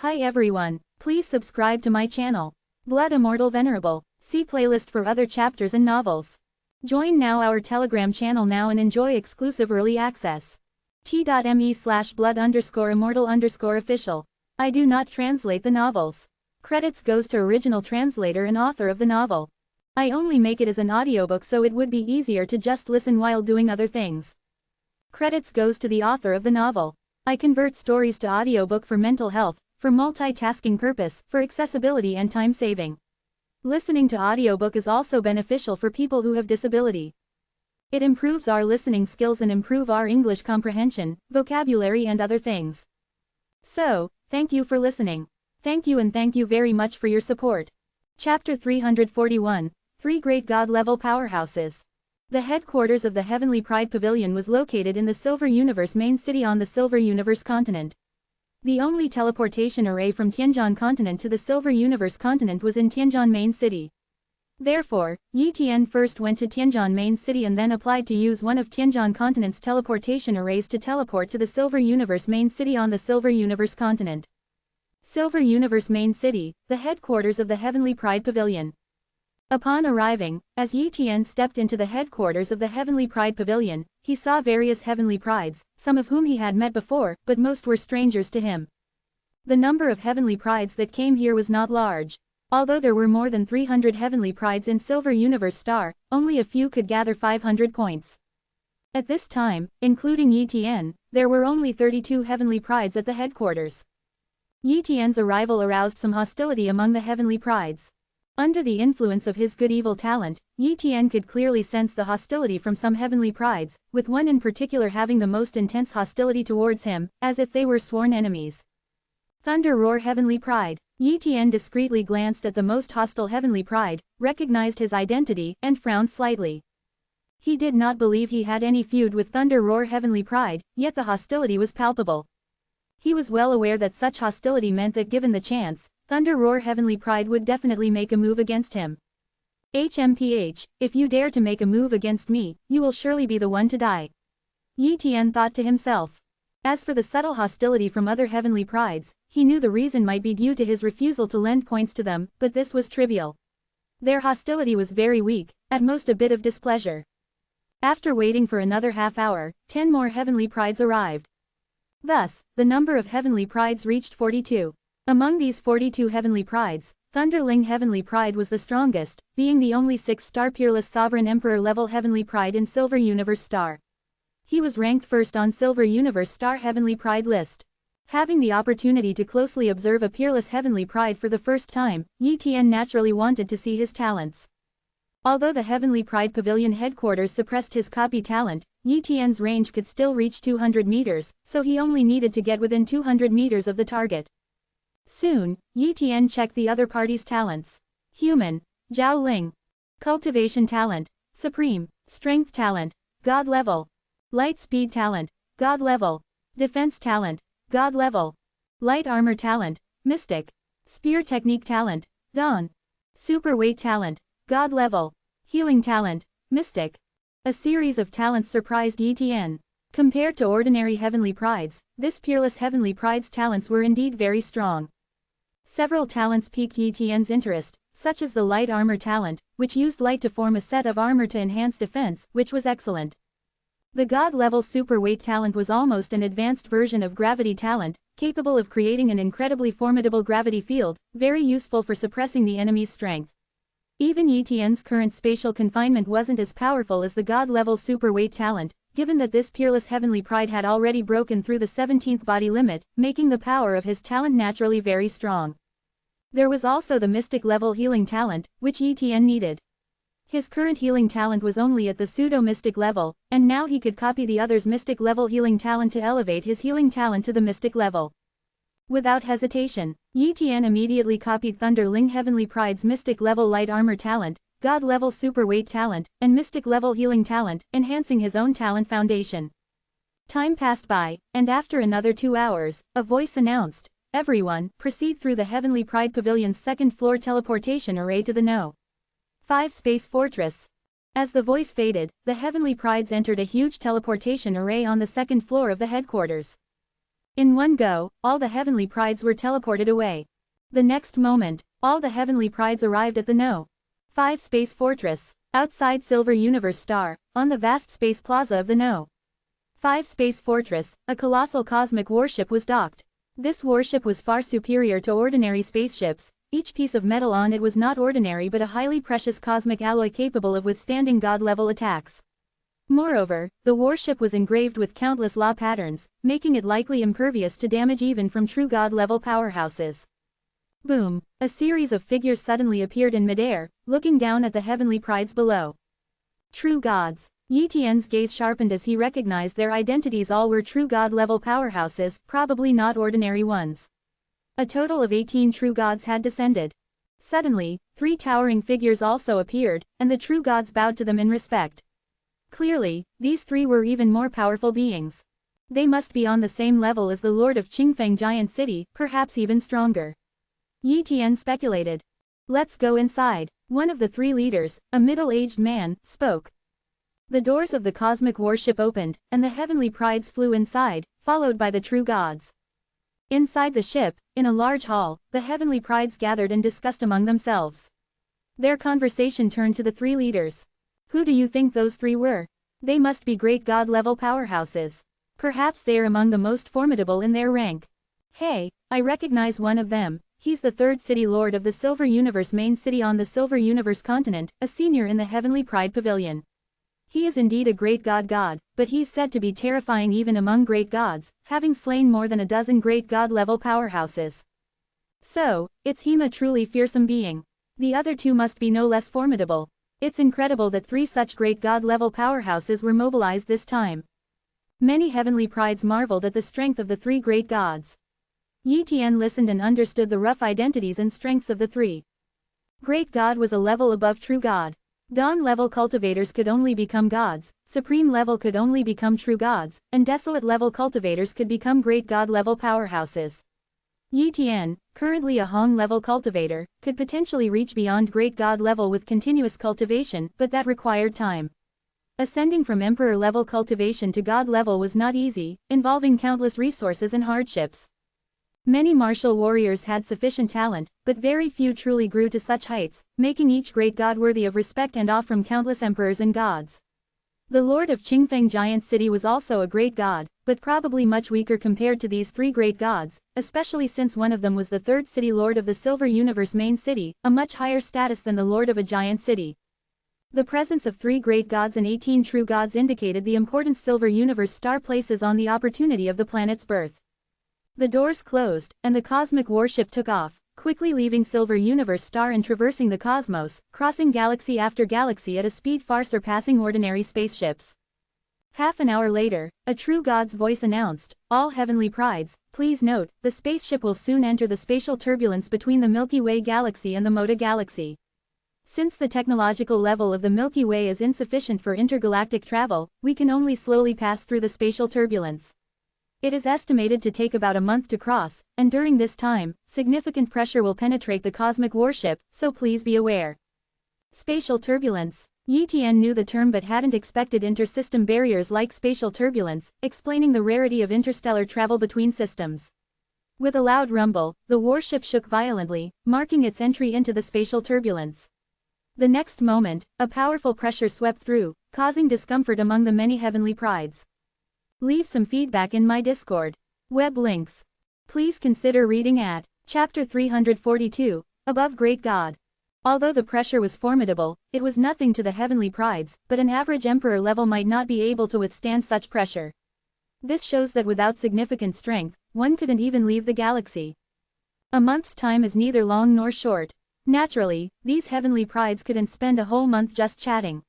Hi everyone, please subscribe to my channel. Blood Immortal Venerable. See playlist for other chapters and novels. Join now our Telegram channel now and enjoy exclusive early access. t.me/blood_immortal_official. I do not translate the novels. Credits goes to original translator and author of the novel. I only make it as an audiobook so it would be easier to just listen while doing other things. Credits goes to the author of the novel. I convert stories to audiobook for mental health, for multitasking purpose, for accessibility and time saving. Listening to audiobook is also beneficial for people who have disability. It improves our listening skills and improve our English comprehension, vocabulary and other things. So, thank you for listening. Thank you and thank you very much for your support. Chapter 341, 3 Great God-Level Powerhouses. The headquarters of the Heavenly Pride Pavilion was located in the Silver Universe main city on the Silver Universe continent. The only teleportation array from Tianjin continent to the Silver Universe continent was in Tianjin main city. Therefore, Yi Tian first went to Tianjin main city and then applied to use one of Tianjin continent's teleportation arrays to teleport to the Silver Universe main city on the Silver Universe continent. Silver Universe main city, the headquarters of the Heavenly Pride Pavilion. Upon arriving, as Yi Tian stepped into the headquarters of the Heavenly Pride Pavilion, he saw various Heavenly Prides, some of whom he had met before, but most were strangers to him. The number of Heavenly Prides that came here was not large. Although there were more than 300 Heavenly Prides in Silver Universe Star, only a few could gather 500 points. At this time, including Yi Tian, there were only 32 Heavenly Prides at the headquarters. Yi Tian's arrival aroused some hostility among the Heavenly Prides. Under the influence of his good-evil talent, Yi Tian could clearly sense the hostility from some Heavenly Prides, with one in particular having the most intense hostility towards him, as if they were sworn enemies. Thunder Roar Heavenly Pride. Yi Tian discreetly glanced at the most hostile Heavenly Pride, recognized his identity, and frowned slightly. He did not believe he had any feud with Thunder Roar Heavenly Pride, yet the hostility was palpable. He was well aware that such hostility meant that given the chance, Thunder Roar Heavenly Pride would definitely make a move against him. HMPH, if you dare to make a move against me, you will surely be the one to die. Yi Tian thought to himself. As for the subtle hostility from other Heavenly Prides, he knew the reason might be due to his refusal to lend points to them, but this was trivial. Their hostility was very weak, at most a bit of displeasure. After waiting for another half hour, 10 more Heavenly Prides arrived. Thus, the number of Heavenly Prides reached 42. Among these 42 Heavenly Prides, Thunderling Heavenly Pride was the strongest, being the only 6-star Peerless Sovereign Emperor level Heavenly Pride in Silver Universe Star. He was ranked first on Silver Universe Star Heavenly Pride list. Having the opportunity to closely observe a Peerless Heavenly Pride for the first time, Yi Tian naturally wanted to see his talents. Although the Heavenly Pride Pavilion headquarters suppressed his copy talent, Yi Tian's range could still reach 200 meters, so he only needed to get within 200 meters of the target. Soon, Yi Tian checked the other party's talents. Human, Zhao Ling. Cultivation talent, Supreme. Strength talent, God level. Light speed talent, God level. Defense talent, God level. Light armor talent, Mystic. Spear technique talent, Dawn. Super weight talent, God level. Healing talent, Mystic. A series of talents surprised Yi Tian. Compared to ordinary Heavenly Prides, this Peerless Heavenly Pride's talents were indeed very strong. Several talents piqued Yi Tian's interest, such as the light armor talent, which used light to form a set of armor to enhance defense, which was excellent. The God-level super weight talent was almost an advanced version of gravity talent, capable of creating an incredibly formidable gravity field, very useful for suppressing the enemy's strength. Even Yi Tian's current spatial confinement wasn't as powerful as the God-level super weight talent, given that this Peerless Heavenly Pride had already broken through the 17th body limit, making the power of his talent naturally very strong. There was also the Mystic level healing talent, which Yi Tian needed. His current healing talent was only at the pseudo-mystic level, and now he could copy the other's Mystic level healing talent to elevate his healing talent to the Mystic level. Without hesitation, Yi Tian immediately copied Thunderling Heavenly Pride's Mystic level light armor talent, God level super weight talent, and Mystic level healing talent, enhancing his own talent foundation. Time passed by, and after another 2 hours, a voice announced, "Everyone, proceed through the Heavenly Pride Pavilion's 2nd floor teleportation array to the No. 5 Space Fortress." As the voice faded, the Heavenly Prides entered a huge teleportation array on the 2nd floor of the headquarters. In one go, all the heavenly prides were teleported away. The next moment, all the heavenly prides arrived at the No. 5 Space Fortress, outside Silver Universe Star, on the vast space plaza of the No. 5 Space Fortress, a colossal cosmic warship was docked. This warship was far superior to ordinary spaceships. Each piece of metal on it was not ordinary but a highly precious cosmic alloy capable of withstanding God-level attacks. Moreover, the warship was engraved with countless law patterns, making it likely impervious to damage even from true God-level powerhouses. Boom! A series of figures suddenly appeared in midair, looking down at the heavenly prides below. True gods. Yi Tian's gaze sharpened as he recognized their identities. All were true god-level powerhouses, probably not ordinary ones. A total of 18 true gods had descended. Suddenly, 3 towering figures also appeared, and the true gods bowed to them in respect. Clearly, these 3 were even more powerful beings. They must be on the same level as the Lord of Qingfeng Giant City, perhaps even stronger. Yi Tian speculated. Let's go inside. One of the 3 leaders, a middle-aged man, spoke. The doors of the cosmic warship opened, and the heavenly prides flew inside, followed by the true gods. Inside the ship, in a large hall, the heavenly prides gathered and discussed among themselves. Their conversation turned to the 3 leaders. Who do you think those 3 were? They must be great god-level powerhouses. Perhaps they are among the most formidable in their rank. Hey, I recognize one of them. He's the 3rd city lord of the Silver Universe main city on the Silver Universe continent, a senior in the Heavenly Pride Pavilion. He is indeed a great god, but he's said to be terrifying even among great gods, having slain more than a dozen great god-level powerhouses. So, it's him, a truly fearsome being. The other 2 must be no less formidable. It's incredible that 3 such great god-level powerhouses were mobilized this time. Many heavenly prides marveled at the strength of the 3 great gods. Yi Tian listened and understood the rough identities and strengths of the 3. Great God was a level above true God. Dawn-level cultivators could only become gods, supreme-level could only become true gods, and desolate-level cultivators could become great god-level powerhouses. Yi Tian, currently a Hong-level cultivator, could potentially reach beyond great god level with continuous cultivation, but that required time. Ascending from emperor-level cultivation to god level was not easy, involving countless resources and hardships. Many martial warriors had sufficient talent, but very few truly grew to such heights, making each great god worthy of respect and awe from countless emperors and gods. The Lord of Qingfeng Giant City was also a great god, but probably much weaker compared to these 3 great gods, especially since one of them was the 3rd city lord of the Silver Universe main city, a much higher status than the lord of a giant city. The presence of 3 great gods and 18 true gods indicated the importance Silver Universe Star places on the opportunity of the planet's birth. The doors closed, and the cosmic warship took off, quickly leaving Silver Universe Star and traversing the cosmos, crossing galaxy after galaxy at a speed far surpassing ordinary spaceships. Half an hour later, a true god's voice announced, "All heavenly prides, please note, the spaceship will soon enter the spatial turbulence between the Milky Way galaxy and the Moda galaxy. Since the technological level of the Milky Way is insufficient for intergalactic travel, we can only slowly pass through the spatial turbulence. It is estimated to take about a month to cross, and during this time, significant pressure will penetrate the cosmic warship, so please be aware." Spatial turbulence. Yi Tian knew the term but hadn't expected inter-system barriers like spatial turbulence, explaining the rarity of interstellar travel between systems. With a loud rumble, the warship shook violently, marking its entry into the spatial turbulence. The next moment, a powerful pressure swept through, causing discomfort among the many heavenly prides. Leave some feedback in my Discord. Web links. Please consider reading at Chapter 342, Above Great God. Although the pressure was formidable, it was nothing to the heavenly prides, but an average emperor level might not be able to withstand such pressure. This shows that without significant strength, one couldn't even leave the galaxy. A month's time is neither long nor short. Naturally, these heavenly prides couldn't spend a whole month just chatting.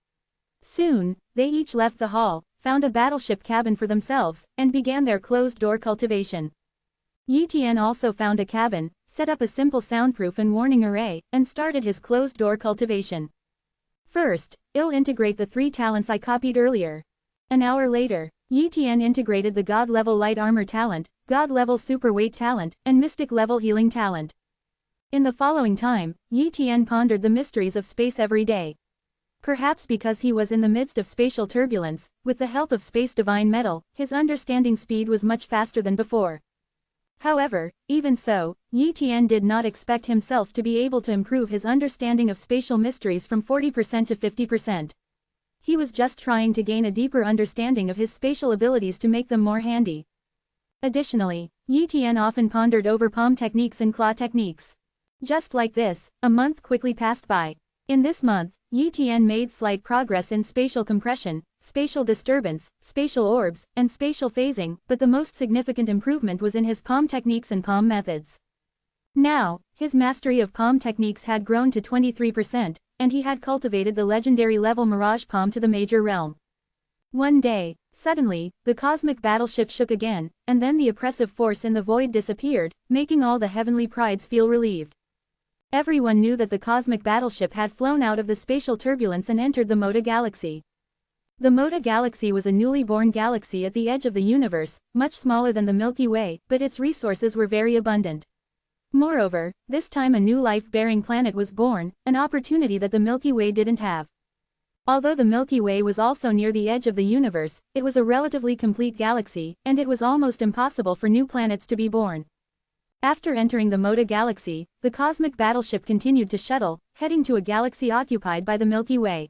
Soon, they each left the hall, found a battleship cabin for themselves, and began their closed-door cultivation. Yi Tian also found a cabin, set up a simple soundproof and warning array, and started his closed-door cultivation. First, he'll integrate the 3 talents I copied earlier. An hour later, Yi Tian integrated the God-level light armor talent, God-level superweight talent, and mystic-level healing talent. In the following time, Yi Tian pondered the mysteries of space every day. Perhaps because he was in the midst of spatial turbulence, with the help of space divine metal, his understanding speed was much faster than before. However, even so, Yi Tian did not expect himself to be able to improve his understanding of spatial mysteries from 40% to 50%. He was just trying to gain a deeper understanding of his spatial abilities to make them more handy. Additionally, Yi Tian often pondered over palm techniques and claw techniques. Just like this, a month quickly passed by. In this month, Yi Tian made slight progress in spatial compression, spatial disturbance, spatial orbs, and spatial phasing, but the most significant improvement was in his palm techniques and palm methods. Now, his mastery of palm techniques had grown to 23%, and he had cultivated the legendary level Mirage Palm to the major realm. One day, suddenly, the cosmic battleship shook again, and then the oppressive force in the void disappeared, making all the heavenly prides feel relieved. Everyone knew that the cosmic battleship had flown out of the spatial turbulence and entered the Mota galaxy. The Mota galaxy was a newly born galaxy at the edge of the universe, much smaller than the Milky Way, but its resources were very abundant. Moreover, this time a new life-bearing planet was born, an opportunity that the Milky Way didn't have. Although the Milky Way was also near the edge of the universe, it was a relatively complete galaxy, and it was almost impossible for new planets to be born. After entering the Mota galaxy, the cosmic battleship continued to shuttle, heading to a galaxy occupied by the Milky Way.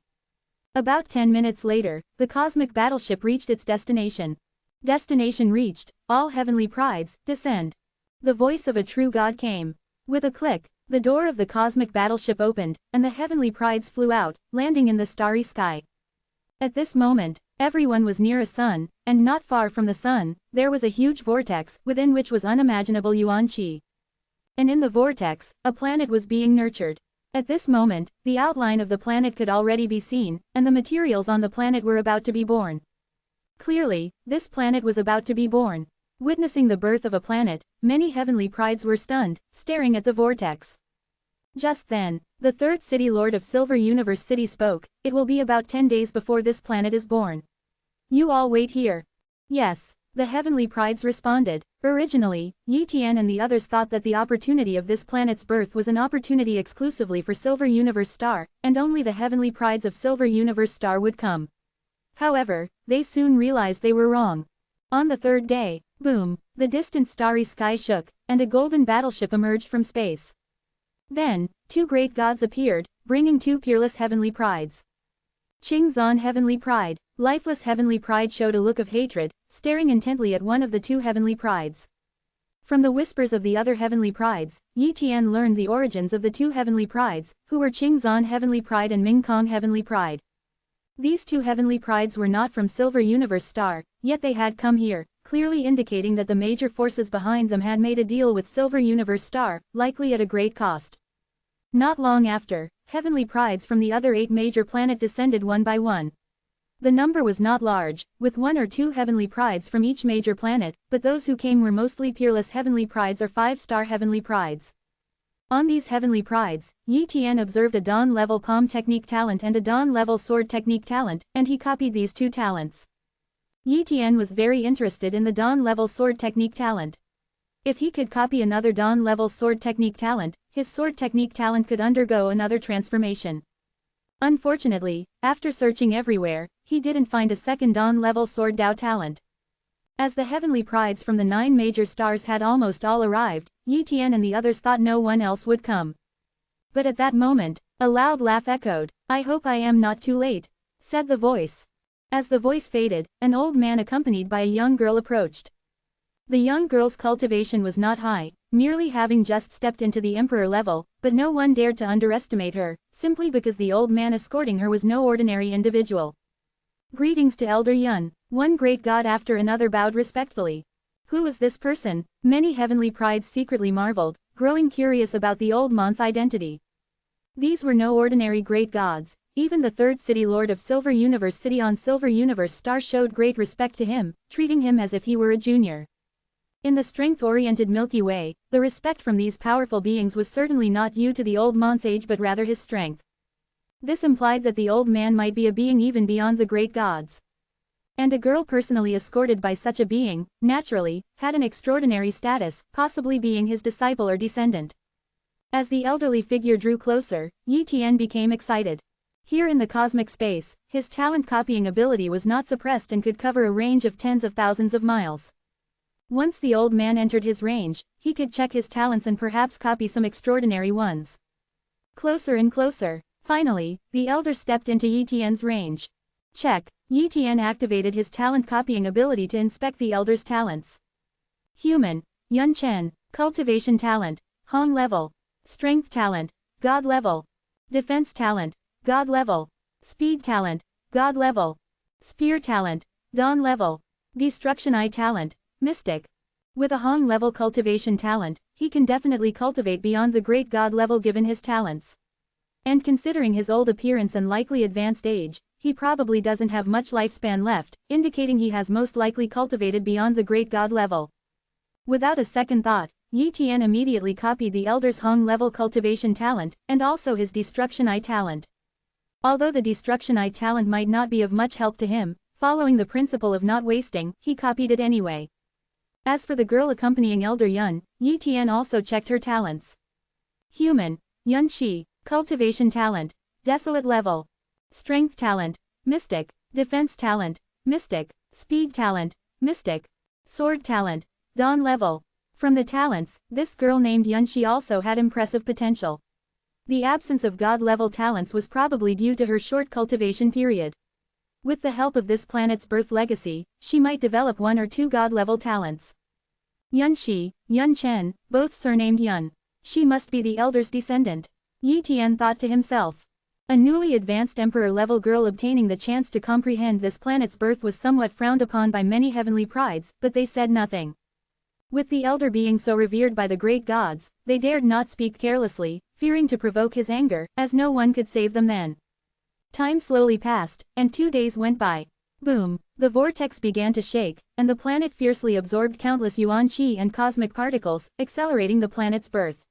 About 10 minutes later, the cosmic battleship reached its destination. Destination reached, all heavenly prides, descend. The voice of a true god came. With a click, the door of the cosmic battleship opened, and the heavenly prides flew out, landing in the starry sky. At this moment, everyone was near a sun, and not far from the sun, there was a huge vortex, within which was unimaginable yuan qi. And in the vortex, a planet was being nurtured. At this moment, the outline of the planet could already be seen, and the materials on the planet were about to be born. Clearly, this planet was about to be born. Witnessing the birth of a planet, many heavenly prides were stunned, staring at the vortex. Just then, the third city lord of Silver Universe City spoke. It will be about 10 days before this planet is born. You all wait here. Yes, the heavenly prides responded. Originally, Yi Tian and the others thought that the opportunity of this planet's birth was an opportunity exclusively for Silver Universe Star, and only the heavenly prides of Silver Universe Star would come. However, they soon realized they were wrong. On the third day, boom, the distant starry sky shook, and a golden battleship emerged from space. Then, two great gods appeared, bringing two peerless heavenly prides. Qingzhan Heavenly Pride, lifeless heavenly pride showed a look of hatred, staring intently at one of the two heavenly prides. From the whispers of the other heavenly prides, Yi Tian learned the origins of the two heavenly prides, who were Qingzhan Heavenly Pride and Mingkong Heavenly Pride. These two heavenly prides were not from Silver Universe Star, yet they had come here, clearly indicating that the major forces behind them had made a deal with Silver Universe Star, likely at a great cost. Not long after, heavenly prides from the other 8 major planets descended one by one. The number was not large, with 1 or 2 heavenly prides from each major planet, but those who came were mostly peerless heavenly prides or 5-star heavenly prides. On these heavenly prides, Yi Tian observed a Dawn-level palm technique talent and a Dawn-level sword technique talent, and he copied these 2 talents. Yi Tian was very interested in the Dawn-level sword technique talent. If he could copy another Dawn-level sword technique talent, his sword technique talent could undergo another transformation. Unfortunately, after searching everywhere, he didn't find a second Dawn-level sword Dao talent. As the heavenly prides from the 9 major stars had almost all arrived, Yi Tian and the others thought no one else would come. But at that moment, a loud laugh echoed. "I hope I am not too late," said the voice. As the voice faded, an old man accompanied by a young girl approached. The young girl's cultivation was not high, merely having just stepped into the emperor level, but no one dared to underestimate her, simply because the old man escorting her was no ordinary individual. "Greetings to Elder Yun," one great god after another bowed respectfully. Who was this person? Many heavenly prides secretly marveled, growing curious about the old man's identity. These were no ordinary great gods. Even the third city lord of Silver Universe City on Silver Universe Star showed great respect to him, treating him as if he were a junior. In the strength-oriented Milky Way, the respect from these powerful beings was certainly not due to the old man's age but rather his strength. This implied that the old man might be a being even beyond the great gods. And a girl personally escorted by such a being, naturally, had an extraordinary status, possibly being his disciple or descendant. As the elderly figure drew closer, Yi Tian became excited. Here in the cosmic space, his talent copying ability was not suppressed and could cover a range of tens of thousands of miles. Once the old man entered his range, he could check his talents and perhaps copy some extraordinary ones. Closer and closer. Finally, the elder stepped into Yi Tian's range. Check. Yi Tian activated his talent copying ability to inspect the elder's talents. Human. Yun Chen. Cultivation talent. Hong level. Strength talent. God level. Defense talent. God level. Speed talent. God level. Spear talent. Dawn level. Destruction eye talent. Mystic. With a Hong level cultivation talent, he can definitely cultivate beyond the great God level given his talents. And considering his old appearance and likely advanced age, he probably doesn't have much lifespan left, indicating he has most likely cultivated beyond the great God level. Without a second thought, Yi Tian immediately copied the elder's Hong level cultivation talent, and also his destruction eye talent. Although the destruction eye talent might not be of much help to him, following the principle of not wasting, he copied it anyway. As for the girl accompanying Elder Yun, Yi Tian also checked her talents. Human. Yun Shi. Cultivation talent. Desolate level. Strength talent. Mystic. Defense talent. Mystic. Speed talent. Mystic. Sword talent. Dawn level. From the talents, this girl named Yun Shi also had impressive potential. The absence of God-level talents was probably due to her short cultivation period. With the help of this planet's birth legacy, she might develop 1 or 2 God-level talents. Yun Shi, Yun Chen, both surnamed Yun. She must be the elder's descendant. Yi Tian thought to himself. A newly advanced emperor-level girl obtaining the chance to comprehend this planet's birth was somewhat frowned upon by many heavenly prides, but they said nothing. With the elder being so revered by the great gods, they dared not speak carelessly, fearing to provoke his anger, as no one could save them then. Time slowly passed, and 2 days went by. Boom! The vortex began to shake, and the planet fiercely absorbed countless yuan qi and cosmic particles, accelerating the planet's birth.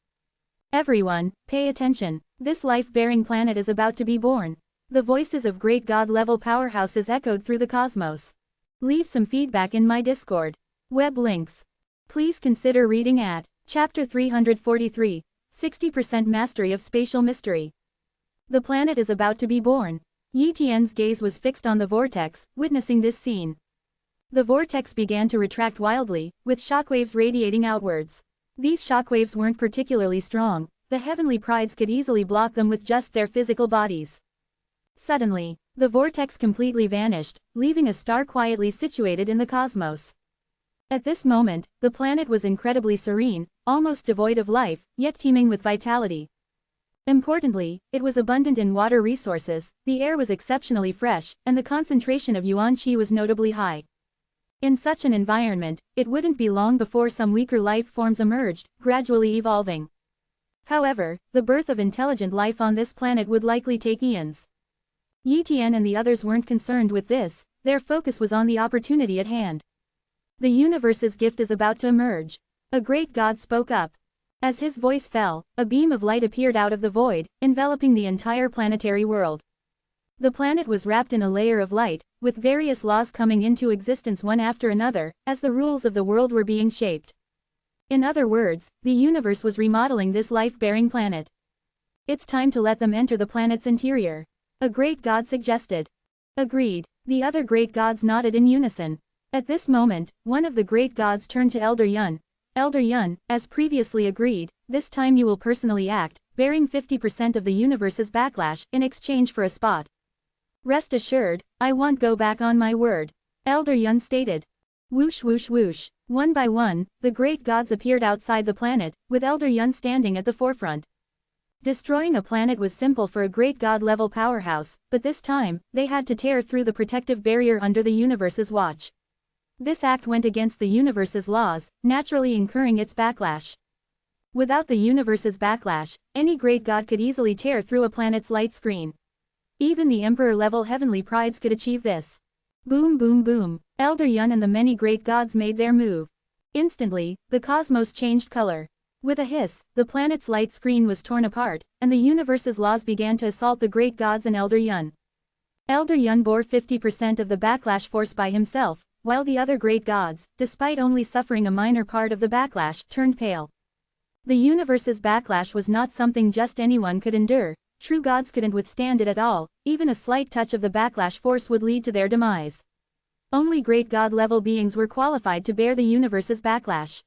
Everyone, pay attention. This life-bearing planet is about to be born. The voices of great god-level powerhouses echoed through the cosmos. Leave some feedback in my Discord. Web links. Please consider reading at Chapter 343, 60% Mastery of Spatial Mystery. The planet is about to be born. Yi Tian's gaze was fixed on the vortex, witnessing this scene. The vortex began to retract wildly, with shockwaves radiating outwards. These shockwaves weren't particularly strong, the heavenly prides could easily block them with just their physical bodies. Suddenly, the vortex completely vanished, leaving a star quietly situated in the cosmos. At this moment, the planet was incredibly serene, almost devoid of life, yet teeming with vitality. Importantly, it was abundant in water resources, the air was exceptionally fresh, and the concentration of yuan qi was notably high. In such an environment, it wouldn't be long before some weaker life forms emerged, gradually evolving. However, the birth of intelligent life on this planet would likely take eons. Yi Tian and the others weren't concerned with this, their focus was on the opportunity at hand. The universe's gift is about to emerge. A great god spoke up. As his voice fell, a beam of light appeared out of the void, enveloping the entire planetary world. The planet was wrapped in a layer of light, with various laws coming into existence one after another, as the rules of the world were being shaped. In other words, the universe was remodeling this life-bearing planet. It's time to let them enter the planet's interior. A great god suggested. Agreed. The other great gods nodded in unison. At this moment, one of the great gods turned to Elder Yun. Elder Yun, as previously agreed, this time you will personally act, bearing 50% of the universe's backlash, in exchange for a spot. Rest assured, I won't go back on my word. Elder Yun stated. Whoosh whoosh whoosh. One by one, the great gods appeared outside the planet, with Elder Yun standing at the forefront. Destroying a planet was simple for a great god-level powerhouse, but this time, they had to tear through the protective barrier under the universe's watch. This act went against the universe's laws, naturally incurring its backlash. Without the universe's backlash, any great god could easily tear through a planet's light screen. Even the emperor-level heavenly prides could achieve this. Boom boom boom. Elder Yun and the many great gods made their move. Instantly, the cosmos changed color. With a hiss, the planet's light screen was torn apart, and the universe's laws began to assault the great gods and Elder Yun. Elder Yun bore 50% of the backlash force by himself, while the other great gods, despite only suffering a minor part of the backlash, turned pale. The universe's backlash was not something just anyone could endure. True gods couldn't withstand it at all, even a slight touch of the backlash force would lead to their demise. Only great god-level beings were qualified to bear the universe's backlash.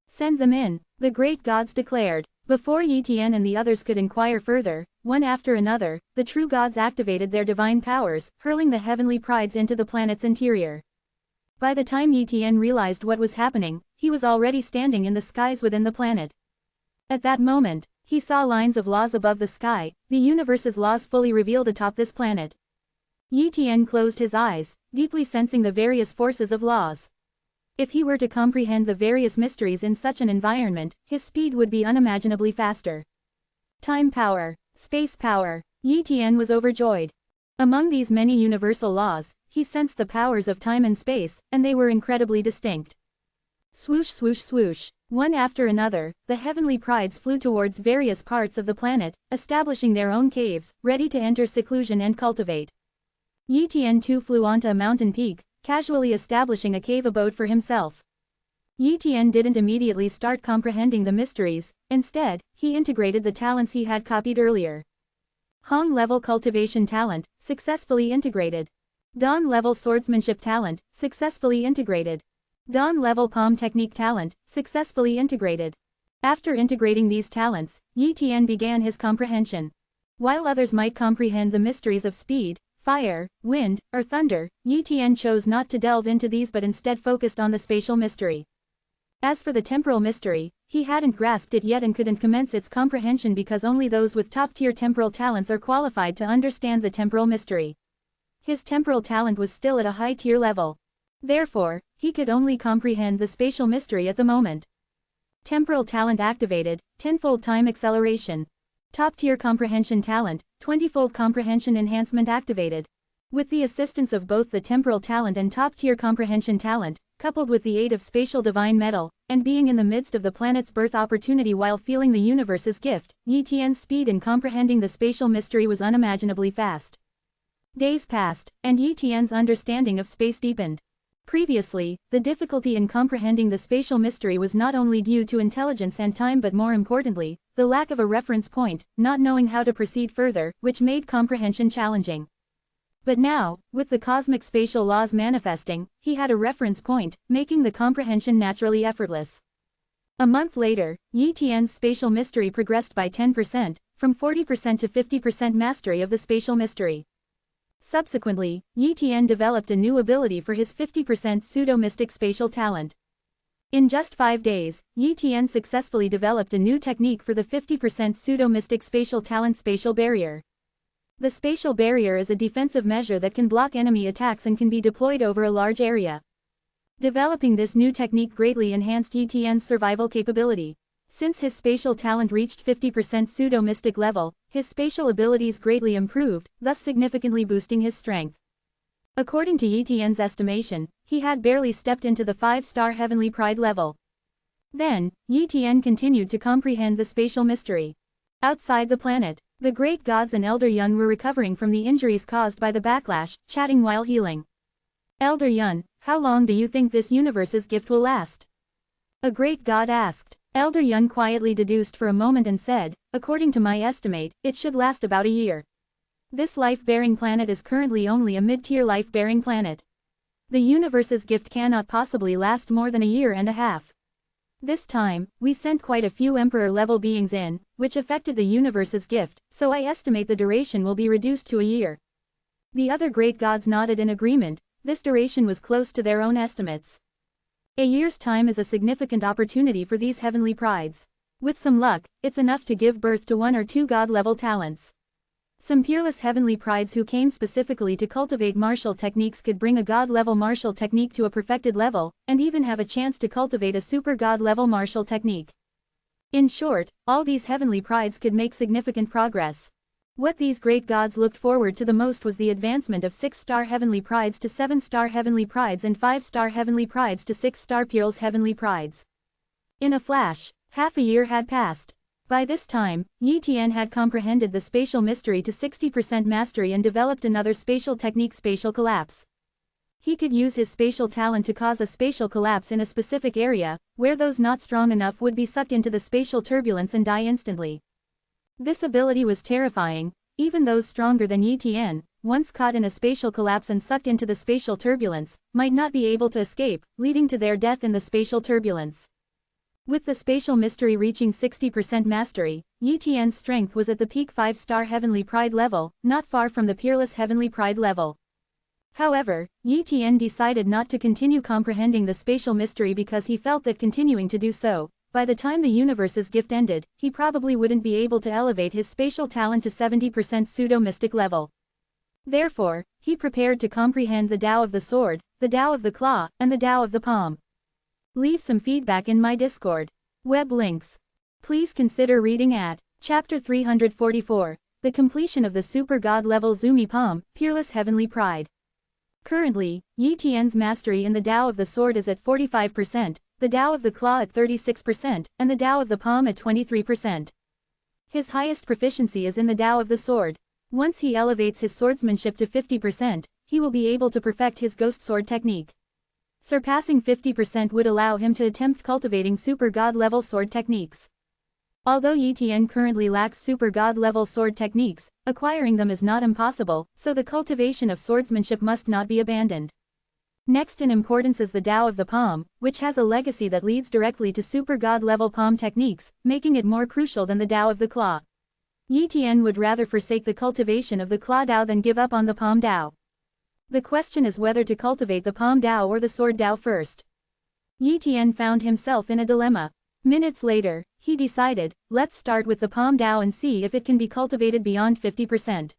Send them in, the great gods declared. Before Yi Tian and the others could inquire further, one after another, the true gods activated their divine powers, hurling the heavenly prides into the planet's interior. By the time Yi Tian realized what was happening, he was already standing in the skies within the planet. At that moment, he saw lines of laws above the sky, the universe's laws fully revealed atop this planet. Yi Tian closed his eyes, deeply sensing the various forces of laws. If he were to comprehend the various mysteries in such an environment, his speed would be unimaginably faster. Time power, space power. Yi Tian was overjoyed. Among these many universal laws, he sensed the powers of time and space, and they were incredibly distinct. Swoosh swoosh swoosh. One after another, the heavenly prides flew towards various parts of the planet, establishing their own caves, ready to enter seclusion and cultivate. Yi Tian too flew onto a mountain peak, casually establishing a cave abode for himself. Yi Tian didn't immediately start comprehending the mysteries, instead, he integrated the talents he had copied earlier. Hong-level cultivation talent, successfully integrated. Dawn-level swordsmanship talent, successfully integrated. Dawn-level palm technique talent, successfully integrated. After integrating these talents, Yi Tian began his comprehension. While others might comprehend the mysteries of speed, fire, wind, or thunder, Yi Tian chose not to delve into these but instead focused on the spatial mystery. As for the temporal mystery, he hadn't grasped it yet and couldn't commence its comprehension because only those with top-tier temporal talents are qualified to understand the temporal mystery. His temporal talent was still at a high-tier level. Therefore, he could only comprehend the spatial mystery at the moment. Temporal talent activated, 10-fold time acceleration. Top-tier comprehension talent, 20-fold comprehension enhancement activated. With the assistance of both the temporal talent and top-tier comprehension talent, coupled with the aid of spatial divine metal, and being in the midst of the planet's birth opportunity while feeling the universe's gift, Yi Tian's speed in comprehending the spatial mystery was unimaginably fast. Days passed, and Yi Tian's understanding of space deepened. Previously, the difficulty in comprehending the spatial mystery was not only due to intelligence and time but more importantly, the lack of a reference point, not knowing how to proceed further, which made comprehension challenging. But now, with the cosmic spatial laws manifesting, he had a reference point, making the comprehension naturally effortless. A month later, Yi Tian's spatial mystery progressed by 10%, from 40% to 50% mastery of the spatial mystery. Subsequently, Yi Tian developed a new ability for his 50% pseudo-mystic spatial talent. In just 5 days, Yi Tian successfully developed a new technique for the 50% pseudo-mystic spatial talent spatial barrier. The spatial barrier is a defensive measure that can block enemy attacks and can be deployed over a large area. Developing this new technique greatly enhanced Yi Tian's survival capability. Since his spatial talent reached 50% pseudo-mystic level, his spatial abilities greatly improved, thus significantly boosting his strength. According to Yi Tian's estimation, he had barely stepped into the 5-star heavenly pride level. Then, Yi Tian continued to comprehend the spatial mystery. Outside the planet, the great gods and Elder Yun were recovering from the injuries caused by the backlash, chatting while healing. Elder Yun, how long do you think this universe's gift will last? A great god asked. Elder Yun quietly deduced for a moment and said, according to my estimate, it should last about a year. This life-bearing planet is currently only a mid-tier life-bearing planet. The universe's gift cannot possibly last more than a year and a half. This time, we sent quite a few Emperor-level beings in, which affected the universe's gift, so I estimate the duration will be reduced to a year. The other great gods nodded in agreement. This duration was close to their own estimates. A year's time is a significant opportunity for these heavenly prides. With some luck, it's enough to give birth to 1 or 2 god-level talents. Some peerless heavenly prides who came specifically to cultivate martial techniques could bring a god-level martial technique to a perfected level, and even have a chance to cultivate a super god-level martial technique. In short, all these heavenly prides could make significant progress. What these great gods looked forward to the most was the advancement of 6-star heavenly prides to 7-star heavenly prides and 5-star heavenly prides to 6-star peerless heavenly prides. In a flash, half a year had passed. By this time, Yi Tian had comprehended the spatial mystery to 60% mastery and developed another spatial technique, spatial collapse. He could use his spatial talent to cause a spatial collapse in a specific area, where those not strong enough would be sucked into the spatial turbulence and die instantly. This ability was terrifying. Even those stronger than Yi Tian, once caught in a spatial collapse and sucked into the spatial turbulence, might not be able to escape, leading to their death in the spatial turbulence. With the spatial mystery reaching 60% mastery, Yi Tian's strength was at the peak 5-star heavenly pride level, not far from the peerless heavenly pride level. However, Yi Tian decided not to continue comprehending the spatial mystery because he felt that continuing to do so, by the time the universe's gift ended, he probably wouldn't be able to elevate his spatial talent to 70% pseudo-mystic level. Therefore, he prepared to comprehend the Tao of the sword, the Tao of the claw, and the Tao of the palm. Leave some feedback in my Discord. Web links. Please consider reading at Chapter 344, the completion of the Super God level Zumi Palm, Peerless Heavenly Pride. Currently, Yi Tian's mastery in the Tao of the sword is at 45%, the Tao of the claw at 36%, and the Tao of the palm at 23%. His highest proficiency is in the Tao of the sword. Once he elevates his swordsmanship to 50%, he will be able to perfect his ghost sword technique. Surpassing 50% would allow him to attempt cultivating super god level sword techniques. Although Yi Tian currently lacks super god level sword techniques, acquiring them is not impossible, so the cultivation of swordsmanship must not be abandoned. Next in importance is the Tao of the palm, which has a legacy that leads directly to super god level palm techniques, making it more crucial than the Tao of the claw. Yi Tian would rather forsake the cultivation of the claw Tao than give up on the palm Tao. The question is whether to cultivate the palm Tao or the sword Tao first. Yi Tian found himself in a dilemma. Minutes later, he decided, let's start with the palm Tao and see if it can be cultivated beyond 50%.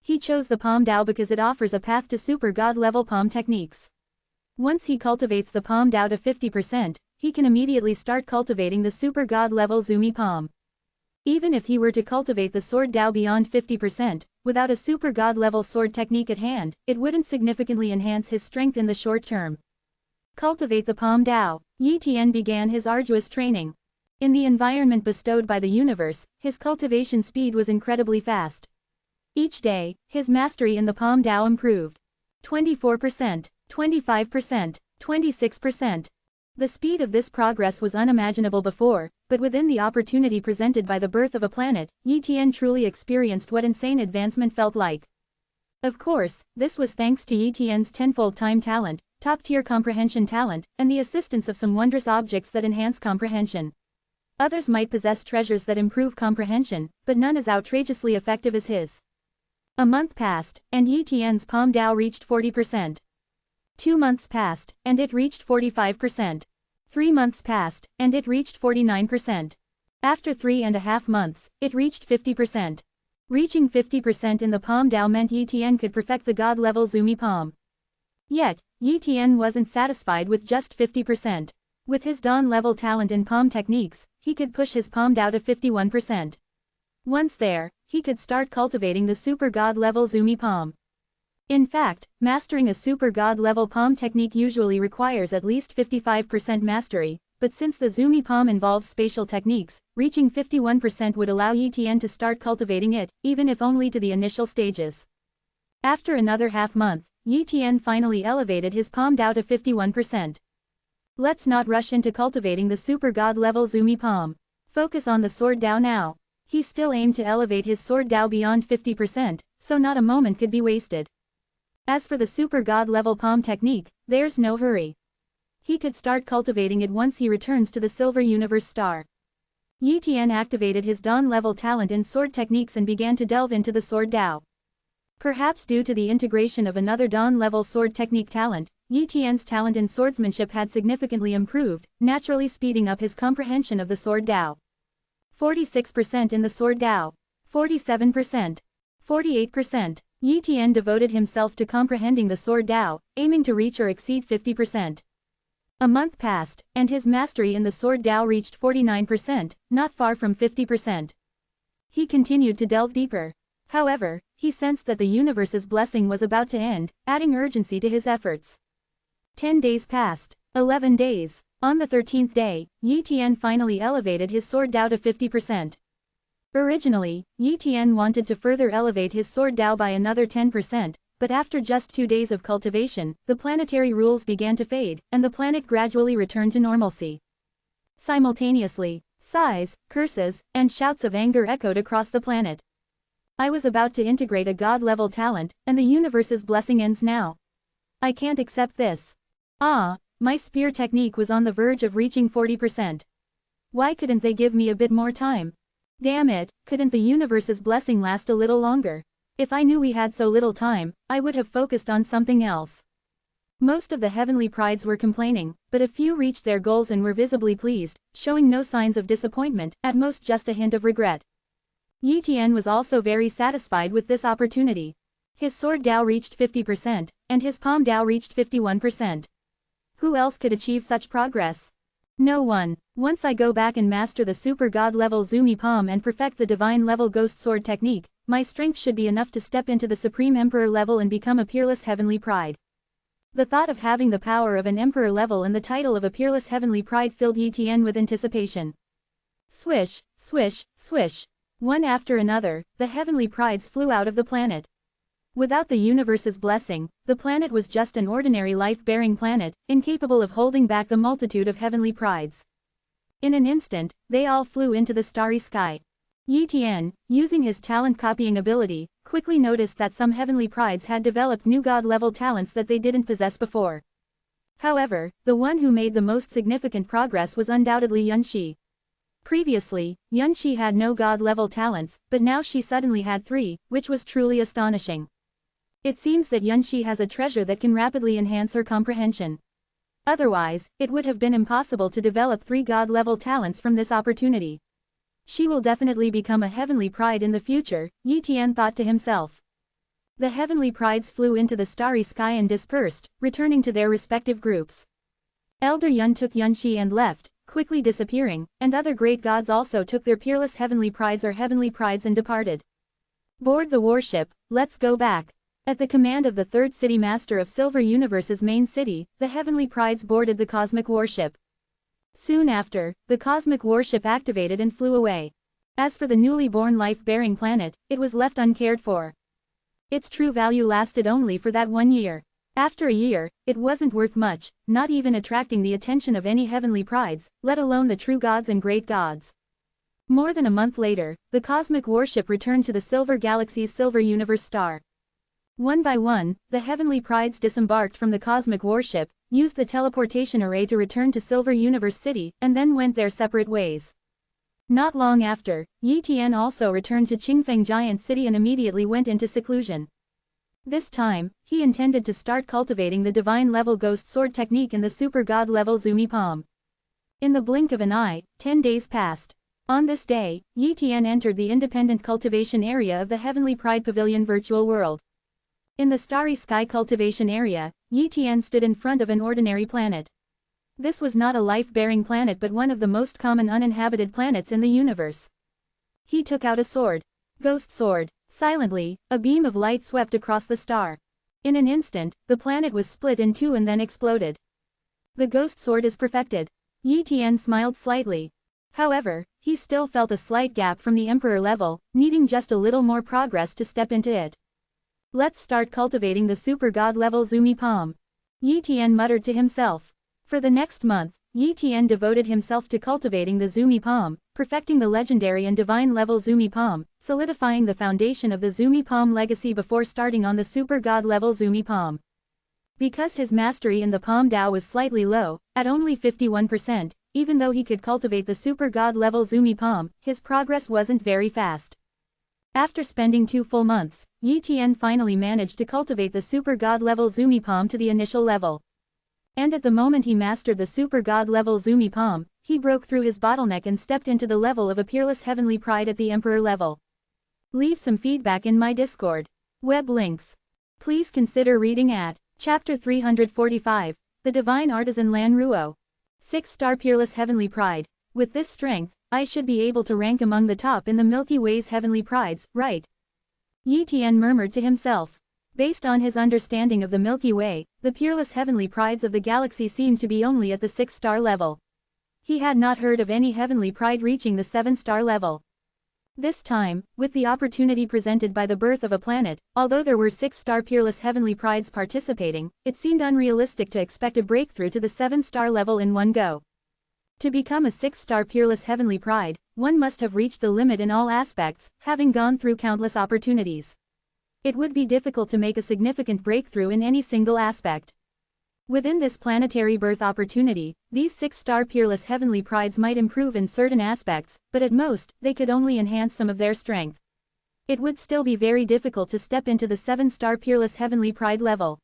He chose the palm Tao because it offers a path to super god level palm techniques. Once he cultivates the palm Tao to 50%, he can immediately start cultivating the super god level Zumi palm. Even if he were to cultivate the sword Tao beyond 50%, without a super god level sword technique at hand, it wouldn't significantly enhance his strength in the short term. Cultivate the palm Tao. Yi Tian began his arduous training. In the environment bestowed by the universe, his cultivation speed was incredibly fast. Each day, his mastery in the palm Tao improved. 24%, 25%, 26%. The speed of this progress was unimaginable before, but within the opportunity presented by the birth of a planet, Yi Tian truly experienced what insane advancement felt like. Of course, this was thanks to Yi Tian's tenfold time talent, top-tier comprehension talent, and the assistance of some wondrous objects that enhance comprehension. Others might possess treasures that improve comprehension, but none as outrageously effective as his. A month passed, and Yi Tian's palm Tao reached 40%. 2 months passed, and it reached 45%. 3 months passed, and it reached 49%. After 3.5 months, it reached 50%. Reaching 50% in the palm Tao meant Yi Tian could perfect the god-level Zumi palm. Yet, Yi Tian wasn't satisfied with just 50%. With his dawn-level talent in palm techniques, he could push his palm Tao to 51%. Once there, he could start cultivating the super god-level Zumi palm. In fact, mastering a super god-level palm technique usually requires at least 55% mastery, but since the Zumi palm involves spatial techniques, reaching 51% would allow Yi Tian to start cultivating it, even if only to the initial stages. After another half-month, Yi Tian finally elevated his palm Tao to 51%. Let's not rush into cultivating the super god-level Zumi palm. Focus on the sword Tao now. He still aimed to elevate his sword Tao beyond 50%, so not a moment could be wasted. As for the super god level palm technique, there's no hurry. He could start cultivating it once he returns to the Silver Universe Star. Yi Tian activated his dawn level talent in sword techniques and began to delve into the sword Tao. Perhaps due to the integration of another dawn level sword technique talent, Yi Tian's talent in swordsmanship had significantly improved, naturally speeding up his comprehension of the sword Tao. 46% in the sword Tao. 47%. 48%. Yi Tian devoted himself to comprehending the sword Tao, aiming to reach or exceed 50%. A month passed, and his mastery in the sword Tao reached 49%, not far from 50%. He continued to delve deeper. However, he sensed that the universe's blessing was about to end, adding urgency to his efforts. 10 days passed. 11 days. On the 13th day, Yi Tian finally elevated his sword Tao to 50%. Originally, Yi Tian wanted to further elevate his sword Tao by another 10%, but after just 2 days of cultivation, the planetary rules began to fade, and the planet gradually returned to normalcy. Simultaneously, sighs, curses, and shouts of anger echoed across the planet. I was about to integrate a god-level talent, and the universe's blessing ends now. I can't accept this. My spear technique was on the verge of reaching 40%. Why couldn't they give me a bit more time? Damn it, couldn't the universe's blessing last a little longer? If I knew we had so little time, I would have focused on something else. Most of the heavenly prides were complaining, but a few reached their goals and were visibly pleased, showing no signs of disappointment, at most just a hint of regret. Yi Tian was also very satisfied with this opportunity. His sword Dao reached 50%, and his palm Dao reached 51%. Who else could achieve such progress? No one. Once I go back and master the super god level Zumi palm and perfect the divine level ghost sword technique, my strength should be enough to step into the supreme emperor level and become a peerless heavenly pride. The thought of having the power of an emperor level and the title of a peerless heavenly pride filled Yi Tian with anticipation. Swish, swish, swish. One after another, the heavenly prides flew out of the planet. Without the universe's blessing, the planet was just an ordinary life-bearing planet, incapable of holding back the multitude of heavenly prides. In an instant, they all flew into the starry sky. Yi Tian, using his talent copying ability, quickly noticed that some heavenly prides had developed new god-level talents that they didn't possess before. However, the one who made the most significant progress was undoubtedly Yunxi. Previously, Yunxi had no god-level talents, but now she suddenly had 3, which was truly astonishing. It seems that Yunxi has a treasure that can rapidly enhance her comprehension. Otherwise, it would have been impossible to develop 3 god-level talents from this opportunity. She will definitely become a heavenly pride in the future, Yi Tian thought to himself. The heavenly prides flew into the starry sky and dispersed, returning to their respective groups. Elder Yun took Yunxi and left, quickly disappearing, and other great gods also took their peerless heavenly prides or heavenly prides and departed. Board the warship, let's go back. At the command of the third city master of Silver Universe's main city, the heavenly prides boarded the cosmic warship. Soon after, the cosmic warship activated and flew away. As for the newly born life-bearing planet, it was left uncared for. Its true value lasted only for that 1 year. After a year, it wasn't worth much, not even attracting the attention of any heavenly prides, let alone the true gods and great gods. More than a month later, the cosmic warship returned to the Silver Galaxy's Silver Universe star. One by one, the heavenly prides disembarked from the cosmic warship, used the teleportation array to return to Silver Universe City, and then went their separate ways. Not long after, Yi Tian also returned to Qingfeng Giant City and immediately went into seclusion. This time, he intended to start cultivating the divine level ghost sword technique in the super god level Zumi palm. In the blink of an eye, 10 days passed. On this day, Yi Tian entered the independent cultivation area of the Heavenly Pride Pavilion virtual world. In the starry sky cultivation area, Yi Tian stood in front of an ordinary planet. This was not a life-bearing planet but one of the most common uninhabited planets in the universe. He took out a sword. Ghost sword. Silently, a beam of light swept across the star. In an instant, the planet was split in 2 and then exploded. The ghost sword is perfected. Yi Tian smiled slightly. However, he still felt a slight gap from the emperor level, needing just a little more progress to step into it. Let's start cultivating the super god level Zumi palm. Yi Tian muttered to himself. For the next month, Yi Tian devoted himself to cultivating the Zumi palm, perfecting the legendary and divine level Zumi palm, solidifying the foundation of the Zumi palm legacy before starting on the super god level Zumi palm. Because his mastery in the palm Dao was slightly low, at only 51%, even though he could cultivate the super god level Zumi palm, his progress wasn't very fast. After spending 2 full months, Yi Tian finally managed to cultivate the super god level Zumi palm to the initial level. And at the moment he mastered the super god level Zumi palm, he broke through his bottleneck and stepped into the level of a peerless heavenly pride at the emperor level. Leave some feedback in my Discord. Web links. Please consider reading at Chapter 345, The Divine Artisan Lan Ruo. 6-star peerless heavenly pride. With this strength, I should be able to rank among the top in the Milky Way's heavenly prides, right? Yi Tian murmured to himself. Based on his understanding of the Milky Way, the peerless heavenly prides of the galaxy seemed to be only at the 6-star level. He had not heard of any heavenly pride reaching the 7-star level. This time, with the opportunity presented by the birth of a planet, although there were 6-star peerless heavenly prides participating, it seemed unrealistic to expect a breakthrough to the 7-star level in one go. To become a 6-star peerless heavenly pride, one must have reached the limit in all aspects, having gone through countless opportunities. It would be difficult to make a significant breakthrough in any single aspect. Within this planetary birth opportunity, these 6-star peerless heavenly prides might improve in certain aspects, but at most, they could only enhance some of their strength. It would still be very difficult to step into the 7-star peerless heavenly pride level.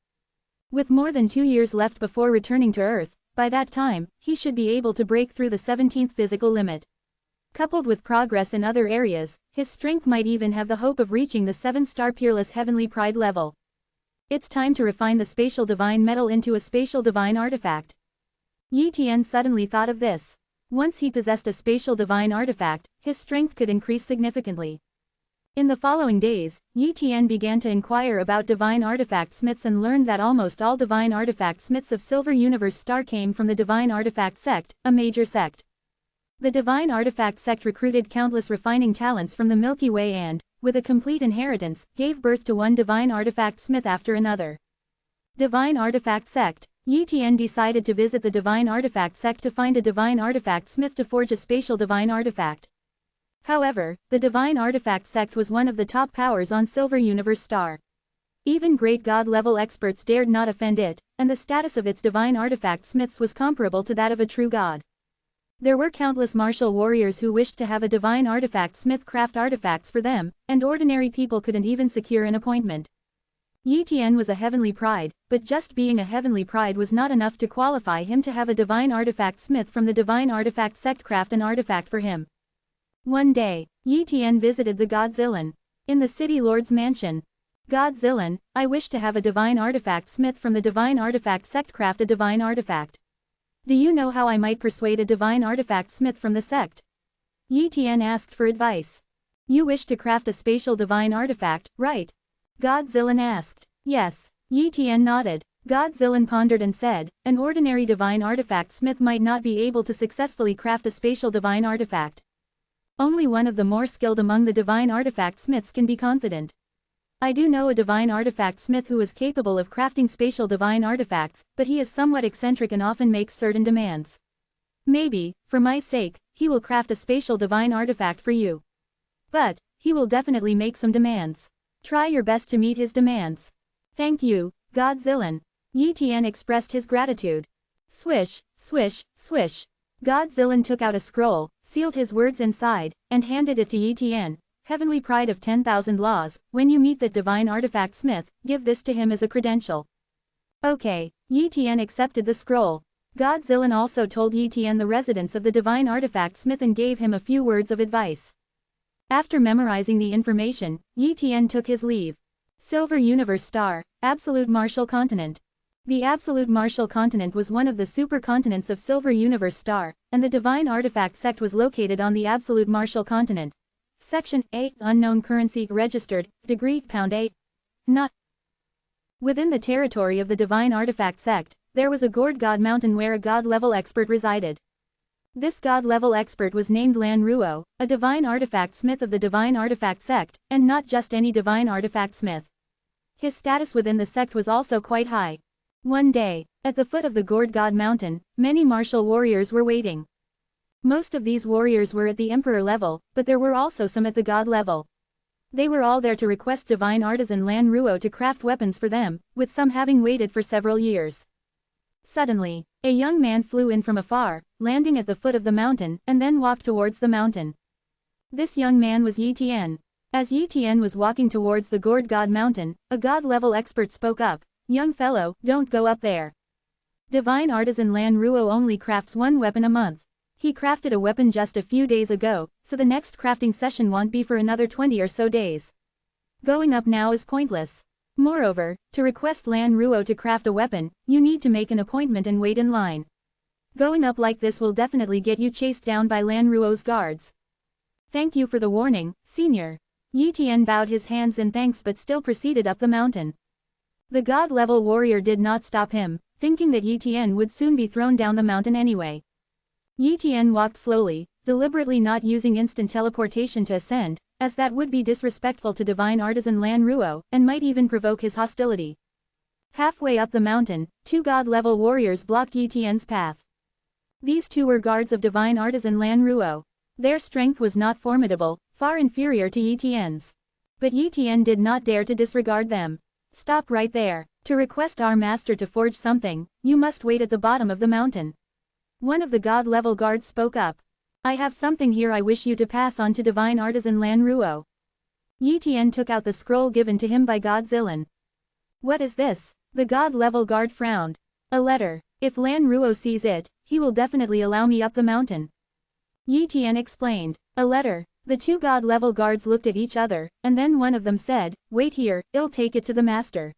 With more than 2 years left before returning to Earth, by that time, he should be able to break through the 17th physical limit. Coupled with progress in other areas, his strength might even have the hope of reaching the 7-star peerless heavenly pride level. It's time to refine the spatial divine metal into a spatial divine artifact. Yi Tian suddenly thought of this. Once he possessed a spatial divine artifact, his strength could increase significantly. In the following days, Yi Tian began to inquire about divine artifact smiths and learned that almost all divine artifact smiths of Silver Universe Star came from the Divine Artifact Sect, a major sect. The Divine Artifact Sect recruited countless refining talents from the Milky Way and, with a complete inheritance, gave birth to one divine artifact smith after another. Divine Artifact Sect. Yi Tian decided to visit the Divine Artifact Sect to find a divine artifact smith to forge a spatial divine artifact. However, the Divine Artifact Sect was one of the top powers on Silver Universe Star. Even great god-level experts dared not offend it, and the status of its divine artifact smiths was comparable to that of a true god. There were countless martial warriors who wished to have a divine artifact smith craft artifacts for them, and ordinary people couldn't even secure an appointment. Yi Tian was a heavenly pride, but just being a heavenly pride was not enough to qualify him to have a divine artifact smith from the Divine Artifact Sect craft an artifact for him. One day, Yi Tian visited the God Zilan. In the city lord's mansion. God Zilan, I wish to have a divine artifact smith from the Divine Artifact Sect craft a divine artifact. Do you know how I might persuade a divine artifact smith from the sect? Yi Tian asked for advice. You wish to craft a spatial divine artifact, right? God Zilan asked. Yes. Yi Tian nodded. God Zilan pondered and said, an ordinary divine artifact smith might not be able to successfully craft a spatial divine artifact. Only one of the more skilled among the divine artifact smiths can be confident. I do know a divine artifact smith who is capable of crafting spatial divine artifacts, but he is somewhat eccentric and often makes certain demands. Maybe, for my sake, he will craft a spatial divine artifact for you. But, he will definitely make some demands. Try your best to meet his demands. Thank you, God Zilan. Yi Tian expressed his gratitude. Swish, swish, swish. God Zilan took out a scroll, sealed his words inside, and handed it to Yi Tian. Heavenly pride of 10,000 laws, when you meet that divine artifact smith, give this to him as a credential. Okay, Yi Tian accepted the scroll. God Zilan also told Yi Tian the residence of the divine artifact smith and gave him a few words of advice. After memorizing the information, Yi Tian took his leave. Silver Universe Star, Absolute Martial Continent. The Absolute Martial Continent was one of the supercontinents of Silver Universe Star, and the Divine Artifact Sect was located on the Absolute Martial Continent. Section A, Unknown Currency, Registered, Degree, Pound A. Not. Within the territory of the Divine Artifact Sect, there was a gourd god mountain where a god-level expert resided. This god-level expert was named Lan Ruo, a divine artifact smith of the Divine Artifact Sect, and not just any divine artifact smith. His status within the sect was also quite high. One day, at the foot of the gourd god mountain, many martial warriors were waiting. Most of these warriors were at the emperor level, but there were also some at the god level. They were all there to request divine artisan Lan Ruo to craft weapons for them, with some having waited for several years. Suddenly, a young man flew in from afar, landing at the foot of the mountain, and then walked towards the mountain. This young man was Yi Tian. As Yi Tian was walking towards the gourd god mountain, a god-level expert spoke up. Young fellow, don't go up there. Divine artisan Lan Ruo only crafts one weapon a month. He crafted a weapon just a few days ago, so the next crafting session won't be for another 20 or so days. Going up now is pointless. Moreover, to request Lan Ruo to craft a weapon, you need to make an appointment and wait in line. Going up like this will definitely get you chased down by Lan Ruo's guards. Thank you for the warning, senior. Yi Tian bowed his hands in thanks but still proceeded up the mountain. The god-level warrior did not stop him, thinking that Yi Tian would soon be thrown down the mountain anyway. Yi Tian walked slowly, deliberately not using instant teleportation to ascend, as that would be disrespectful to divine artisan Lan Ruo, and might even provoke his hostility. Halfway up the mountain, two god-level warriors blocked Yi Tian's path. These two were guards of divine artisan Lan Ruo. Their strength was not formidable, far inferior to Yi Tian's. But Yi Tian did not dare to disregard them. Stop right there. To request our master to forge something, you must wait at the bottom of the mountain. One of the god-level guards spoke up. I have something here I wish you to pass on to divine artisan Lan Ruo. Yi Tian took out the scroll given to him by God Zilan. What is this? The god-level guard frowned. A letter. If Lan Ruo sees it, he will definitely allow me up the mountain. Yi Tian explained. A letter. The two god-level guards looked at each other, and then one of them said, wait here, I'll take it to the master.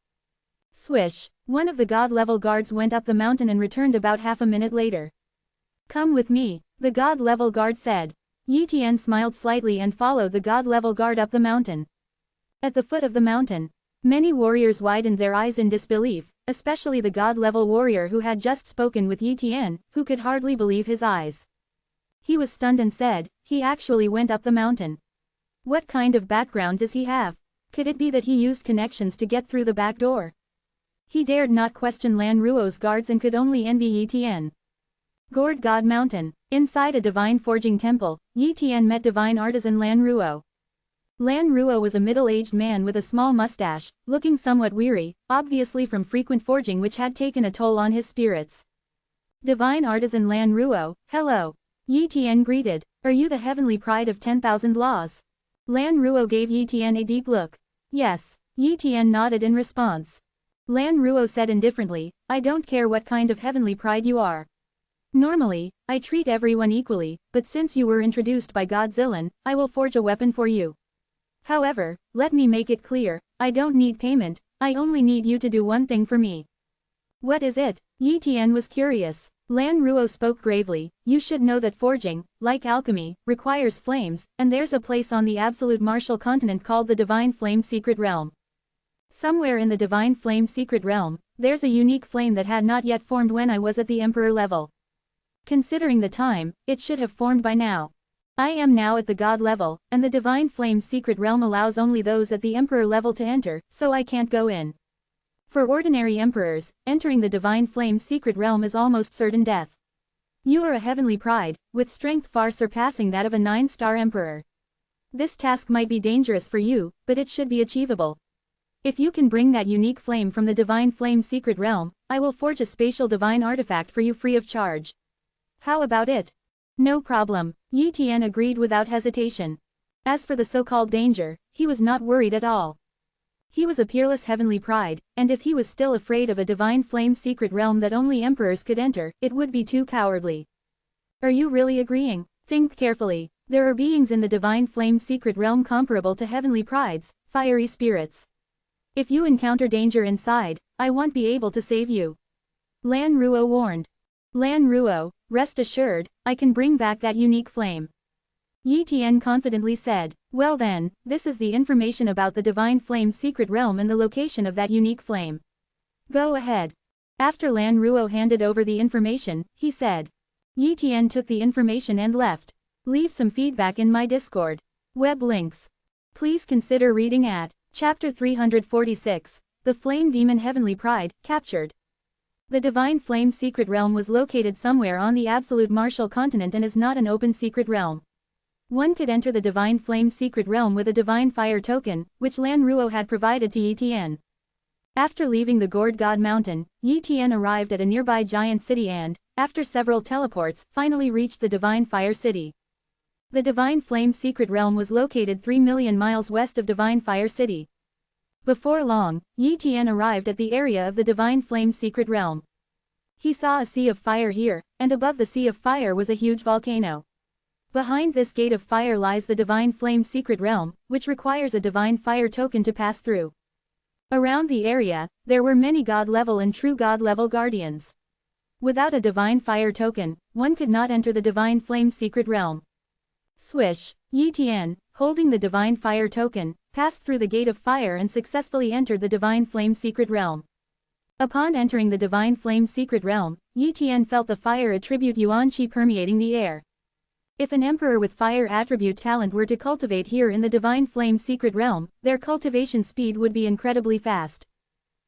Swish. One of the god-level guards went up the mountain and returned about half a minute later. Come with me, the god-level guard said. Yi Tian smiled slightly and followed the god-level guard up the mountain. At the foot of the mountain, many warriors widened their eyes in disbelief, especially the god-level warrior who had just spoken with Yi Tian, who could hardly believe his eyes. He was stunned and said, he actually went up the mountain. What kind of background does he have? Could it be that he used connections to get through the back door? He dared not question Lan Ruo's guards and could only envy Yi Tian. Gourd God Mountain. Inside a divine forging temple, Yi Tian met divine artisan Lan Ruo. Lan Ruo was a middle-aged man with a small mustache, looking somewhat weary, obviously from frequent forging which had taken a toll on his spirits. Divine artisan Lan Ruo, hello. Yi Tian greeted. Are you the heavenly pride of 10,000 laws? Lan Ruo gave Yi Tian a deep look. Yes. Yi Tian nodded in response. Lan Ruo said indifferently, I don't care what kind of heavenly pride you are. Normally, I treat everyone equally, but since you were introduced by God Zilan, I will forge a weapon for you. However, let me make it clear, I don't need payment, I only need you to do one thing for me. What is it? Yi Tian was curious. Lan Ruo spoke gravely, you should know that forging, like alchemy, requires flames, and there's a place on the absolute martial continent called the Divine Flame Secret Realm. Somewhere in the Divine Flame Secret Realm, there's a unique flame that had not yet formed when I was at the Emperor level. Considering the time, it should have formed by now. I am now at the God level, and the Divine Flame Secret Realm allows only those at the Emperor level to enter, so I can't go in. For ordinary emperors, entering the Divine Flame Secret Realm is almost certain death. You are a heavenly pride, with strength far surpassing that of a 9-star emperor. This task might be dangerous for you, but it should be achievable. If you can bring that unique flame from the Divine Flame Secret Realm, I will forge a spatial divine artifact for you free of charge. How about it? No problem, Yi Tian agreed without hesitation. As for the so-called danger, he was not worried at all. He was a peerless heavenly pride, and if he was still afraid of a Divine Flame Secret Realm that only emperors could enter, it would be too cowardly. Are you really agreeing? Think carefully. There are beings in the Divine Flame Secret Realm comparable to heavenly prides, fiery spirits. If you encounter danger inside, I won't be able to save you. Lan Ruo warned. Lan Ruo, rest assured, I can bring back that unique flame. Yi Tian confidently said, well then, this is the information about the Divine Flame Secret Realm and the location of that unique flame. Go ahead. After Lan Ruo handed over the information, he said. Yi Tian took the information and left. Leave some feedback in my Discord. Web links. Please consider reading at Chapter 346, The Flame Demon Heavenly Pride, Captured. The Divine Flame Secret Realm was located somewhere on the Absolute Martial Continent and is not an open secret realm. One could enter the Divine Flame Secret Realm with a Divine Fire token, which Lan Ruo had provided to Yi Tian. After leaving the Gourd God Mountain, Yi Tian arrived at a nearby giant city and, after several teleports, finally reached the Divine Fire City. The Divine Flame Secret Realm was located 3 million miles west of Divine Fire City. Before long, Yi Tian arrived at the area of the Divine Flame Secret Realm. He saw a sea of fire here, and above the sea of fire was a huge volcano. Behind this gate of fire lies the Divine Flame Secret Realm, which requires a Divine Fire token to pass through. Around the area, there were many God-level and true God-level guardians. Without a Divine Fire token, one could not enter the Divine Flame Secret Realm. Swish, Yi Tian, holding the Divine Fire token, passed through the gate of fire and successfully entered the Divine Flame Secret Realm. Upon entering the Divine Flame Secret Realm, Yi Tian felt the fire attribute Yuan Qi permeating the air. If an emperor with fire attribute talent were to cultivate here in the Divine Flame Secret Realm, their cultivation speed would be incredibly fast.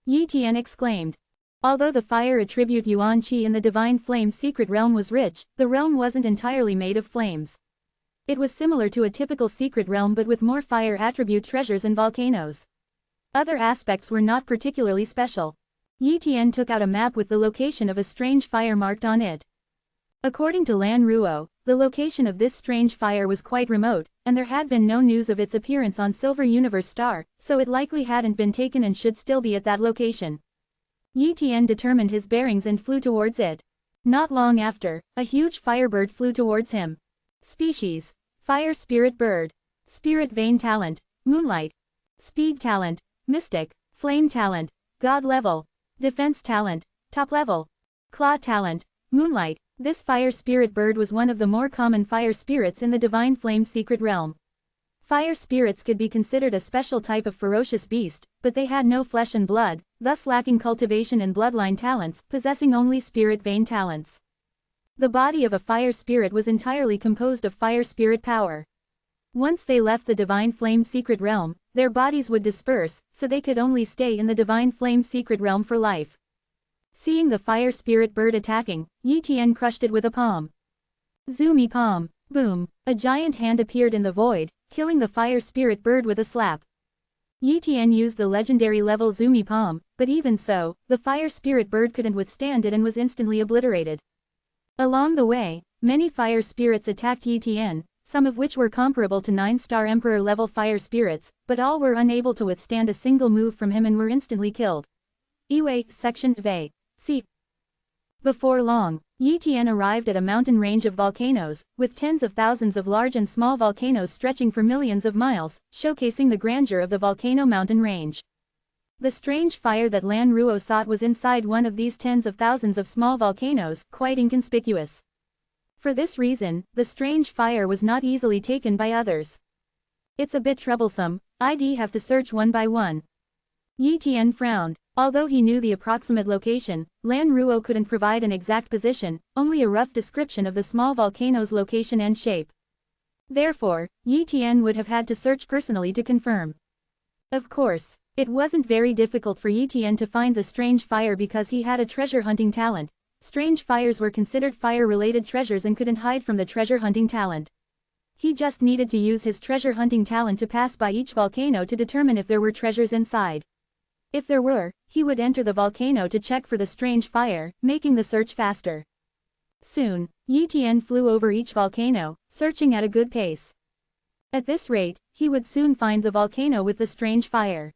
Yi Tian exclaimed. Although the fire attribute Yuan Qi in the Divine Flame Secret Realm was rich, the realm wasn't entirely made of flames. It was similar to a typical secret realm but with more fire attribute treasures and volcanoes. Other aspects were not particularly special. Yi Tian took out a map with the location of a strange fire marked on it. According to Lan Ruo, the location of this strange fire was quite remote, and there had been no news of its appearance on Silver Universe Star, so it likely hadn't been taken and should still be at that location. Yi Tian determined his bearings and flew towards it. Not long after, a huge firebird flew towards him. Species: Fire Spirit Bird. Spirit Vein Talent: Moonlight. Speed Talent: Mystic. Flame Talent: God Level. Defense Talent: Top Level. Claw Talent: Moonlight. This fire spirit bird was one of the more common fire spirits in the Divine Flame secret realm. Fire spirits could be considered a special type of ferocious beast, but they had no flesh and blood, thus lacking cultivation and bloodline talents, possessing only spirit vein talents. The body of a fire spirit was entirely composed of fire spirit power. Once they left the Divine Flame secret realm, their bodies would disperse, so they could only stay in the Divine Flame secret realm for life. Seeing the fire spirit bird attacking, Yi Tian crushed it with a palm. Zoomy palm. Boom. A giant hand appeared in the void, killing the fire spirit bird with a slap. Yi Tian used the legendary level Zoomy palm, but even so, the fire spirit bird couldn't withstand it and was instantly obliterated. Along the way, many fire spirits attacked Yi Tian, some of which were comparable to 9-star Emperor level fire spirits, but all were unable to withstand a single move from him and were instantly killed. Iwei, Section Vei. See. Before long, Yi Tian arrived at a mountain range of volcanoes, with tens of thousands of large and small volcanoes stretching for millions of miles, showcasing the grandeur of the volcano mountain range. The strange fire that Lan Ruo sought was inside one of these tens of thousands of small volcanoes, quite inconspicuous. For this reason, the strange fire was not easily taken by others. It's a bit troublesome, I'd have to search one by one. Yi Tian frowned. Although he knew the approximate location, Lan Ruo couldn't provide an exact position, only a rough description of the small volcano's location and shape. Therefore, Yi Tian would have had to search personally to confirm. Of course, it wasn't very difficult for Yi Tian to find the strange fire because he had a treasure hunting talent. Strange fires were considered fire-related treasures and couldn't hide from the treasure hunting talent. He just needed to use his treasure hunting talent to pass by each volcano to determine if there were treasures inside. If there were, he would enter the volcano to check for the strange fire, making the search faster. Soon, Yi Tian flew over each volcano, searching at a good pace. At this rate, he would soon find the volcano with the strange fire.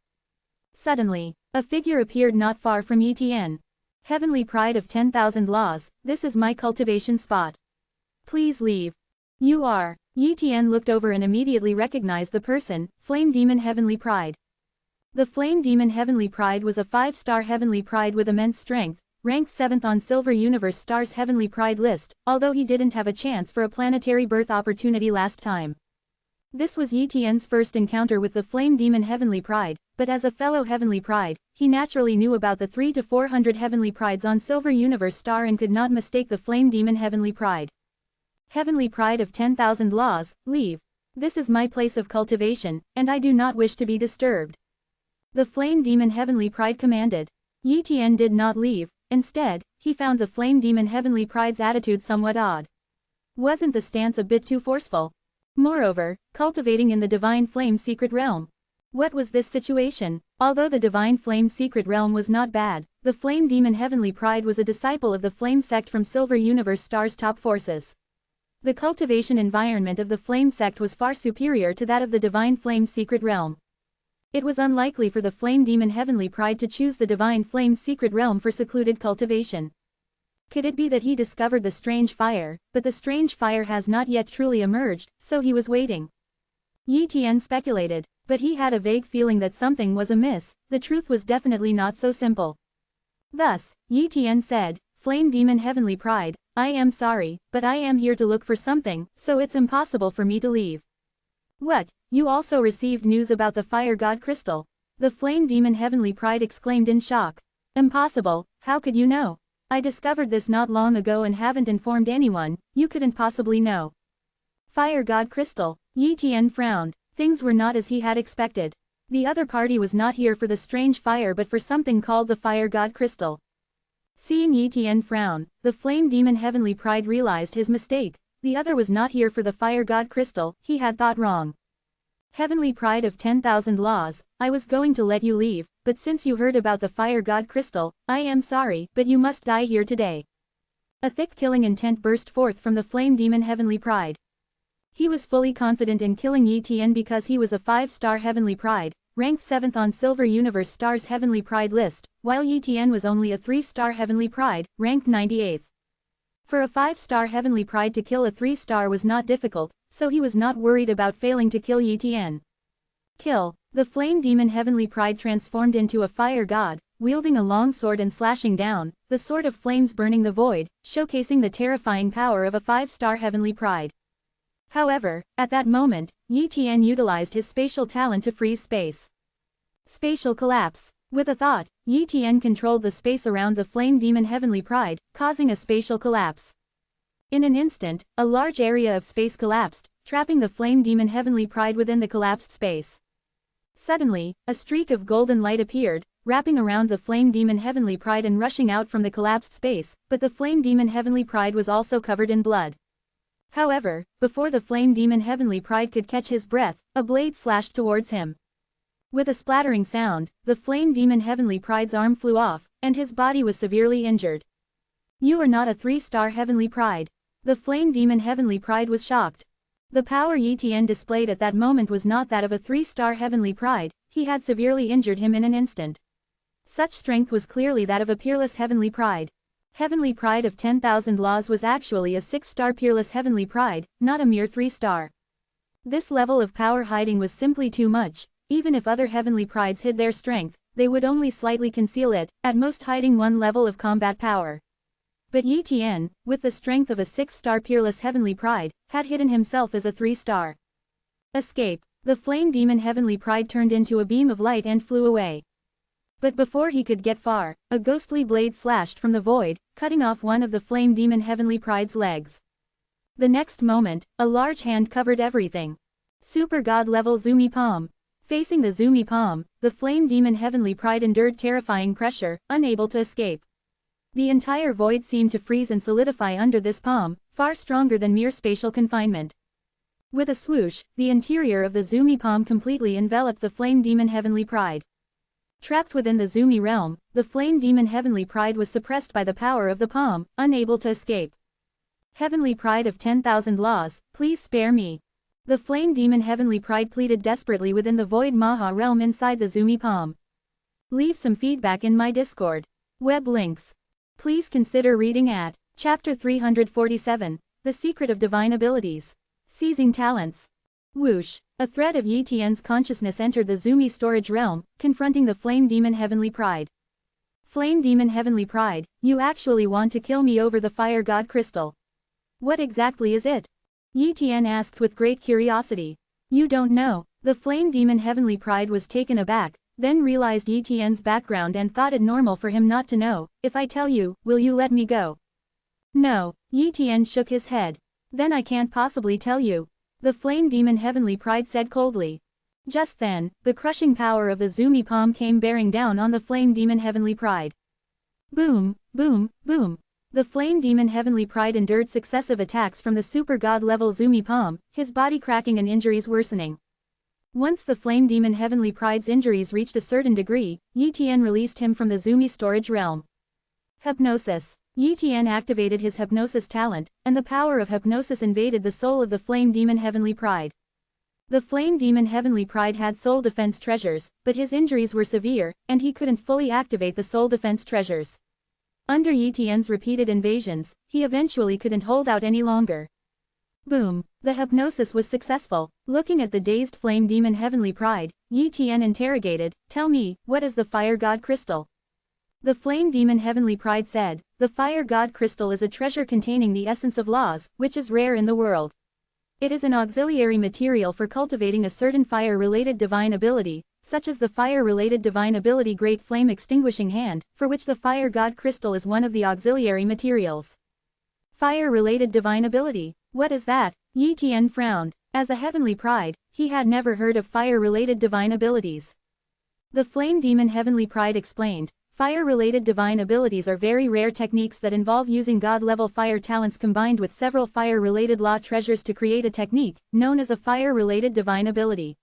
Suddenly, a figure appeared not far from Yi Tian. Heavenly Pride of 10,000 Laws, this is my cultivation spot. Please leave. You are. Yi Tian looked over and immediately recognized the person, Flame Demon Heavenly Pride. The Flame Demon Heavenly Pride was a 5-star Heavenly Pride with immense strength, ranked 7th on Silver Universe Star's Heavenly Pride list, although he didn't have a chance for a planetary birth opportunity last time. This was Yi Tian's first encounter with the Flame Demon Heavenly Pride, but as a fellow Heavenly Pride, he naturally knew about the 300 to 400 Heavenly Prides on Silver Universe Star and could not mistake the Flame Demon Heavenly Pride. Heavenly Pride of 10,000 Laws, leave. This is my place of cultivation, and I do not wish to be disturbed. The Flame Demon Heavenly Pride commanded. Yi Tian did not leave, instead, he found the Flame Demon Heavenly Pride's attitude somewhat odd. Wasn't the stance a bit too forceful? Moreover, cultivating in the Divine Flame secret realm. What was this situation? Although the Divine Flame secret realm was not bad, the Flame Demon Heavenly Pride was a disciple of the Flame sect from Silver Universe Star's top forces. The cultivation environment of the Flame sect was far superior to that of the Divine Flame secret realm. It was unlikely for the Flame Demon Heavenly Pride to choose the Divine Flame secret realm for secluded cultivation. Could it be that he discovered the strange fire, but the strange fire has not yet truly emerged, so he was waiting? Yi Tian speculated, but he had a vague feeling that something was amiss, the truth was definitely not so simple. Thus, Yi Tian said, Flame Demon Heavenly Pride, I am sorry, but I am here to look for something, so it's impossible for me to leave. What? You also received news about the Fire God Crystal? The Flame Demon Heavenly Pride exclaimed in shock. Impossible, how could you know? I discovered this not long ago and haven't informed anyone, you couldn't possibly know. Fire God Crystal. Yi Tian frowned. Things were not as he had expected. The other party was not here for the strange fire but for something called the Fire God Crystal. Seeing Yi Tian frown, the Flame Demon Heavenly Pride realized his mistake. the other was not here for the fire god crystal, he had thought wrong. Heavenly pride of 10,000 laws, I was going to let you leave, but since you heard about the fire god crystal, I am sorry, but you must die here today. A thick killing intent burst forth from the flame demon Heavenly Pride. He was fully confident in killing Yi Tian because he was a 5-star Heavenly Pride, ranked 7th on Silver Universe Stars Heavenly Pride list, while Yi Tian was only a 3-star Heavenly Pride, ranked 98th. For a 5-star Heavenly Pride to kill a 3-star was not difficult, so he was not worried about failing to kill Yi Tian. Kill. The flame demon Heavenly Pride transformed into a fire god, wielding a long sword and slashing down, the sword of flames burning the void, showcasing the terrifying power of a 5-star Heavenly Pride. However, at that moment, Yi Tian utilized his spatial talent to freeze space. Spatial collapse. With a thought, Yi Tian controlled the space around the flame demon Heavenly Pride, causing a spatial collapse. In an instant, a large area of space collapsed, trapping the flame demon Heavenly Pride within the collapsed space. Suddenly, a streak of golden light appeared, wrapping around the flame demon Heavenly Pride and rushing out from the collapsed space, but the flame demon Heavenly Pride was also covered in blood. However, before the flame demon Heavenly Pride could catch his breath, a blade slashed towards him. With a splattering sound, the flame demon Heavenly Pride's arm flew off, and his body was severely injured. You are not a 3-star Heavenly Pride. The flame demon Heavenly Pride was shocked. The power Yi Tian displayed at that moment was not that of a 3-star Heavenly Pride, he had severely injured him in an instant. Such strength was clearly that of a peerless Heavenly Pride. Heavenly Pride of 10,000 laws was actually a 6-star peerless Heavenly Pride, not a mere 3-star. This level of power hiding was simply too much. Even if other Heavenly Prides hid their strength, they would only slightly conceal it, at most hiding one level of combat power. But Yi Tian, with the strength of a 6-star peerless Heavenly Pride, had hidden himself as a 3-star. Escape. The flame demon Heavenly Pride turned into a beam of light and flew away. But before he could get far, a ghostly blade slashed from the void, cutting off one of the flame demon Heavenly Pride's legs. The next moment, a large hand covered everything. Super God level Zumi Palm. Facing the Zumi Palm, the flame demon Heavenly Pride endured terrifying pressure, unable to escape. The entire void seemed to freeze and solidify under this palm, far stronger than mere spatial confinement. With a swoosh, the interior of the Zumi Palm completely enveloped the flame demon Heavenly Pride. Trapped within the Zumi realm, the flame demon Heavenly Pride was suppressed by the power of the palm, unable to escape. Heavenly Pride of 10,000 laws, please spare me. The flame demon Heavenly Pride pleaded desperately within the void Maha realm inside the Zumi Palm. Leave some feedback in my Discord. Web links. Please consider reading at Chapter 347, The Secret of Divine Abilities. Seizing Talents. Whoosh. A thread of Yi Tian's consciousness entered the Zumi storage realm, confronting the flame demon Heavenly Pride. Flame demon Heavenly Pride, you actually want to kill me over the fire god crystal. What exactly is it? Yi Tian asked with great curiosity. You don't know. The flame demon Heavenly Pride was taken aback, then realized Yi Tian's background and thought it normal for him not to know. If I tell you, will you let me go? No. Yi Tian shook his head. Then I can't possibly tell you. The flame demon Heavenly Pride said coldly. Just then, the crushing power of the Zumi Palm came bearing down on the flame demon Heavenly Pride. Boom, boom, boom. The flame demon Heavenly Pride endured successive attacks from the super god level Zumi Palm, his body cracking and injuries worsening. Once the flame demon Heavenly Pride's injuries reached a certain degree, Yi Tian released him from the Zumi storage realm. Hypnosis. Yi Tian activated his hypnosis talent, and the power of hypnosis invaded the soul of the flame demon Heavenly Pride. The flame demon Heavenly Pride had soul defense treasures, but his injuries were severe, and he couldn't fully activate the soul defense treasures. Under Yi Tian's repeated invasions, he eventually couldn't hold out any longer. Boom. The hypnosis was successful. Looking at the dazed flame demon Heavenly Pride, Yi Tian interrogated, tell me, what is the fire god crystal? The flame demon Heavenly Pride said, the fire god crystal is a treasure containing the essence of laws, which is rare in the world. It is an auxiliary material for cultivating a certain fire-related divine ability, such as the fire-related divine ability Great Flame Extinguishing Hand, for which the fire god crystal is one of the auxiliary materials. Fire-related divine ability, what is that? Yi Tian frowned. As a Heavenly Pride, he had never heard of fire-related divine abilities. The flame demon Heavenly Pride explained, Fire-related divine abilities are very rare techniques that involve using God-level fire talents combined with several fire-related law treasures to create a technique, known as a fire-related divine ability.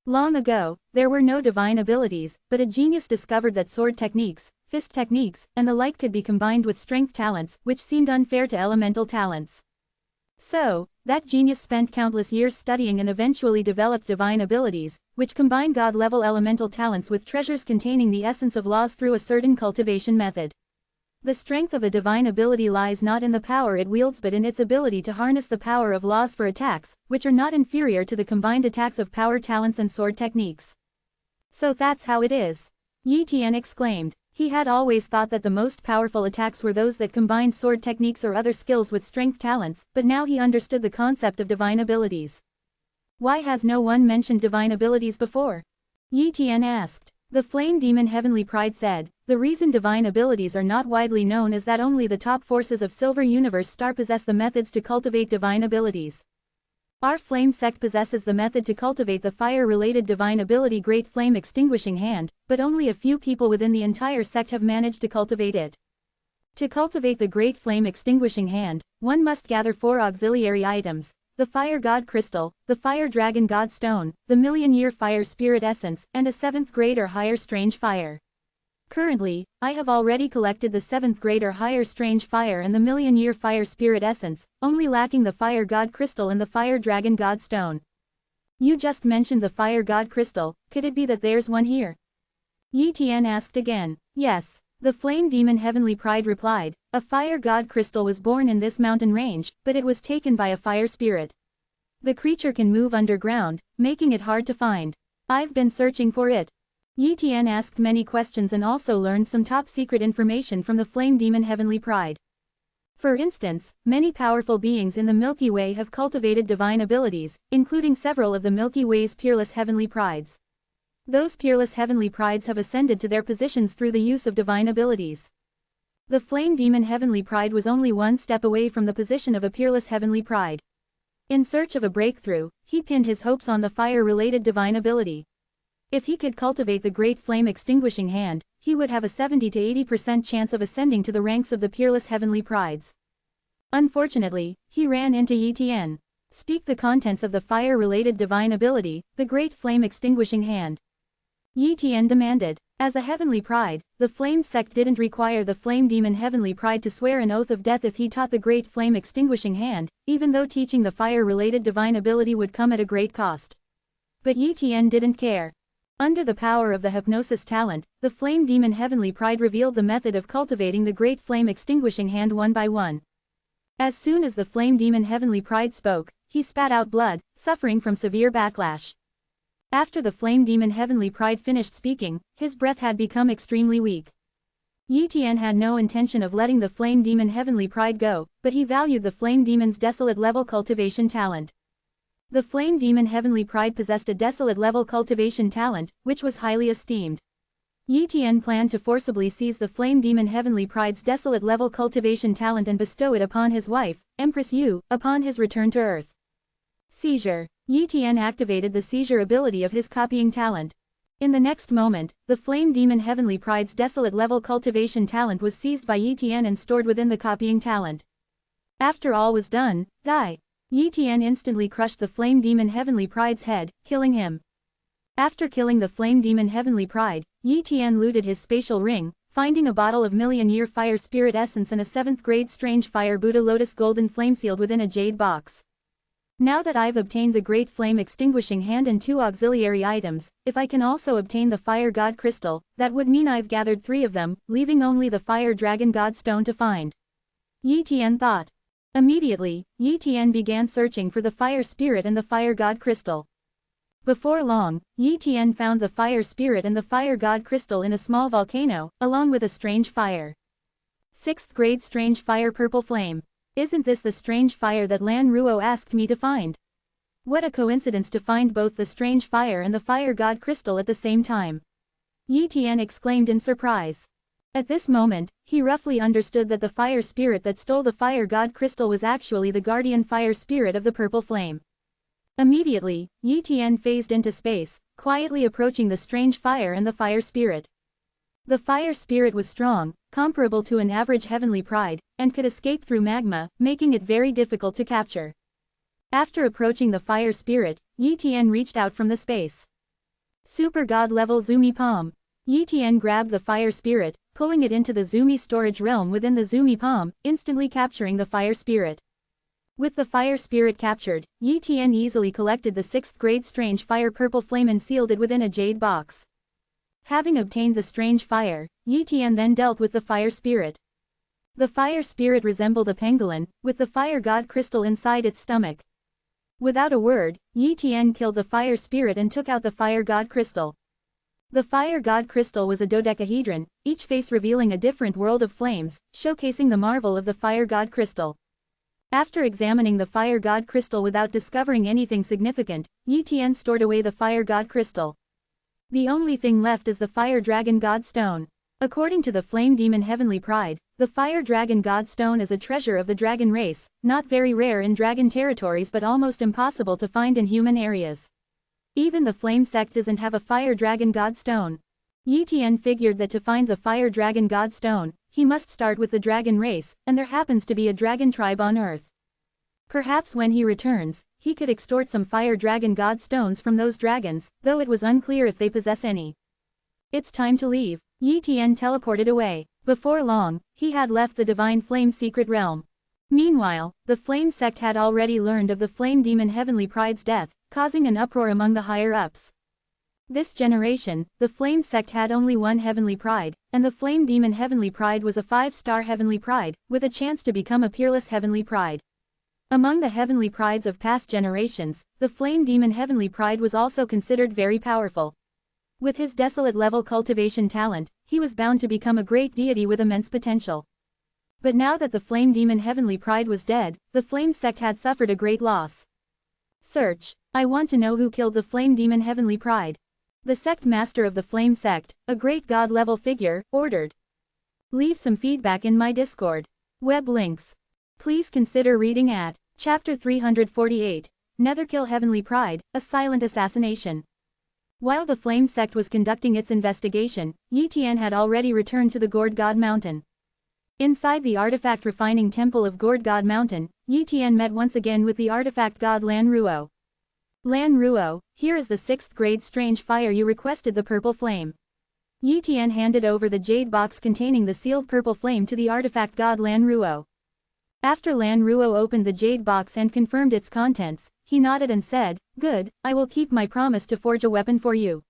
Long ago, there were no divine abilities, but a genius discovered that sword techniques, fist techniques, and the like could be combined with strength talents, which seemed unfair to elemental talents. So, that genius spent countless years studying and eventually developed divine abilities, which combine God-level elemental talents with treasures containing the essence of laws through a certain cultivation method. The strength of a divine ability lies not in the power it wields but in its ability to harness the power of laws for attacks, which are not inferior to the combined attacks of power talents and sword techniques. So that's how it is. Yi Tian exclaimed. He had always thought that the most powerful attacks were those that combined sword techniques or other skills with strength talents, but now he understood the concept of divine abilities. Why has no one mentioned divine abilities before? Yi Tian asked. The flame demon Heavenly Pride said, the reason divine abilities are not widely known is that only the top forces of Silver Universe Star possess the methods to cultivate divine abilities. Our flame sect possesses the method to cultivate the fire-related divine ability Great Flame Extinguishing Hand, but only a few people within the entire sect have managed to cultivate it. To cultivate the Great Flame Extinguishing Hand, one must gather 4 auxiliary items: the Fire God Crystal, the Fire Dragon God Stone, the Million-Year Fire Spirit Essence, and a 7th grade or higher Strange Fire. Currently, I have already collected the 7th grade or higher Strange Fire and the Million-Year Fire Spirit Essence, only lacking the Fire God Crystal and the Fire Dragon God Stone. You just mentioned the Fire God Crystal, could it be that there's one here? Yi Tian asked again. Yes. The Flame Demon Heavenly Pride replied, a Fire God Crystal was born in this mountain range, but it was taken by a fire spirit. The creature can move underground, making it hard to find. I've been searching for it. Yi Tian asked many questions and also learned some top-secret information from the Flame Demon Heavenly Pride. For instance, many powerful beings in the Milky Way have cultivated divine abilities, including several of the Milky Way's peerless Heavenly Prides. Those peerless Heavenly Prides have ascended to their positions through the use of divine abilities. The Flame Demon Heavenly Pride was only one step away from the position of a peerless Heavenly Pride. In search of a breakthrough, he pinned his hopes on the fire-related divine ability. If he could cultivate the Great Flame Extinguishing Hand, he would have a 70 to 80% chance of ascending to the ranks of the peerless Heavenly Prides. Unfortunately, he ran into Yi Tian. Speak the contents of the fire-related divine ability, the Great Flame Extinguishing Hand. Yi Tian demanded. As a Heavenly Pride, the Flame sect didn't require the Flame Demon Heavenly Pride to swear an oath of death if he taught the Great Flame Extinguishing Hand, even though teaching the fire-related divine ability would come at a great cost. But Yi Tian didn't care. Under the power of the hypnosis talent, the Flame Demon Heavenly Pride revealed the method of cultivating the Great Flame Extinguishing Hand one by one. As soon as the Flame Demon Heavenly Pride spoke, he spat out blood, suffering from severe backlash. After the Flame Demon Heavenly Pride finished speaking, his breath had become extremely weak. Yi Tian had no intention of letting the Flame Demon Heavenly Pride go, but he valued the Flame Demon's Desolate level cultivation talent. The Flame Demon Heavenly Pride possessed a Desolate level cultivation talent, which was highly esteemed. Yi Tian planned to forcibly seize the Flame Demon Heavenly Pride's Desolate level cultivation talent and bestow it upon his wife, Empress Yu, upon his return to Earth. Seizure. Yi Tian activated the seizure ability of his copying talent. In the next moment, the Flame Demon Heavenly Pride's Desolate level cultivation talent was seized by Yi Tian and stored within the copying talent. After all was done, die. Yi Tian instantly crushed the Flame Demon Heavenly Pride's head, killing him. After killing the Flame Demon Heavenly Pride, Yi Tian looted his spatial ring, finding a bottle of Million-Year Fire Spirit Essence and a 7th grade Strange Fire Buddha Lotus Golden Flame sealed within a jade box. Now that I've obtained the Great Flame Extinguishing Hand and 2 auxiliary items, if I can also obtain the Fire God Crystal, that would mean I've gathered 3 of them, leaving only the Fire Dragon God Stone to find. Yi Tian thought. Immediately, Yi Tian began searching for the Fire Spirit and the Fire God Crystal. Before long, Yi Tian found the Fire Spirit and the Fire God Crystal in a small volcano, along with a strange fire. 6th grade Strange Fire Purple Flame. Isn't this the strange fire that Lan Ruo asked me to find? What a coincidence to find both the strange fire and the Fire God Crystal at the same time. Yi Tian exclaimed in surprise. At this moment, he roughly understood that the fire spirit that stole the Fire God Crystal was actually the guardian fire spirit of the Purple Flame. Immediately, Yi Tian phased into space, quietly approaching the strange fire and the fire spirit. The fire spirit was strong, comparable to an average heavenly pride, and could escape through magma, making it very difficult to capture. After approaching the fire spirit, Yi Tian reached out from the space. Super God level Zumi palm. Yi Tian grabbed the fire spirit, pulling it into the Zumi storage realm within the Zumi palm, instantly capturing the fire spirit. With the fire spirit captured, Yi Tian easily collected the 6th grade strange fire purple flame and sealed it within a jade box. Having obtained the strange fire, Yi Tian then dealt with the fire spirit. The fire spirit resembled a pangolin, with the fire god crystal inside its stomach. Without a word, Yi Tian killed the fire spirit and took out the fire god crystal. The fire god crystal was a dodecahedron, each face revealing a different world of flames, showcasing the marvel of the fire god crystal. After examining the fire god crystal without discovering anything significant, Yi Tian stored away the fire god crystal. The only thing left is the fire dragon god stone. According to the flame demon heavenly pride, the fire dragon god stone is a treasure of the dragon race, not very rare in dragon territories but almost impossible to find in human areas. Even the flame sect doesn't have a fire dragon god stone. Yi Tian figured that to find the fire dragon god stone, he must start with the dragon race, and there happens to be a dragon tribe on Earth. Perhaps when he returns, he could extort some fire dragon god stones from those dragons, though it was unclear if they possess any. It's time to leave. Yi Tian teleported away. Before long, he had left the divine flame secret realm. Meanwhile, the flame sect had already learned of the flame demon heavenly pride's death, causing an uproar among the higher-ups. This generation, the flame sect had only one heavenly pride, and the flame demon heavenly pride was a 5-star heavenly pride, with a chance to become a peerless heavenly pride. Among the heavenly prides of past generations, the flame demon heavenly pride was also considered very powerful. With his desolate level cultivation talent, he was bound to become a great deity with immense potential. But now that the flame demon heavenly pride was dead, the flame sect had suffered a great loss. Search. I want to know who killed the flame demon heavenly pride. The sect master of the flame sect, a great god level figure, ordered. Leave some feedback in my Discord. Web links. Please consider reading at Chapter 348, Netherkill Heavenly Pride, A Silent Assassination. While the flame sect was conducting its investigation, Yi Tian had already returned to the Gourd God Mountain. Inside the artifact refining temple of Gourd God Mountain, Yi Tian met once again with the artifact god Lan Ruo. Lan Ruo, here is the 6th grade strange fire you requested, the purple flame. Yi Tian handed over the jade box containing the sealed purple flame to the artifact god Lan Ruo. After Lan Ruo opened the jade box and confirmed its contents, he nodded and said, "Good, I will keep my promise to forge a weapon for you.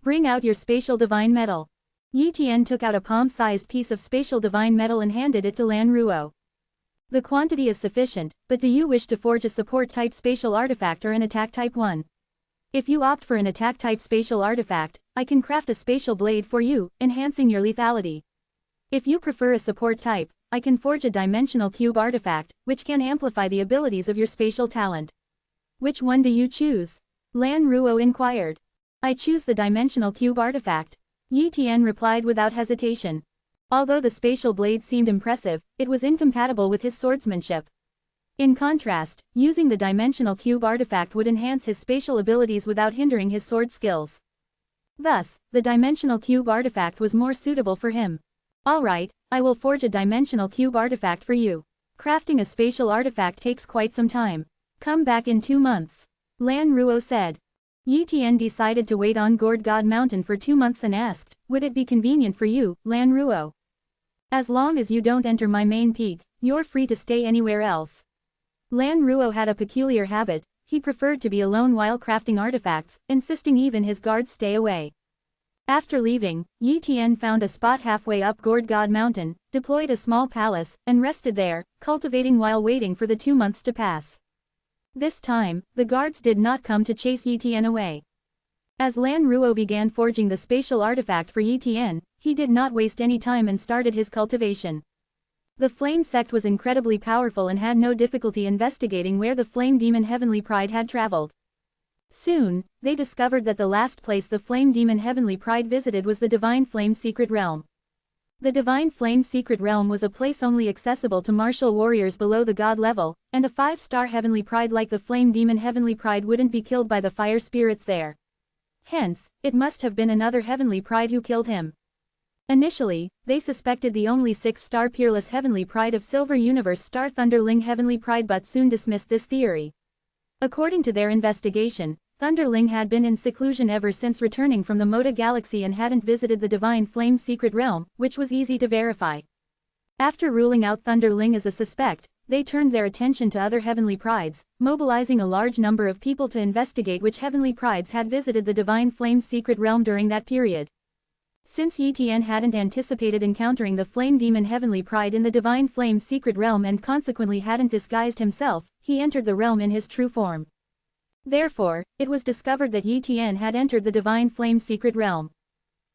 Bring out your spatial divine metal." Yi Tian took out a palm-sized piece of spatial divine metal and handed it to Lan Ruo. The quantity is sufficient, but do you wish to forge a support-type spatial artifact or an attack-type one? If you opt for an attack-type spatial artifact, I can craft a spatial blade for you, enhancing your lethality. If you prefer a support type, I can forge a dimensional cube artifact, which can amplify the abilities of your spatial talent. Which one do you choose? Lan Ruo inquired. I choose the dimensional cube artifact. Yi Tian replied without hesitation. Although the spatial blade seemed impressive, it was incompatible with his swordsmanship. In contrast, using the dimensional cube artifact would enhance his spatial abilities without hindering his sword skills. Thus, the dimensional cube artifact was more suitable for him. Alright, I will forge a dimensional cube artifact for you. Crafting a spatial artifact takes quite some time. Come back in 2 months. Lan Ruo said. Yi Tian decided to wait on Gourd God Mountain for 2 months and asked, "Would it be convenient for you, Lan Ruo? As long as you don't enter my main peak, you're free to stay anywhere else." Lan Ruo had a peculiar habit, he preferred to be alone while crafting artifacts, insisting even his guards stay away. After leaving, Yi Tian found a spot halfway up Gourd God Mountain, deployed a small palace, and rested there, cultivating while waiting for the 2 months to pass. This time, the guards did not come to chase Yi Tian away. As Lan Ruo began forging the spatial artifact for Yi Tian, he did not waste any time and started his cultivation. The flame sect was incredibly powerful and had no difficulty investigating where the flame demon heavenly pride had traveled. Soon, they discovered that the last place the flame demon heavenly pride visited was the divine flame secret realm. The divine flame secret realm was a place only accessible to martial warriors below the god level, and a 5-star heavenly pride like the flame demon heavenly pride wouldn't be killed by the fire spirits there. Hence, it must have been another heavenly pride who killed him. Initially, they suspected the only 6-star peerless heavenly pride of Silver Universe star Thunderling heavenly pride, but soon dismissed this theory. According to their investigation, Thunderling had been in seclusion ever since returning from the Moda Galaxy and hadn't visited the Divine Flame secret realm, which was easy to verify. After ruling out Thunderling as a suspect, they turned their attention to other heavenly prides, mobilizing a large number of people to investigate which heavenly prides had visited the Divine Flame secret realm during that period. Since Yi Tian hadn't anticipated encountering the Flame Demon heavenly pride in the Divine Flame secret realm and consequently hadn't disguised himself, he entered the realm in his true form. Therefore, it was discovered that Yi Tian had entered the Divine Flame secret realm.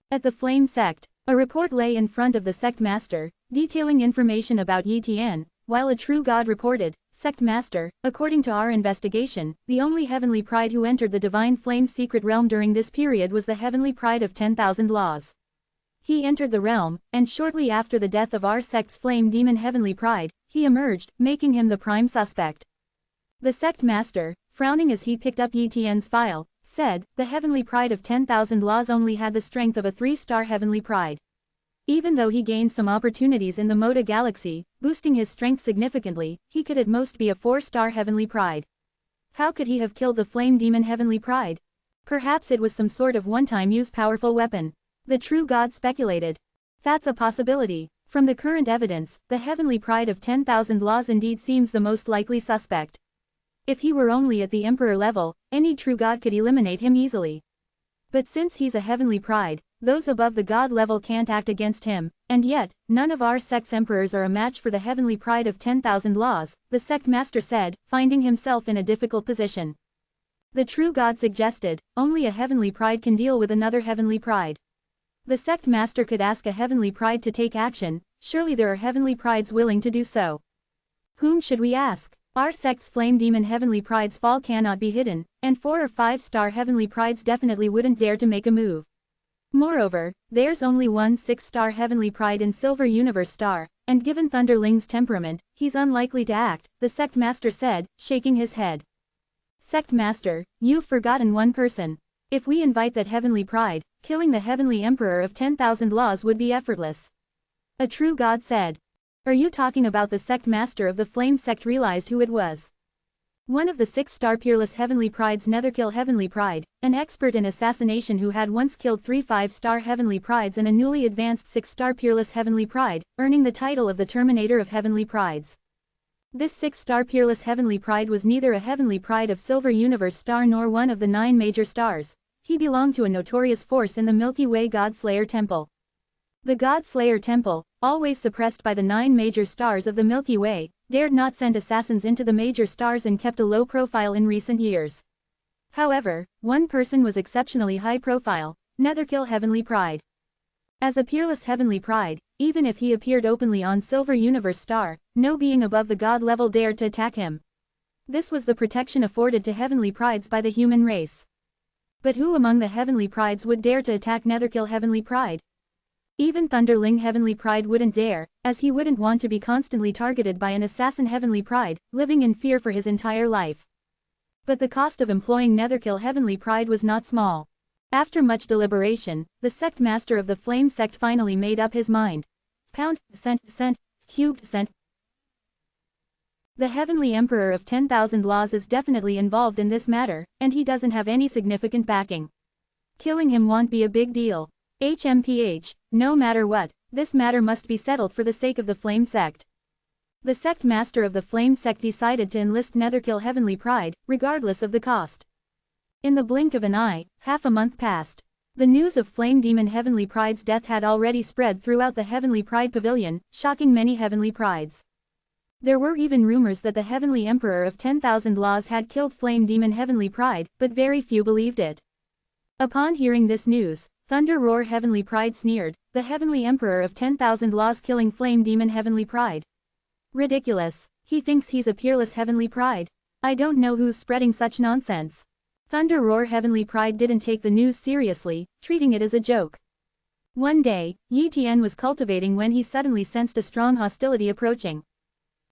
At the Flame sect, a report lay in front of the sect master, detailing information about Yi Tian, while a true god reported, "Sect master, according to our investigation, the only heavenly pride who entered the Divine Flame secret realm during this period was the heavenly pride of 10,000 laws. He entered the realm, and shortly after the death of our sect's Flame Demon heavenly pride, he emerged, making him the prime suspect." The sect master, frowning as he picked up Yi Tian's file, said, "The heavenly pride of 10,000 laws only had the strength of a 3-star heavenly pride. Even though he gained some opportunities in the Moda Galaxy, boosting his strength significantly, he could at most be a 4-star heavenly pride. How could he have killed the Flame Demon heavenly pride? Perhaps it was some sort of one-time use powerful weapon." The true god speculated. "That's a possibility. From the current evidence, the heavenly pride of 10,000 laws indeed seems the most likely suspect. If he were only at the emperor level, any true god could eliminate him easily. But since he's a heavenly pride, those above the god level can't act against him, and yet, none of our sect's emperors are a match for the heavenly pride of 10,000 laws," the sect master said, finding himself in a difficult position. The true god suggested, "Only a heavenly pride can deal with another heavenly pride." The sect master could ask a heavenly pride to take action, surely there are heavenly prides willing to do so. Whom should we ask? Our sect's Flame Demon heavenly pride's fall cannot be hidden, and 4 or 5-star heavenly prides definitely wouldn't dare to make a move. Moreover, there's only one 6-star heavenly pride in Silver Universe star, and given Thunderling's temperament, he's unlikely to act, the sect master said, shaking his head. "Sect master, you've forgotten one person. If we invite that heavenly pride, killing the heavenly emperor of 10,000 laws would be effortless." A true god said. "Are you talking about?" The sect master of the Flame sect realized who it was. One of the 6-star peerless heavenly prides, Netherkill heavenly pride, an expert in assassination who had once killed 3 5-star heavenly prides and a newly advanced 6-star peerless heavenly pride, earning the title of the Terminator of heavenly prides. This 6-star peerless heavenly pride was neither a heavenly pride of Silver Universe star nor one of the 9 major stars. He belonged to a notorious force in the Milky Way Godslayer Temple. The Godslayer Temple, always suppressed by the 9 major stars of the Milky Way, dared not send assassins into the major stars and kept a low profile in recent years. However, one person was exceptionally high profile, Netherkill heavenly pride. As a peerless heavenly pride, even if he appeared openly on Silver Universe star, no being above the god level dared to attack him. This was the protection afforded to heavenly prides by the human race. But who among the heavenly prides would dare to attack Netherkill heavenly pride? Even Thunderling heavenly pride wouldn't dare, as he wouldn't want to be constantly targeted by an assassin heavenly pride, living in fear for his entire life. But the cost of employing Netherkill heavenly pride was not small. After much deliberation, the sect master of the Flame sect finally made up his mind. Pound, cent, cubed, cent. The heavenly emperor of 10,000 laws is definitely involved in this matter, and he doesn't have any significant backing. Killing him won't be a big deal. HMPH, no matter what, this matter must be settled for the sake of the Flame sect. The sect master of the Flame sect decided to enlist Netherkill heavenly pride, regardless of the cost. In the blink of an eye, half a month passed. The news of Flame Demon heavenly pride's death had already spread throughout the heavenly pride pavilion, shocking many heavenly prides. There were even rumors that the heavenly emperor of 10,000 laws had killed Flame Demon heavenly pride, but very few believed it. Upon hearing this news, Thunder Roar heavenly pride sneered, "The heavenly emperor of 10,000 laws killing Flame Demon heavenly pride. Ridiculous. He thinks he's a peerless heavenly pride. I don't know who's spreading such nonsense." Thunder Roar heavenly pride didn't take the news seriously, treating it as a joke. One day, Yi Tian was cultivating when he suddenly sensed a strong hostility approaching.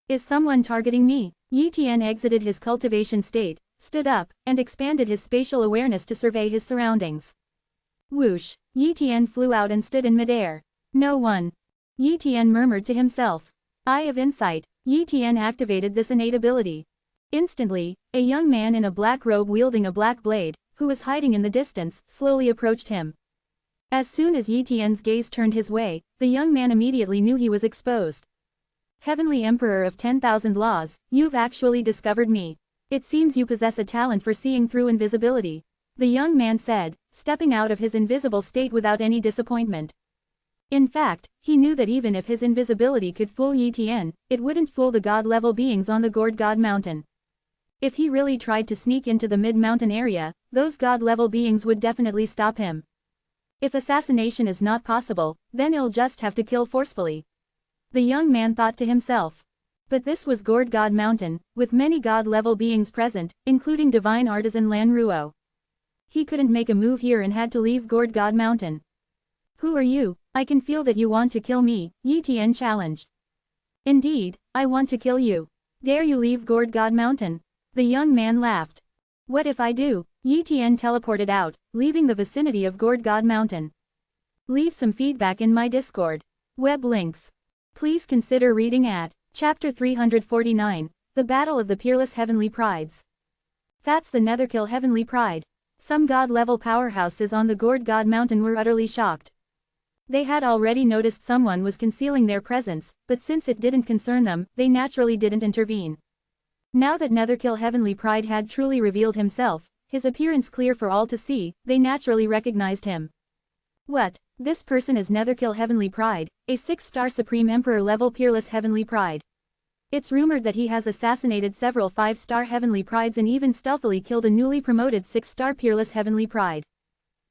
"Is someone targeting me?" Yi Tian exited his cultivation state, stood up, and expanded his spatial awareness to survey his surroundings. Whoosh! Yi Tian flew out and stood in midair. No one. Yi Tian murmured to himself. Eye of Insight. Yi Tian activated this innate ability. Instantly, a young man in a black robe wielding a black blade, who was hiding in the distance, slowly approached him. As soon as Yi Tian's gaze turned his way, the young man immediately knew he was exposed. Heavenly Emperor of 10,000 Laws, you've actually discovered me. It seems you possess a talent for seeing through invisibility. The young man said, stepping out of his invisible state without any disappointment. In fact, he knew that even if his invisibility could fool Yi Tian, it wouldn't fool the god-level beings on the Gourd God Mountain. If he really tried to sneak into the mid-mountain area, those god-level beings would definitely stop him. If assassination is not possible, then he'll just have to kill forcefully. The young man thought to himself. But this was Gourd God Mountain, with many god-level beings present, including divine artisan Lan Ruo. He couldn't make a move here and had to leave Gourd God Mountain. Who are you? I can feel that you want to kill me, Yi Tian challenged. Indeed, I want to kill you. Dare you leave Gourd God Mountain? The young man laughed. What if I do? Yi Tian teleported out, leaving the vicinity of Gourd God Mountain. Leave some feedback in my Discord. Web links. Please consider reading at Chapter 349, The Battle of the Peerless Heavenly Prides. That's the Netherkill Heavenly Pride. Some god-level powerhouses on the Gourd God Mountain were utterly shocked. They had already noticed someone was concealing their presence, but since it didn't concern them, they naturally didn't intervene. Now that Netherkill Heavenly Pride had truly revealed himself, his appearance clear for all to see, they naturally recognized him. What? This person is Netherkill Heavenly Pride, a 6-star Supreme Emperor level Peerless Heavenly Pride. It's rumored that he has assassinated several 5-star Heavenly Prides and even stealthily killed a newly promoted 6-star Peerless Heavenly Pride.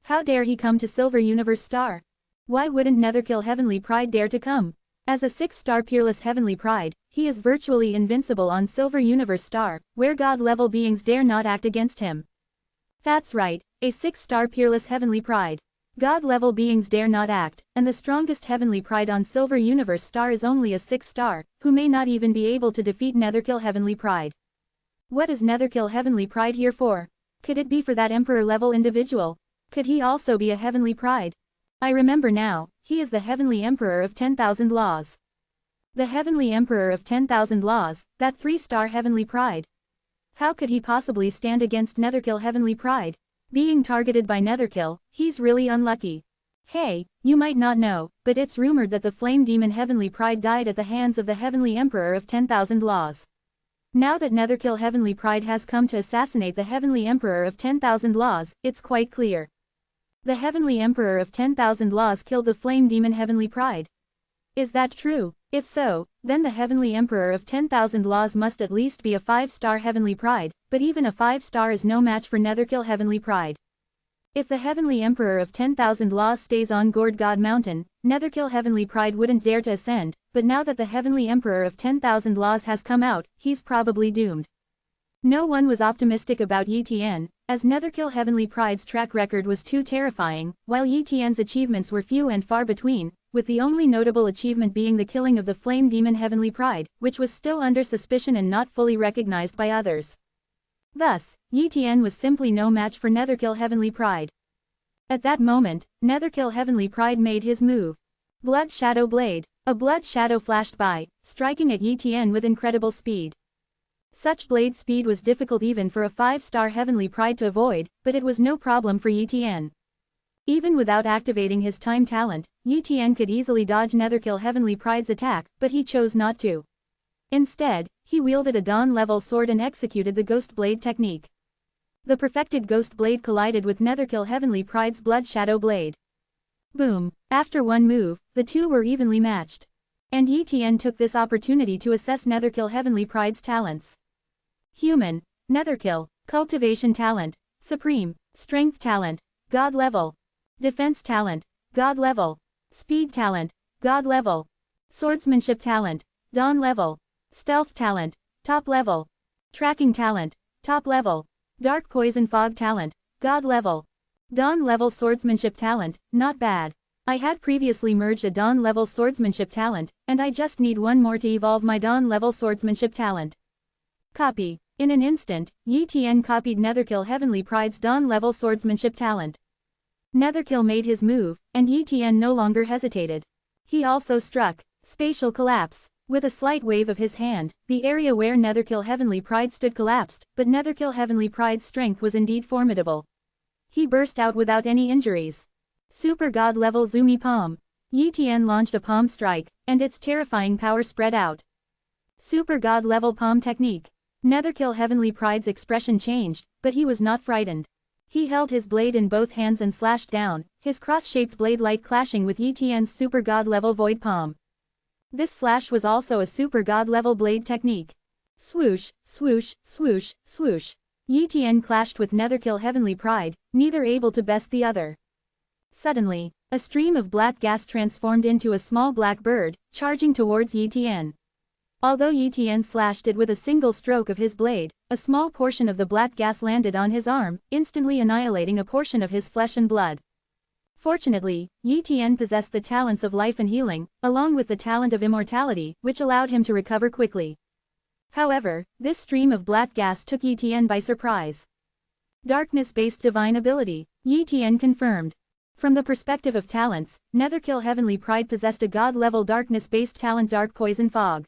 How dare he come to Silver Universe Star? Why wouldn't Netherkill Heavenly Pride dare to come? As a 6-star Peerless Heavenly Pride, he is virtually invincible on Silver Universe Star, where god-level beings dare not act against him. That's right, a 6-star Peerless Heavenly Pride. God-level beings dare not act, and the strongest Heavenly Pride on Silver Universe Star is only a 6-star, who may not even be able to defeat Netherkill Heavenly Pride. What is Netherkill Heavenly Pride here for? Could it be for that Emperor-level individual? Could he also be a Heavenly Pride? I remember now, he is the Heavenly Emperor of 10,000 Laws. The Heavenly Emperor of 10,000 Laws, that 3-star Heavenly Pride. How could he possibly stand against Netherkill Heavenly Pride? Being targeted by Netherkill, he's really unlucky. Hey, you might not know, but it's rumored that the Flame Demon Heavenly Pride died at the hands of the Heavenly Emperor of 10,000 Laws. Now that Netherkill Heavenly Pride has come to assassinate the Heavenly Emperor of 10,000 Laws, it's quite clear. The Heavenly Emperor of 10,000 Laws killed the Flame Demon Heavenly Pride. Is that true? If so, then the Heavenly Emperor of 10,000 Laws must at least be a 5-star Heavenly Pride, but even a 5-star is no match for Netherkill Heavenly Pride. If the Heavenly Emperor of 10,000 Laws stays on Gourd God Mountain, Netherkill Heavenly Pride wouldn't dare to ascend, but now that the Heavenly Emperor of 10,000 Laws has come out, he's probably doomed. No one was optimistic about Yi Tian, as Netherkill Heavenly Pride's track record was too terrifying, while Yi Tian's achievements were few and far between, with the only notable achievement being the killing of the Flame Demon Heavenly Pride, which was still under suspicion and not fully recognized by others. Thus, Yi Tian was simply no match for Netherkill Heavenly Pride. At that moment, Netherkill Heavenly Pride made his move. Blood Shadow Blade. A blood shadow flashed by, striking at Yi Tian with incredible speed. Such blade speed was difficult even for a 5-star Heavenly Pride to avoid, but it was no problem for Yi Tian. Even without activating his time talent, Yi Tian could easily dodge Netherkill Heavenly Pride's attack, but he chose not to. Instead, he wielded a Dawn-level sword and executed the Ghost Blade technique. The perfected Ghost Blade collided with Netherkill Heavenly Pride's Blood Shadow Blade. Boom! After one move, the two were evenly matched. And Yi Tian took this opportunity to assess Netherkill Heavenly Pride's talents. Human, Netherkill, Cultivation Talent, Supreme, Strength Talent, God Level. Defense Talent, God Level. Speed Talent, God Level. Swordsmanship Talent, Dawn Level. Stealth Talent, Top Level. Tracking Talent, Top Level. Dark Poison Fog Talent, God Level. Dawn Level Swordsmanship Talent, not bad. I had previously merged a Dawn level swordsmanship talent, and I just need one more to evolve my Dawn level swordsmanship talent. Copy. In an instant, Yi Tian copied Netherkill Heavenly Pride's Dawn level swordsmanship talent. Netherkill made his move, and Yi Tian no longer hesitated. He also struck spatial collapse. With a slight wave of his hand, the area where Netherkill Heavenly Pride stood collapsed, but Netherkill Heavenly Pride's strength was indeed formidable. He burst out without any injuries. Super God level Zumi Palm. Yi Tian launched a palm strike, and its terrifying power spread out. Super God level palm technique. Netherkill Heavenly Pride's expression changed, but he was not frightened. He held his blade in both hands and slashed down, his cross-shaped blade light clashing with Yi Tian's Super God level void palm. This slash was also a Super God level blade technique. Swoosh, swoosh, swoosh, swoosh. Yi Tian clashed with Netherkill Heavenly Pride, neither able to best the other. Suddenly, a stream of black gas transformed into a small black bird, charging towards Yi Tian. Although Yi Tian slashed it with a single stroke of his blade, a small portion of the black gas landed on his arm, instantly annihilating a portion of his flesh and blood. Fortunately, Yi Tian possessed the talents of life and healing, along with the talent of immortality, which allowed him to recover quickly. However, this stream of black gas took Yi Tian by surprise. Darkness-based divine ability, Yi Tian confirmed. From the perspective of talents, Netherkill Heavenly Pride possessed a God-level darkness-based talent Dark Poison Fog.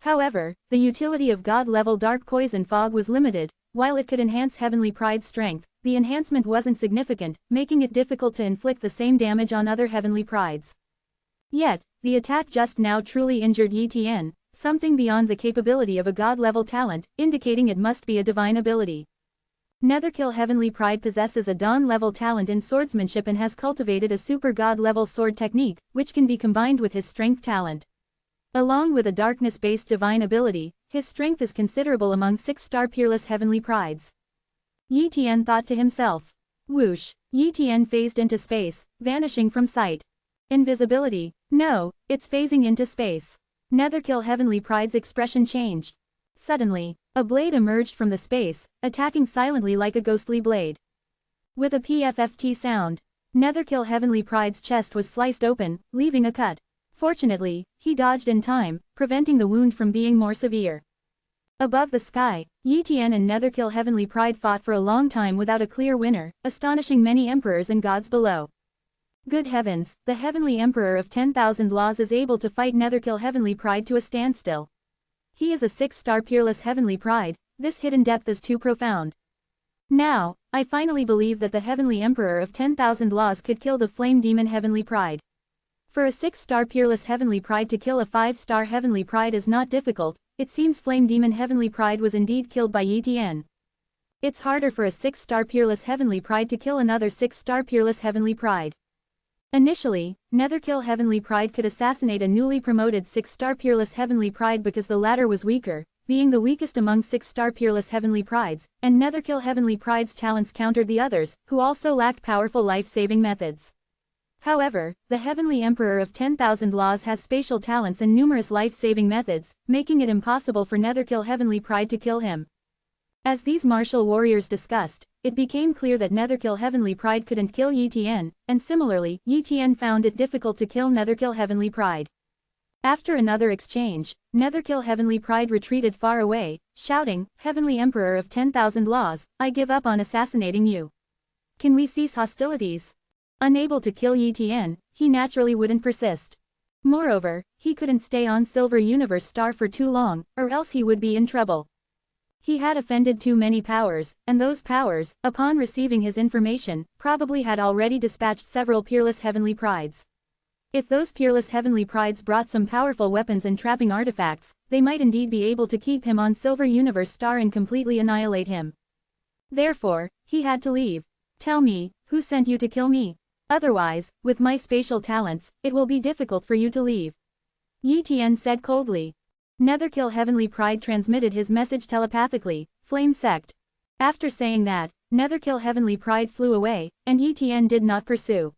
However, the utility of God-level Dark Poison Fog was limited. While it could enhance Heavenly Pride's strength, the enhancement wasn't significant, making it difficult to inflict the same damage on other Heavenly Prides. Yet, the attack just now truly injured Yi Tian, something beyond the capability of a God-level talent, indicating it must be a divine ability. Netherkill Heavenly Pride possesses a Dawn-level talent in swordsmanship and has cultivated a Super God-level sword technique, which can be combined with his strength talent. Along with a darkness-based divine ability, his strength is considerable among 6-star peerless Heavenly Prides. Yi Tian thought to himself. Whoosh! Yi Tian phased into space, vanishing from sight. Invisibility? No, it's phasing into space. Netherkill Heavenly Pride's expression changed. Suddenly, a blade emerged from the space, attacking silently like a ghostly blade. With a PFFT sound, Netherkill Heavenly Pride's chest was sliced open, leaving a cut. Fortunately, he dodged in time, preventing the wound from being more severe. Above the sky, Yi Tian and Netherkill Heavenly Pride fought for a long time without a clear winner, astonishing many emperors and gods below. Good heavens, the Heavenly Emperor of 10,000 Laws is able to fight Netherkill Heavenly Pride to a standstill. He is a 6-star peerless Heavenly Pride, this hidden depth is too profound. Now, I finally believe that the Heavenly Emperor of 10,000 Laws could kill the Flame Demon Heavenly Pride. For a 6-star peerless Heavenly Pride to kill a 5-star Heavenly Pride is not difficult. It seems Flame Demon Heavenly Pride was indeed killed by Yi Tian. It's harder for a 6-star peerless Heavenly Pride to kill another 6-star peerless Heavenly Pride. Initially, Netherkill Heavenly Pride could assassinate a newly promoted 6-star peerless Heavenly Pride because the latter was weaker, being the weakest among 6-star peerless Heavenly Prides, and Netherkill Heavenly Pride's talents countered the others, who also lacked powerful life-saving methods. However, the Heavenly Emperor of 10,000 Laws has spatial talents and numerous life-saving methods, making it impossible for Netherkill Heavenly Pride to kill him. As these martial warriors discussed, it became clear that Netherkill Heavenly Pride couldn't kill Yi Tian, and similarly, Yi Tian found it difficult to kill Netherkill Heavenly Pride. After another exchange, Netherkill Heavenly Pride retreated far away, shouting, "Heavenly Emperor of 10,000 Laws, I give up on assassinating you. Can we cease hostilities?" Unable to kill Yi Tian, he naturally wouldn't persist. Moreover, he couldn't stay on Silver Universe Star for too long, or else he would be in trouble. He had offended too many powers, and those powers, upon receiving his information, probably had already dispatched several peerless Heavenly Prides. If those peerless Heavenly Prides brought some powerful weapons and trapping artifacts, they might indeed be able to keep him on Silver Universe Star and completely annihilate him. Therefore, he had to leave. Tell me, who sent you to kill me? Otherwise, with my spatial talents, it will be difficult for you to leave. Yi Tian said coldly. Netherkill Heavenly Pride transmitted his message telepathically, Flame Sect. After saying that, Netherkill Heavenly Pride flew away, and Yi Tian did not pursue.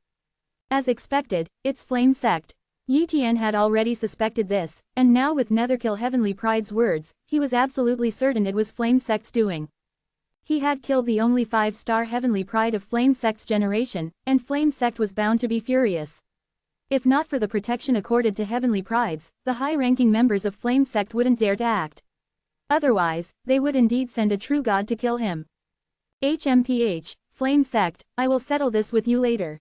As expected, it's Flame Sect. Yi Tian had already suspected this, and now with Netherkill Heavenly Pride's words, he was absolutely certain it was Flame Sect's doing. He had killed the only 5-star Heavenly Pride of Flame Sect's generation, and Flame Sect was bound to be furious. If not for the protection accorded to Heavenly Prides, the high-ranking members of Flame Sect wouldn't dare to act. Otherwise, they would indeed send a true god to kill him. HMPH, Flame Sect, I will settle this with you later.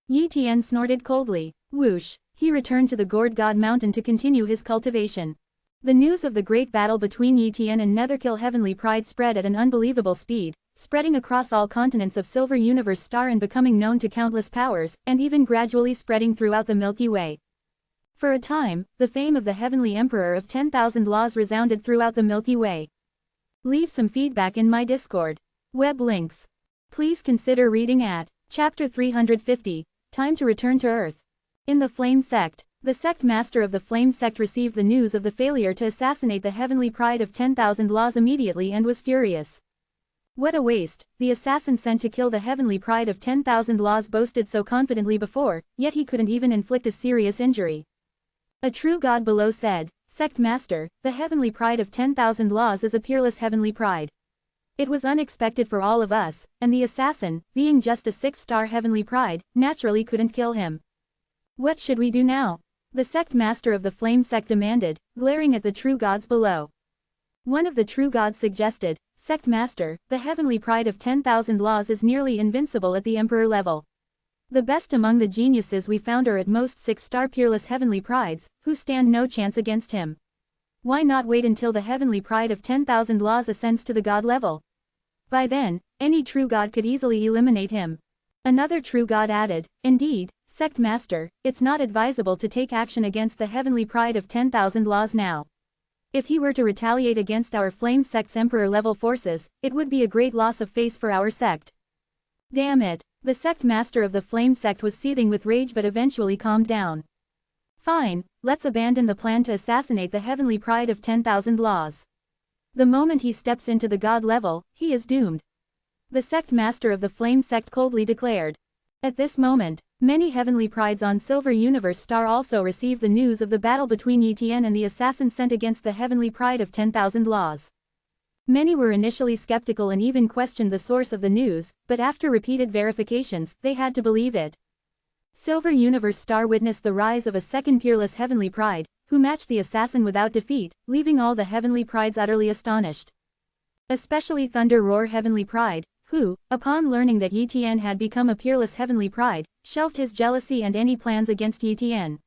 Yi Tian snorted coldly. Whoosh! he returned to the Gourd God Mountain to continue his cultivation. The news of the great battle between Yi Tian and Netherkill Heavenly Pride spread at an unbelievable speed, spreading across all continents of Silver Universe Star and becoming known to countless powers, and even gradually spreading throughout the Milky Way. For a time, the fame of the Heavenly Emperor of 10,000 Laws resounded throughout the Milky Way. Leave some feedback in my Discord. Web links. Please consider reading at Chapter 350, Time to Return to Earth. In the Flame Sect, the sect master of the Flame Sect received the news of the failure to assassinate the Heavenly Pride of 10,000 Laws immediately and was furious. What a waste, the assassin sent to kill the Heavenly Pride of 10,000 Laws boasted so confidently before, yet he couldn't even inflict a serious injury. A true god below said, Sect Master, the Heavenly Pride of 10,000 Laws is a peerless Heavenly Pride. It was unexpected for all of us, and the assassin, being just a 6-star Heavenly Pride, naturally couldn't kill him. What should we do now? The sect master of the Flame Sect demanded, glaring at the true gods below. One of the true gods suggested, Sect Master, the Heavenly Pride of 10,000 Laws is nearly invincible at the Emperor level. The best among the geniuses we found are at most 6-star peerless Heavenly Prides, who stand no chance against him. Why not wait until the Heavenly Pride of 10,000 Laws ascends to the god level? By then, any true god could easily eliminate him. Another true god added, Indeed, Sect Master, it's not advisable to take action against the Heavenly Pride of 10,000 Laws now. If he were to retaliate against our Flame Sect's Emperor-level forces, it would be a great loss of face for our sect. Damn it, the sect master of the Flame Sect was seething with rage but eventually calmed down. Fine, let's abandon the plan to assassinate the Heavenly Pride of 10,000 Laws. The moment he steps into the god level, he is doomed. The sect master of the Flame Sect coldly declared. At this moment, many Heavenly Prides on Silver Universe Star also received the news of the battle between Yi Tian and the assassin sent against the Heavenly Pride of 10,000 Laws. Many were initially skeptical and even questioned the source of the news, but after repeated verifications, they had to believe it. Silver Universe Star witnessed the rise of a second peerless Heavenly Pride, who matched the assassin without defeat, leaving all the Heavenly Prides utterly astonished. Especially Thunder Roar Heavenly Pride, who, upon learning that Yi Tian had become a peerless Heavenly Pride, shelved his jealousy and any plans against Yi Tian.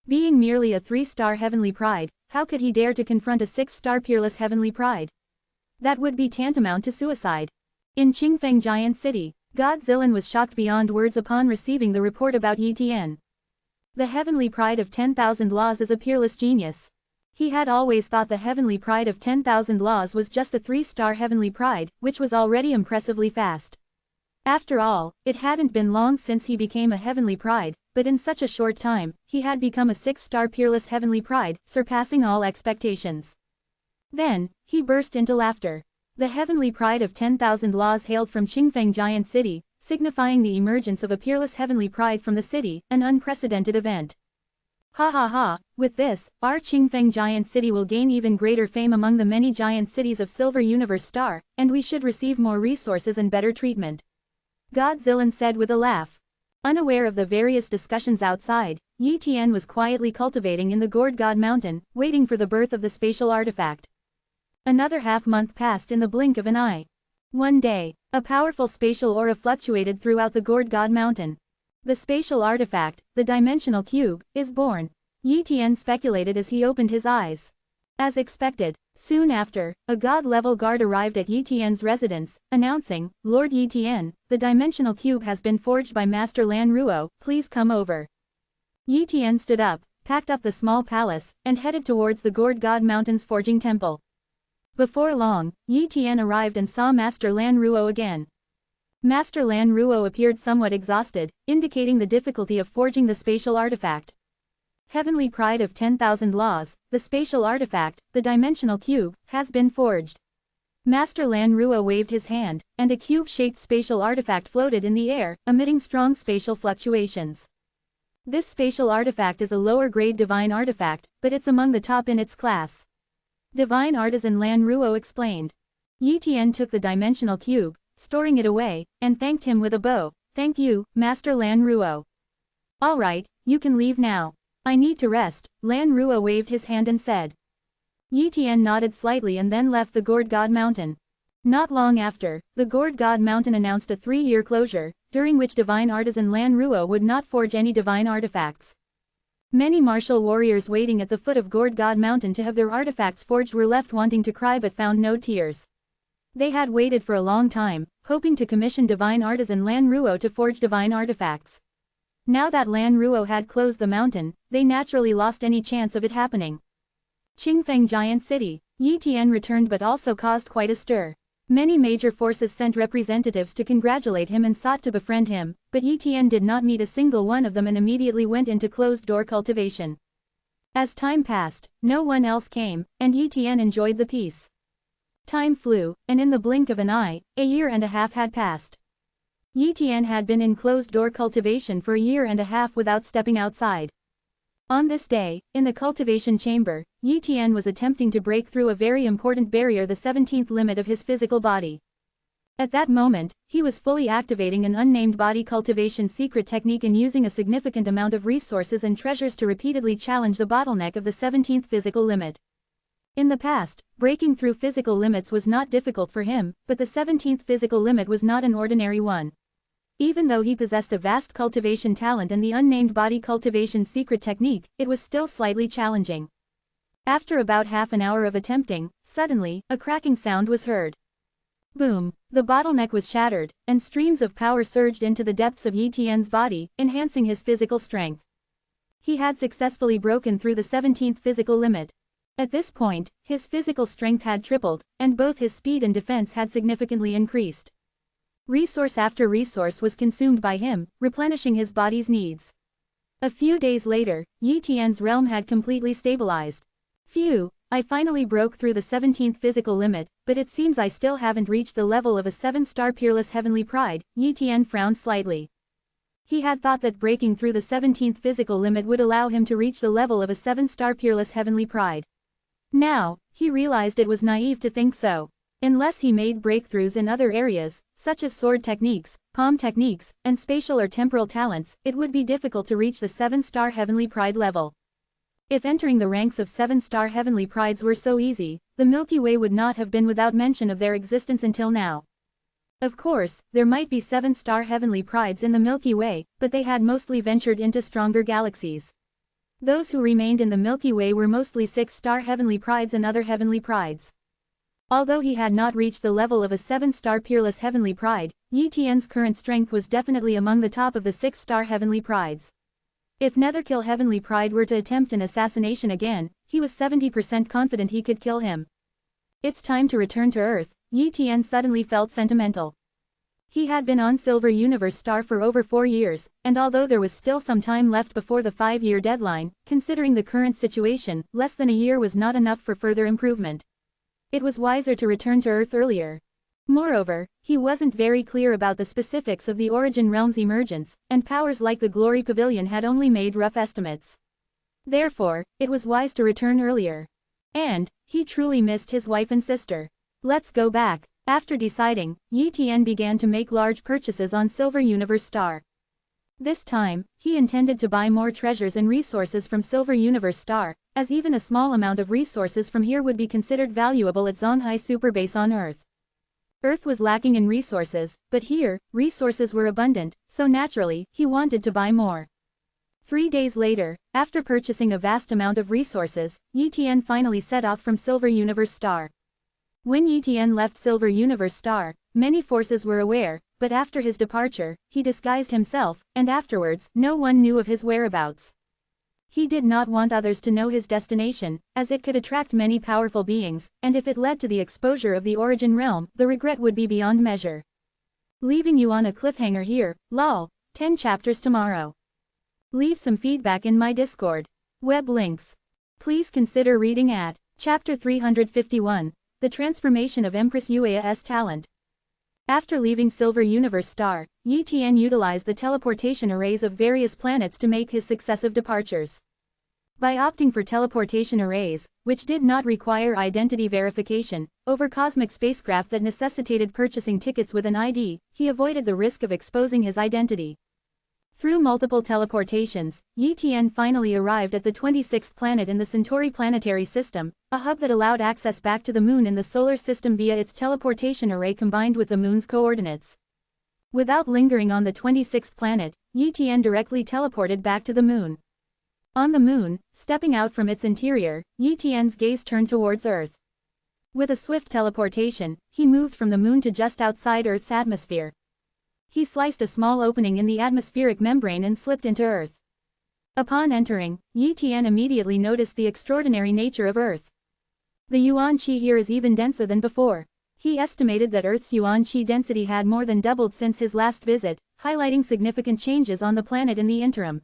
Being merely a 3-star Heavenly Pride, how could he dare to confront a 6-star peerless Heavenly Pride? That would be tantamount to suicide. In Qingfeng Giant City, God Zilin was shocked beyond words upon receiving the report about Yi Tian. The Heavenly Pride of 10,000 Laws is a peerless genius. He had always thought the Heavenly Pride of 10,000 Laws was just a 3-star Heavenly Pride, which was already impressively fast. After all, it hadn't been long since he became a Heavenly Pride, but in such a short time, he had become a 6-star peerless Heavenly Pride, surpassing all expectations. Then, he burst into laughter. The Heavenly Pride of 10,000 Laws hailed from Qingfeng Giant City, signifying the emergence of a peerless Heavenly Pride from the city, an unprecedented event. Ha ha ha, with this, our Qingfeng Giant City will gain even greater fame among the many giant cities of Silver Universe Star, and we should receive more resources and better treatment. God Zilin said with a laugh. Unaware of the various discussions outside, Yi Tian was quietly cultivating in the Gourd God Mountain, waiting for the birth of the spatial artifact. Another half-month passed in the blink of an eye. One day, a powerful spatial aura fluctuated throughout the Gourd God Mountain. The spatial artifact, the dimensional cube, is born. Yi Tian speculated as he opened his eyes. As expected, soon after, a god-level guard arrived at Yi Tian's residence, announcing, Lord Yi Tian, the dimensional cube has been forged by Master Lan Ruo, please come over. Yi Tian stood up, packed up the small palace, and headed towards the Gourd God Mountain's forging temple. Before long, Yi Tian arrived and saw Master Lan Ruo again. Master Lan Ruo appeared somewhat exhausted, indicating the difficulty of forging the spatial artifact. Heavenly Pride of 10,000 Laws, the spatial artifact, the dimensional cube, has been forged. Master Lan Ruo waved his hand, and a cube-shaped spatial artifact floated in the air, emitting strong spatial fluctuations. This spatial artifact is a lower-grade divine artifact, but it's among the top in its class. Divine Artisan Lan Ruo explained. Yi Tian took the dimensional cube, storing it away, and thanked him with a bow. Thank you, Master Lan Ruo. All right, you can leave now. I need to rest, Lan Ruo waved his hand and said. Yi Tian nodded slightly and then left the Gourd God Mountain. Not long after, the Gourd God Mountain announced a 3-year closure, during which Divine Artisan Lan Ruo would not forge any divine artifacts. Many martial warriors waiting at the foot of Gourd God Mountain to have their artifacts forged were left wanting to cry but found no tears. They had waited for a long time, hoping to commission divine artisan Lan Ruo to forge divine artifacts. Now that Lan Ruo had closed the mountain, they naturally lost any chance of it happening. Qingfeng Giant City. Yi Tian returned but also caused quite a stir. Many major forces sent representatives to congratulate him and sought to befriend him, but Yi Tian did not meet a single one of them and immediately went into closed-door cultivation. As time passed, no one else came, and Yi Tian enjoyed the peace. Time flew, and in the blink of an eye, a year and a half had passed. Yi Tian had been in closed-door cultivation for a year and a half without stepping outside. On this day, in the cultivation chamber, Yi Tian was attempting to break through a very important barrier, the 17th limit of his physical body. At that moment, he was fully activating an unnamed body cultivation secret technique and using a significant amount of resources and treasures to repeatedly challenge the bottleneck of the 17th physical limit. In the past, breaking through physical limits was not difficult for him, but the 17th physical limit was not an ordinary one. Even though he possessed a vast cultivation talent and the unnamed body cultivation secret technique, it was still slightly challenging. After about half an hour of attempting, suddenly, a cracking sound was heard. Boom! The bottleneck was shattered, and streams of power surged into the depths of Yi Tian's body, enhancing his physical strength. He had successfully broken through the 17th physical limit. At this point, his physical strength had tripled, and both his speed and defense had significantly increased. Resource after resource was consumed by him, replenishing his body's needs. A few days later, Yi Tian's realm had completely stabilized. Phew, I finally broke through the 17th physical limit, but it seems I still haven't reached the level of a 7-star peerless heavenly pride. Yi Tian frowned slightly. He had thought that breaking through the 17th physical limit would allow him to reach the level of a 7-star peerless heavenly pride. Now, he realized it was naive to think so. Unless he made breakthroughs in other areas, such as sword techniques, palm techniques, and spatial or temporal talents, it would be difficult to reach the 7-star heavenly pride level. If entering the ranks of 7-star heavenly prides were so easy, the Milky Way would not have been without mention of their existence until now. Of course, there might be 7-star heavenly prides in the Milky Way, but they had mostly ventured into stronger galaxies. Those who remained in the Milky Way were mostly 6-star heavenly prides and other heavenly prides. Although he had not reached the level of a 7-star peerless heavenly pride, Yi Tian's current strength was definitely among the top of the 6-star heavenly prides. If Netherkill heavenly pride were to attempt an assassination again, he was 70% confident he could kill him. It's time to return to Earth. Yi Tian suddenly felt sentimental. He had been on Silver Universe Star for over 4 years, and although there was still some time left before the 5-year deadline, considering the current situation, less than a year was not enough for further improvement. It was wiser to return to Earth earlier. Moreover, he wasn't very clear about the specifics of the Origin Realm's emergence, and powers like the Glory Pavilion had only made rough estimates. Therefore, it was wise to return earlier. And, he truly missed his wife and sister. Let's go back. After deciding, Yi Tian began to make large purchases on Silver Universe Star. This time, he intended to buy more treasures and resources from Silver Universe Star, as even a small amount of resources from here would be considered valuable at Zonghai Superbase on Earth. Earth was lacking in resources, but here, resources were abundant, so naturally, he wanted to buy more. 3 days later, after purchasing a vast amount of resources, Yi Tian finally set off from Silver Universe Star. When Yi Tian left Silver Universe Star, many forces were aware, but after his departure, he disguised himself, and afterwards, no one knew of his whereabouts. He did not want others to know his destination, as it could attract many powerful beings, and if it led to the exposure of the Origin Realm, the regret would be beyond measure. Leaving you on a cliffhanger here, lol, 10 chapters tomorrow. Leave some feedback in my Discord. Web links. Please consider reading at Chapter 351, The Transformation of Empress Yuea's Talent. After leaving Silver Universe Star, Yi Tian utilized the teleportation arrays of various planets to make his successive departures. By opting for teleportation arrays, which did not require identity verification, over cosmic spacecraft that necessitated purchasing tickets with an ID, he avoided the risk of exposing his identity. Through multiple teleportations, Yi Tian finally arrived at the 26th planet in the Centauri planetary system, a hub that allowed access back to the Moon in the solar system via its teleportation array combined with the Moon's coordinates. Without lingering on the 26th planet, Yi Tian directly teleported back to the Moon. On the moon, stepping out from its interior, Yi Tian's gaze turned towards Earth. With a swift teleportation, he moved from the moon to just outside Earth's atmosphere. He sliced a small opening in the atmospheric membrane and slipped into Earth. Upon entering, Yi Tian immediately noticed the extraordinary nature of Earth. The yuan qi here is even denser than before. He estimated that Earth's yuan qi density had more than doubled since his last visit, highlighting significant changes on the planet in the interim.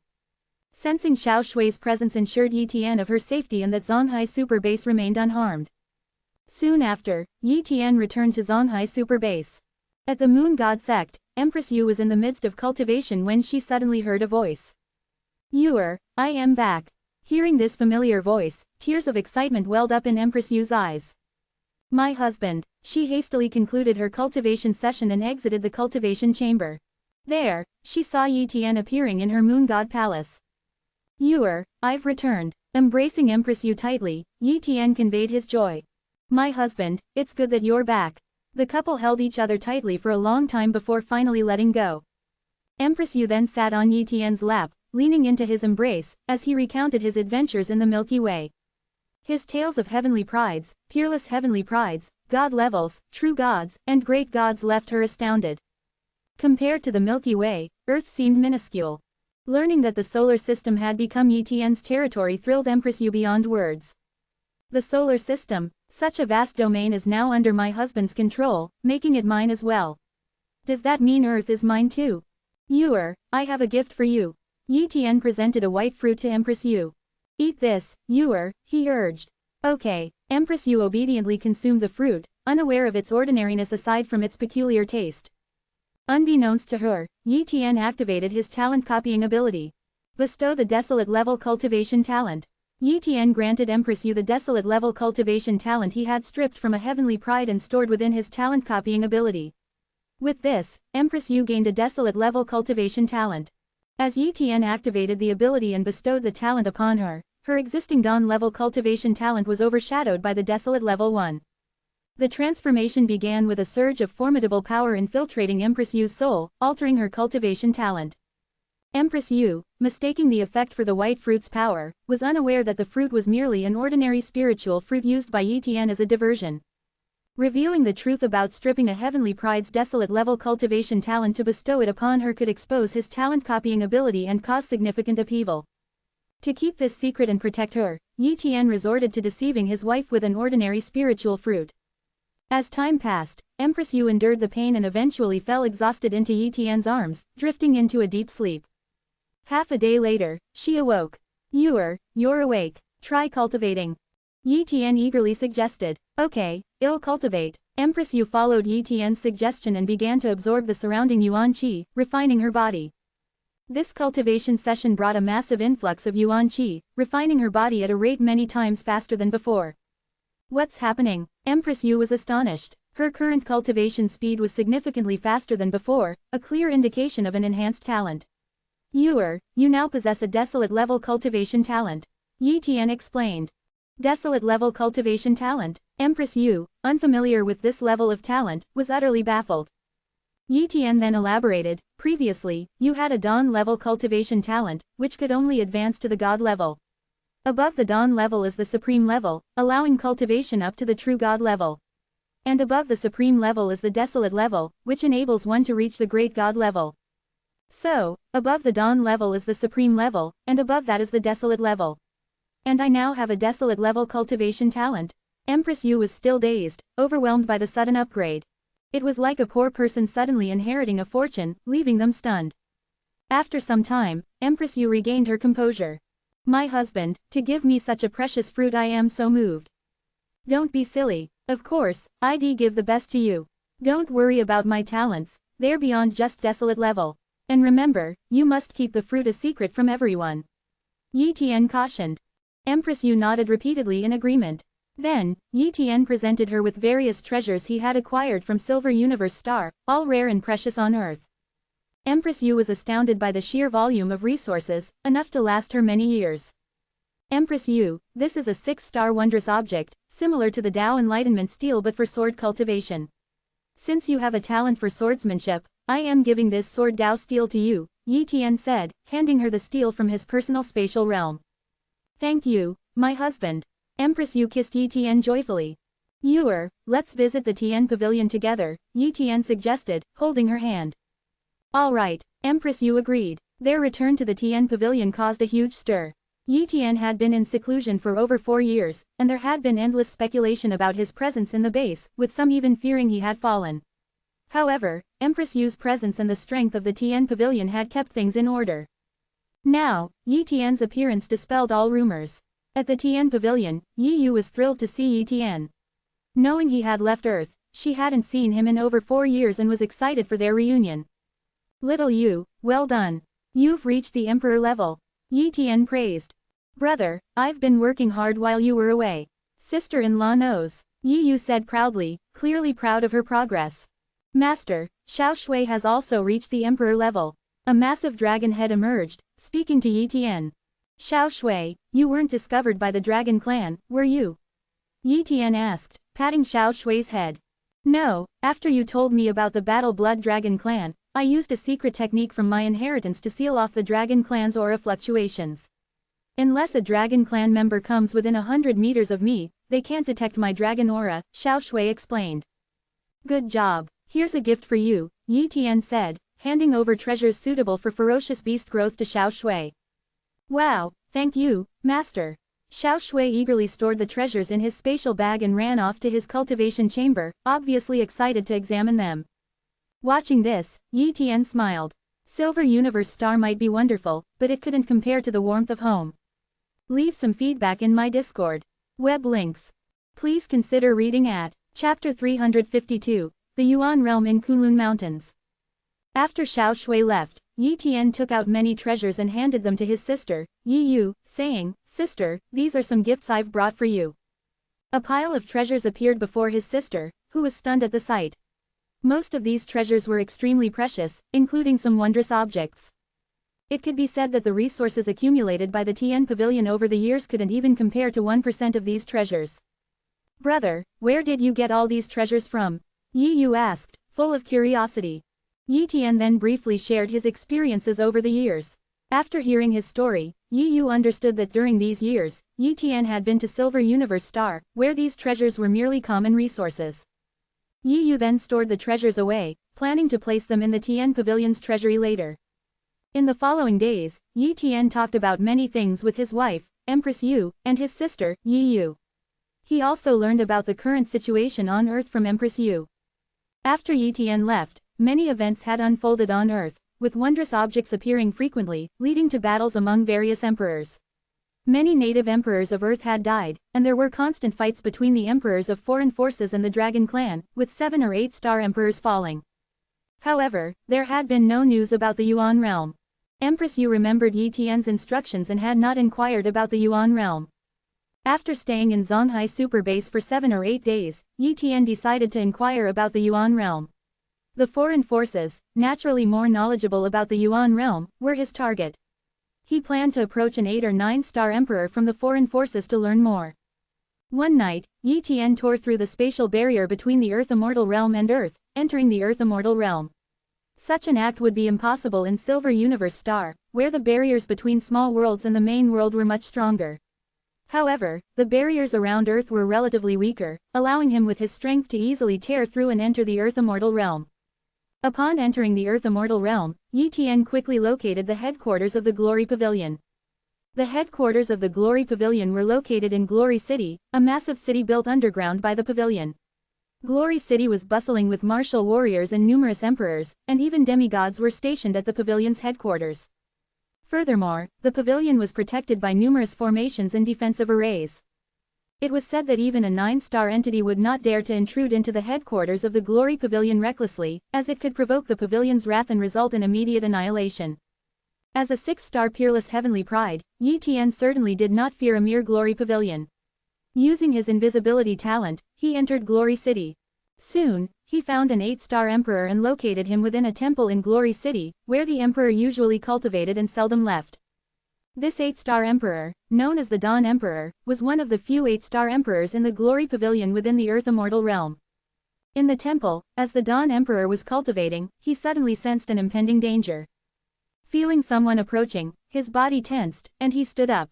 Sensing Xiao Shui's presence ensured Yi Tian of her safety and that Zonghai Super Base remained unharmed. Soon after, Yi Tian returned to Zonghai Super Base. At the Moon God Sect, Empress Yu was in the midst of cultivation when she suddenly heard a voice. "Yuer, I am back." Hearing this familiar voice, tears of excitement welled up in Empress Yu's eyes. "My husband." She hastily concluded her cultivation session and exited the cultivation chamber. There, she saw Yi Tian appearing in her Moon God Palace. "Yuer, I've returned." Embracing Empress Yu tightly, Yi Tian conveyed his joy. "My husband, it's good that you're back." The couple held each other tightly for a long time before finally letting go. Empress Yu then sat on Yi Tian's lap, leaning into his embrace, as he recounted his adventures in the Milky Way. His tales of heavenly prides, peerless heavenly prides, god levels, true gods, and great gods left her astounded. Compared to the Milky Way, Earth seemed minuscule. Learning that the solar system had become Yi Tian's territory thrilled Empress Yu beyond words. "The solar system, such a vast domain is now under my husband's control, making it mine as well. Does that mean Earth is mine too? Yuer, I have a gift for you." Yi Tian presented a white fruit to Empress Yu. "Eat this, Yuer," he urged. "Okay." Empress Yu obediently consumed the fruit, unaware of its ordinariness aside from its peculiar taste. Unbeknownst to her, Yi Tian activated his talent copying ability. Bestow the desolate level cultivation talent. Yi Tian granted Empress Yu the desolate level cultivation talent he had stripped from a heavenly pride and stored within his talent copying ability. With this, Empress Yu gained a desolate level cultivation talent. As Yi Tian activated the ability and bestowed the talent upon her, her existing Dawn level cultivation talent was overshadowed by the desolate level 1. The transformation began with a surge of formidable power infiltrating Empress Yu's soul, altering her cultivation talent. Empress Yu, mistaking the effect for the white fruit's power, was unaware that the fruit was merely an ordinary spiritual fruit used by Yi Tian as a diversion. Revealing the truth about stripping a heavenly pride's desolate level cultivation talent to bestow it upon her could expose his talent copying ability and cause significant upheaval. To keep this secret and protect her, Yi Tian resorted to deceiving his wife with an ordinary spiritual fruit. As time passed, Empress Yu endured the pain and eventually fell exhausted into Yi Tian's arms, drifting into a deep sleep. Half a day later, she awoke. "Yuer, you're awake. Try cultivating." Yi Tian eagerly suggested. "Okay, I'll cultivate." Empress Yu followed Yi Tian's suggestion and began to absorb the surrounding yuan qi, refining her body. This cultivation session brought a massive influx of yuan qi, refining her body at a rate many times faster than before. "What's happening?" Empress Yu was astonished. Her current cultivation speed was significantly faster than before, a clear indication of an enhanced talent. "Yuer, you now possess a desolate level cultivation talent," Yi Tian explained. Desolate level cultivation talent? Empress Yu, unfamiliar with this level of talent, was utterly baffled. Yi Tian then elaborated, "Previously, you had a Dawn level cultivation talent, which could only advance to the God level. Above the Dawn level is the Supreme level, allowing cultivation up to the True God level. And above the Supreme level is the Desolate level, which enables one to reach the Great God level. So, above the Dawn level is the Supreme level, and above that is the Desolate level. And I now have a Desolate level cultivation talent." Empress Yu was still dazed, overwhelmed by the sudden upgrade. It was like a poor person suddenly inheriting a fortune, leaving them stunned. After some time, Empress Yu regained her composure. "My husband, to give me such a precious fruit, I am so moved." "Don't be silly. Of course, I'd give the best to you. Don't worry about my talents, they're beyond just desolate level. And remember, you must keep the fruit a secret from everyone," Yi Tian cautioned. Empress Yu nodded repeatedly in agreement. Then, Yi Tian presented her with various treasures he had acquired from Silver Universe Star, all rare and precious on Earth. Empress Yu was astounded by the sheer volume of resources, enough to last her many years. "Empress Yu, this is a 6-star wondrous object, similar to the Tao Enlightenment steel but for sword cultivation. Since you have a talent for swordsmanship, I am giving this sword Tao steel to you," Yi Tian said, handing her the steel from his personal spatial realm. Thank you, my husband. Empress Yu kissed Yi Tian joyfully. Yuer, let's visit the Tian pavilion together, Yi Tian suggested, holding her hand. All right, Empress Yu agreed. Their return to the Tian pavilion caused a huge stir. Yi Tian had been in seclusion for over 4 years, and there had been endless speculation about his presence in the base, with some even fearing he had fallen. However, Empress Yu's presence and the strength of the Tian pavilion had kept things in order. Now, Yi Tian's appearance dispelled all rumors. At the Tian pavilion, Yi Yu was thrilled to see Yi Tian. Knowing he had left Earth, she hadn't seen him in over 4 years and was excited for their reunion. Little Yu, well done. You've reached the emperor level. Yi Tian praised. Brother, I've been working hard while you were away. Sister-in-law knows. Yi Yu said proudly, clearly proud of her progress. Master, Xiao Shui has also reached the emperor level. A massive dragon head emerged, speaking to Yi Tian. Xiao Shui, you weren't discovered by the dragon clan, were you? Yi Tian asked, patting Xiao Shui's head. No, after you told me about the Battle Blood Dragon clan, I used a secret technique from my inheritance to seal off the dragon clan's aura fluctuations. Unless a dragon clan member comes within 100 meters of me, they can't detect my dragon aura, Xiao Shui explained. Good job, here's a gift for you, Yi Tian said, handing over treasures suitable for ferocious beast growth to Xiao Shui. Wow, thank you, master. Xiao Shui eagerly stored the treasures in his spatial bag and ran off to his cultivation chamber, obviously excited to examine them. Watching this, Yi Tian smiled. Silver Universe Star might be wonderful, but it couldn't compare to the warmth of home. Leave some feedback in my Discord. Web links. Please consider reading at Chapter 352, The Yuan Realm in Kunlun Mountains. After Xiao Shui left, Yi Tian took out many treasures and handed them to his sister, Yi Yu, saying, Sister, these are some gifts I've brought for you. A pile of treasures appeared before his sister, who was stunned at the sight. Most of these treasures were extremely precious, including some wondrous objects. It could be said that the resources accumulated by the Tian Pavilion over the years couldn't even compare to 1% of these treasures. Brother, where did you get all these treasures from? Yi Yu asked, full of curiosity. Yi Tian then briefly shared his experiences over the years. After hearing his story, Yi Yu understood that during these years, Yi Tian had been to Silver Universe Star, where these treasures were merely common resources. Yi Yu then stored the treasures away, planning to place them in the Tian Pavilion's treasury later. In the following days, Yi Tian talked about many things with his wife, Empress Yu, and his sister, Yi Yu. He also learned about the current situation on Earth from Empress Yu. After Yi Tian left, many events had unfolded on Earth, with wondrous objects appearing frequently, leading to battles among various emperors. Many native emperors of Earth had died, and there were constant fights between the emperors of foreign forces and the Dragon Clan, with 7 or 8-star emperors falling. However, there had been no news about the Yuan realm. Empress Yu remembered Yi Tian's instructions and had not inquired about the Yuan realm. After staying in Zonghai Super Base for 7 or 8 days, Yi Tian decided to inquire about the Yuan realm. The foreign forces, naturally more knowledgeable about the Yuan realm, were his target. He planned to approach an 8 or 9-star emperor from the foreign forces to learn more. One night, Yi Tian tore through the spatial barrier between the Earth Immortal Realm and Earth, entering the Earth Immortal Realm. Such an act would be impossible in Silver Universe Star, where the barriers between small worlds and the main world were much stronger. However, the barriers around Earth were relatively weaker, allowing him with his strength to easily tear through and enter the Earth Immortal Realm. Upon entering the Earth Immortal Realm, Yi Tian quickly located the headquarters of the Glory Pavilion. The headquarters of the Glory Pavilion were located in Glory City, a massive city built underground by the pavilion. Glory City was bustling with martial warriors and numerous emperors, and even demigods were stationed at the pavilion's headquarters. Furthermore, the pavilion was protected by numerous formations and defensive arrays. It was said that even a 9-star entity would not dare to intrude into the headquarters of the Glory Pavilion recklessly, as it could provoke the pavilion's wrath and result in immediate annihilation. As a 6-star peerless heavenly pride, Yi Tian certainly did not fear a mere Glory Pavilion. Using his invisibility talent, he entered Glory City. Soon, he found an 8-star emperor and located him within a temple in Glory City, where the emperor usually cultivated and seldom left. This 8-star emperor, known as the Dawn Emperor, was one of the few 8-star emperors in the Glory Pavilion within the Earth Immortal Realm. In the temple, as the Dawn Emperor was cultivating, he suddenly sensed an impending danger. Feeling someone approaching, his body tensed, and he stood up.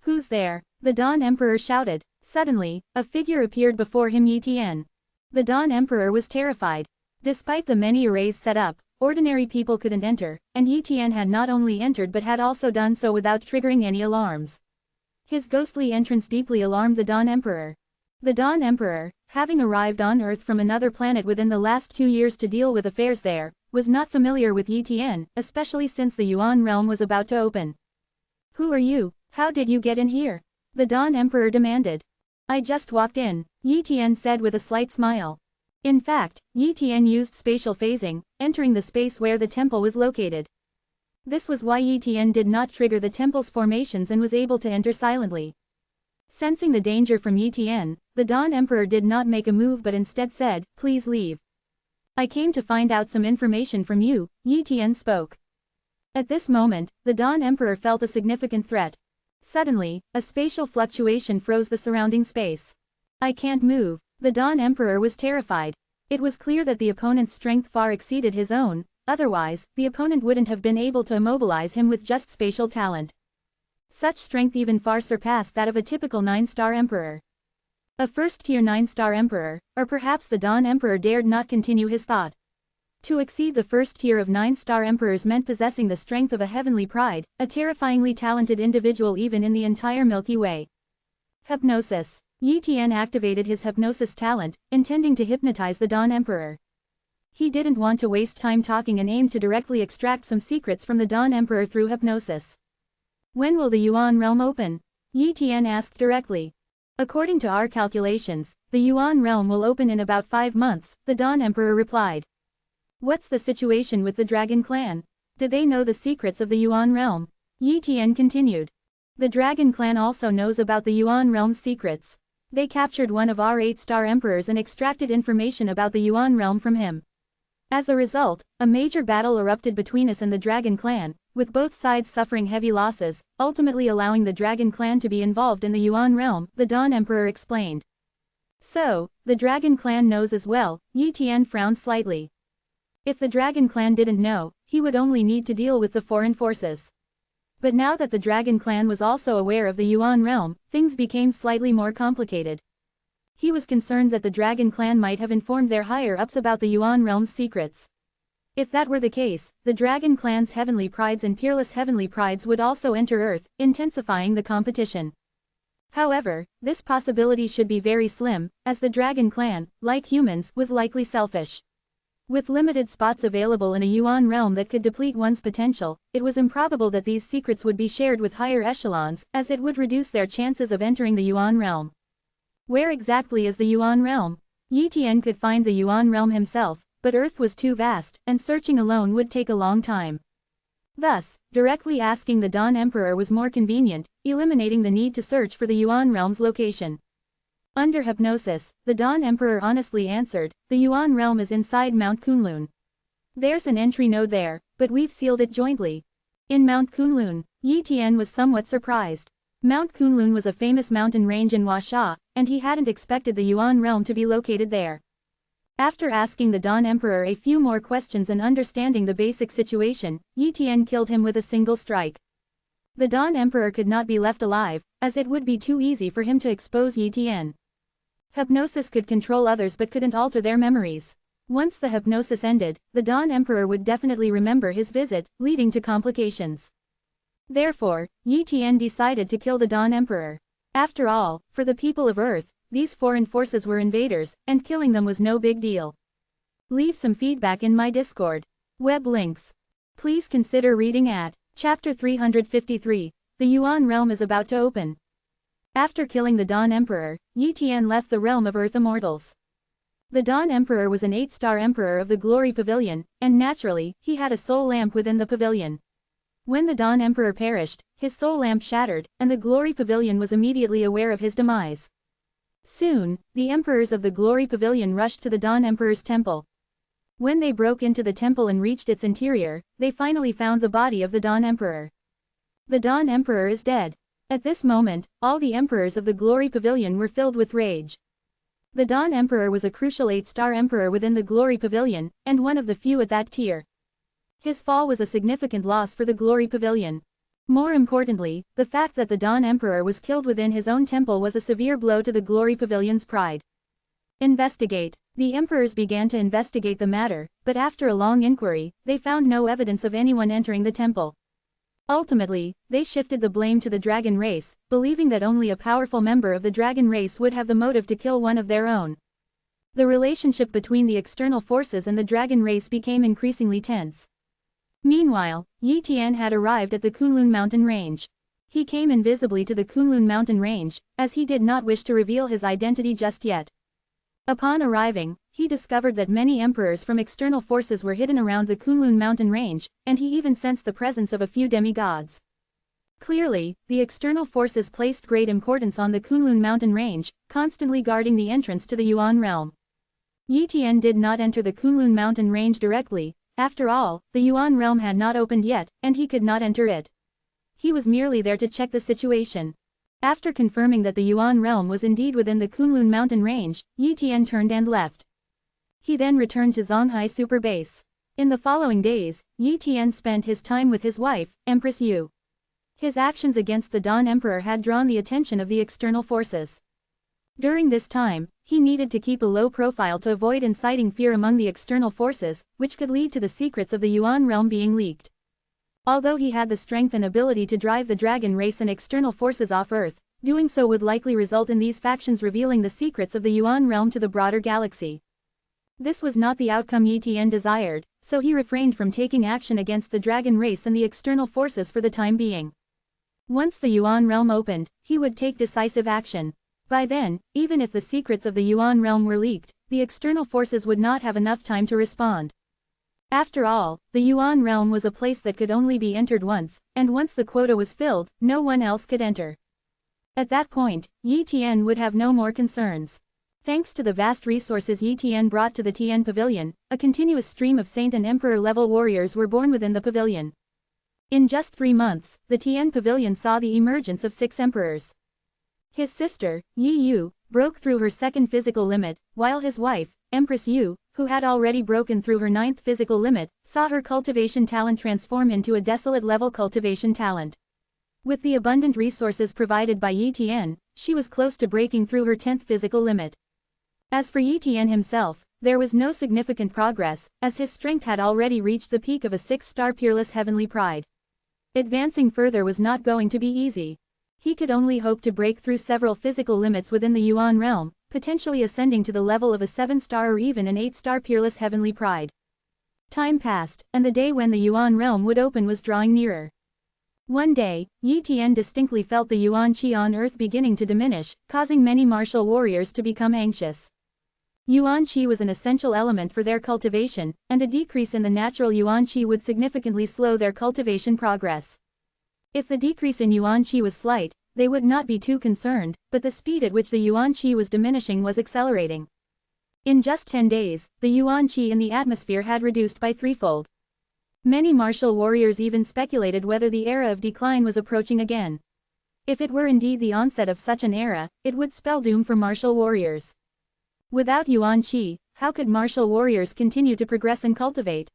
Who's there? The Dawn Emperor shouted. Suddenly, a figure appeared before him. Yi Tian. The Dawn Emperor was terrified. Despite the many arrays set up, ordinary people couldn't enter, and Yi Tian had not only entered but had also done so without triggering any alarms. His ghostly entrance deeply alarmed the Dawn Emperor. The Dawn Emperor, having arrived on Earth from another planet within the last 2 years to deal with affairs there, was not familiar with Yi Tian, especially since the Yuan realm was about to open. Who are you? How did you get in here? The Dawn Emperor demanded. I just walked in, Yi Tian said with a slight smile. In fact, Yi Tian used spatial phasing, entering the space where the temple was located. This was why Yi Tian did not trigger the temple's formations and was able to enter silently. Sensing the danger from Yi Tian, the Dawn Emperor did not make a move but instead said, please leave. I came to find out some information from you, Yi Tian spoke. At this moment, the Dawn Emperor felt a significant threat. Suddenly, a spatial fluctuation froze the surrounding space. I can't move. The Dawn Emperor was terrified. It was clear that the opponent's strength far exceeded his own, otherwise, the opponent wouldn't have been able to immobilize him with just spatial talent. Such strength even far surpassed that of a typical 9-star emperor. A first-tier 9-star emperor, or perhaps the Dawn Emperor dared not continue his thought. To exceed the first tier of 9-star emperors meant possessing the strength of a heavenly pride, a terrifyingly talented individual even in the entire Milky Way. Hypnosis. Yi Tian activated his hypnosis talent, intending to hypnotize the Dawn Emperor. He didn't want to waste time talking and aimed to directly extract some secrets from the Dawn Emperor through hypnosis. When will the Yuan realm open? Yi Tian asked directly. According to our calculations, the Yuan realm will open in about 5 months, the Dawn Emperor replied. What's the situation with the Dragon Clan? Do they know the secrets of the Yuan realm? Yi Tian continued. The Dragon Clan also knows about the Yuan realm's secrets. They captured one of our 8-star emperors and extracted information about the Yuan realm from him. As a result, a major battle erupted between us and the Dragon Clan, with both sides suffering heavy losses, ultimately allowing the Dragon Clan to be involved in the Yuan realm, the Dawn Emperor explained. So, the Dragon Clan knows as well, Yi Tian frowned slightly. If the Dragon Clan didn't know, he would only need to deal with the foreign forces. But now that the Dragon Clan was also aware of the Yuan realm, things became slightly more complicated. He was concerned that the Dragon Clan might have informed their higher-ups about the Yuan realm's secrets. If that were the case, the Dragon Clan's heavenly prides and peerless heavenly prides would also enter Earth, intensifying the competition. However, this possibility should be very slim, as the Dragon Clan, like humans, was likely selfish. With limited spots available in a Yuan realm that could deplete one's potential, it was improbable that these secrets would be shared with higher echelons, as it would reduce their chances of entering the Yuan realm. Where exactly is the Yuan realm? Yi Tian could find the Yuan realm himself, but Earth was too vast, and searching alone would take a long time. Thus, directly asking the Dawn Emperor was more convenient, eliminating the need to search for the Yuan realm's location. Under hypnosis, the Dawn Emperor honestly answered, the Yuan realm is inside Mount Kunlun. There's an entry node there, but we've sealed it jointly. In Mount Kunlun, Yi Tian was somewhat surprised. Mount Kunlun was a famous mountain range in Huasha, and he hadn't expected the Yuan realm to be located there. After asking the Dawn Emperor a few more questions and understanding the basic situation, Yi Tian killed him with a single strike. The Dawn Emperor could not be left alive, as it would be too easy for him to expose Yi Tian. Hypnosis could control others but couldn't alter their memories. Once the hypnosis ended, the Dawn Emperor would definitely remember his visit, leading to complications. Therefore, Yi Tian decided to kill the Dawn Emperor. After all, for the people of Earth, these foreign forces were invaders, and killing them was no big deal. Leave some feedback in my Discord. Web links. Please consider reading at Chapter 353, The Yuan Realm is about to open. After killing the Dawn Emperor, Yi Tian left the realm of Earth Immortals. The Dawn Emperor was an 8-star emperor of the Glory Pavilion, and naturally, he had a soul lamp within the pavilion. When the Dawn Emperor perished, his soul lamp shattered, and the Glory Pavilion was immediately aware of his demise. Soon, the emperors of the Glory Pavilion rushed to the Dawn Emperor's temple. When they broke into the temple and reached its interior, they finally found the body of the Dawn Emperor. The Dawn Emperor is dead. At this moment, all the emperors of the Glory Pavilion were filled with rage. The Dawn Emperor was a crucial 8-star emperor within the Glory Pavilion, and one of the few at that tier. His fall was a significant loss for the Glory Pavilion. More importantly, the fact that the Dawn Emperor was killed within his own temple was a severe blow to the Glory Pavilion's pride. Investigate. The emperors began to investigate the matter, but after a long inquiry, they found no evidence of anyone entering the temple. Ultimately, they shifted the blame to the dragon race, believing that only a powerful member of the dragon race would have the motive to kill one of their own. The relationship between the external forces and the dragon race became increasingly tense. Meanwhile, Yi Tian had arrived at the Kunlun mountain range. He came invisibly to the Kunlun mountain range, as he did not wish to reveal his identity just yet. Upon arriving, he discovered that many emperors from external forces were hidden around the Kunlun mountain range, and he even sensed the presence of a few demigods. Clearly, the external forces placed great importance on the Kunlun mountain range, constantly guarding the entrance to the Yuan realm. Yi Tian did not enter the Kunlun mountain range directly. After all, the Yuan realm had not opened yet, and he could not enter it. He was merely there to check the situation. After confirming that the Yuan realm was indeed within the Kunlun mountain range, Yi Tian turned and left. He then returned to Zonghai Super Base. In the following days, Yi Tian spent his time with his wife, Empress Yu. His actions against the Dawn Emperor had drawn the attention of the external forces. During this time, he needed to keep a low profile to avoid inciting fear among the external forces, which could lead to the secrets of the Yuan realm being leaked. Although he had the strength and ability to drive the dragon race and external forces off Earth, doing so would likely result in these factions revealing the secrets of the Yuan realm to the broader galaxy. This was not the outcome Yi Tian desired, so he refrained from taking action against the dragon race and the external forces for the time being. Once the Yuan realm opened, he would take decisive action. By then, even if the secrets of the Yuan realm were leaked, the external forces would not have enough time to respond. After all, the Yuan realm was a place that could only be entered once, and once the quota was filled, no one else could enter. At that point, Yi Tian would have no more concerns. Thanks to the vast resources Yi Tian brought to the Tian Pavilion, a continuous stream of Saint and Emperor-level warriors were born within the pavilion. In just 3 months, the Tian Pavilion saw the emergence of 6 emperors. His sister, Yi Yu, broke through her 2nd physical limit, while his wife, Empress Yu, who had already broken through her 9th physical limit, saw her cultivation talent transform into a desolate-level cultivation talent. With the abundant resources provided by Yi Tian, she was close to breaking through her 10th physical limit. As for Yi Tian himself, there was no significant progress, as his strength had already reached the peak of a 6-star peerless heavenly pride. Advancing further was not going to be easy. He could only hope to break through several physical limits within the Yuan realm, potentially ascending to the level of a 7-star or even an 8-star peerless heavenly pride. Time passed, and the day when the Yuan realm would open was drawing nearer. One day, Yi Tian distinctly felt the Yuan Qi on Earth beginning to diminish, causing many martial warriors to become anxious. Yuan Qi was an essential element for their cultivation, and a decrease in the natural Yuan Qi would significantly slow their cultivation progress. If the decrease in Yuan Qi was slight, they would not be too concerned, but the speed at which the Yuan Qi was diminishing was accelerating. In just 10 days, the Yuan Qi in the atmosphere had reduced by 3-fold. Many martial warriors even speculated whether the era of decline was approaching again. If it were indeed the onset of such an era, it would spell doom for martial warriors. Without Yuan Qi, how could martial warriors continue to progress and cultivate?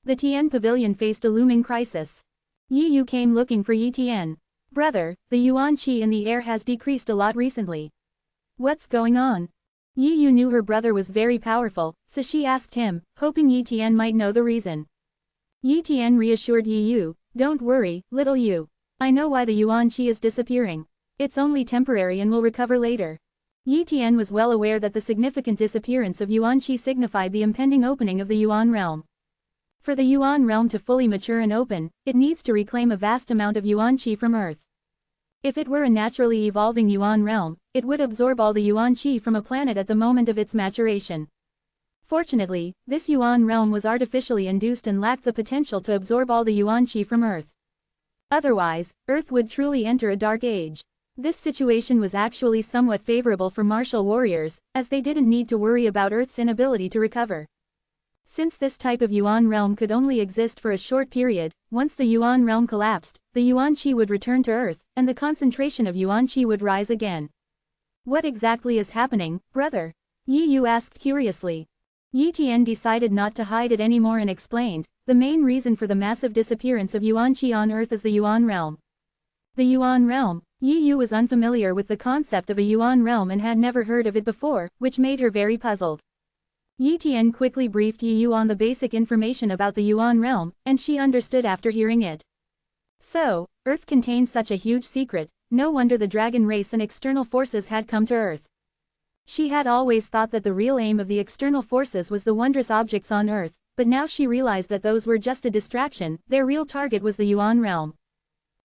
The Tian Pavilion faced a looming crisis. Yi Yu came looking for Yi Tian. "Brother, the Yuan Qi in the air has decreased a lot recently. What's going on?" Yi Yu knew her brother was very powerful, so she asked him, hoping Yi Tian might know the reason. Yi Tian reassured Yi Yu, "Don't worry, little Yu. I know why the Yuan Qi is disappearing. It's only temporary and will recover later." Yi Tian was well aware that the significant disappearance of Yuan Qi signified the impending opening of the Yuan realm. For the Yuan realm to fully mature and open, it needs to reclaim a vast amount of Yuan Qi from Earth. If it were a naturally evolving Yuan realm, it would absorb all the Yuan Qi from a planet at the moment of its maturation. Fortunately, this Yuan realm was artificially induced and lacked the potential to absorb all the Yuan Qi from Earth. Otherwise, Earth would truly enter a dark age. This situation was actually somewhat favorable for martial warriors, as they didn't need to worry about Earth's inability to recover. Since this type of Yuan realm could only exist for a short period, once the Yuan realm collapsed, the Yuan Qi would return to Earth, and the concentration of Yuan Qi would rise again. "What exactly is happening, brother?" Yi Yu asked curiously. Yi Tian decided not to hide it anymore and explained, "The main reason for the massive disappearance of Yuan Qi on Earth is the Yuan realm. The Yuan realm. Yi Yu was unfamiliar with the concept of a Yuan realm and had never heard of it before, which made her very puzzled. Yi Tian quickly briefed Yi Yu on the basic information about the Yuan realm, and she understood after hearing it. So, Earth contains such a huge secret, no wonder the dragon race and external forces had come to Earth. She had always thought that the real aim of the external forces was the wondrous objects on Earth, but now she realized that those were just a distraction, their real target was the Yuan realm.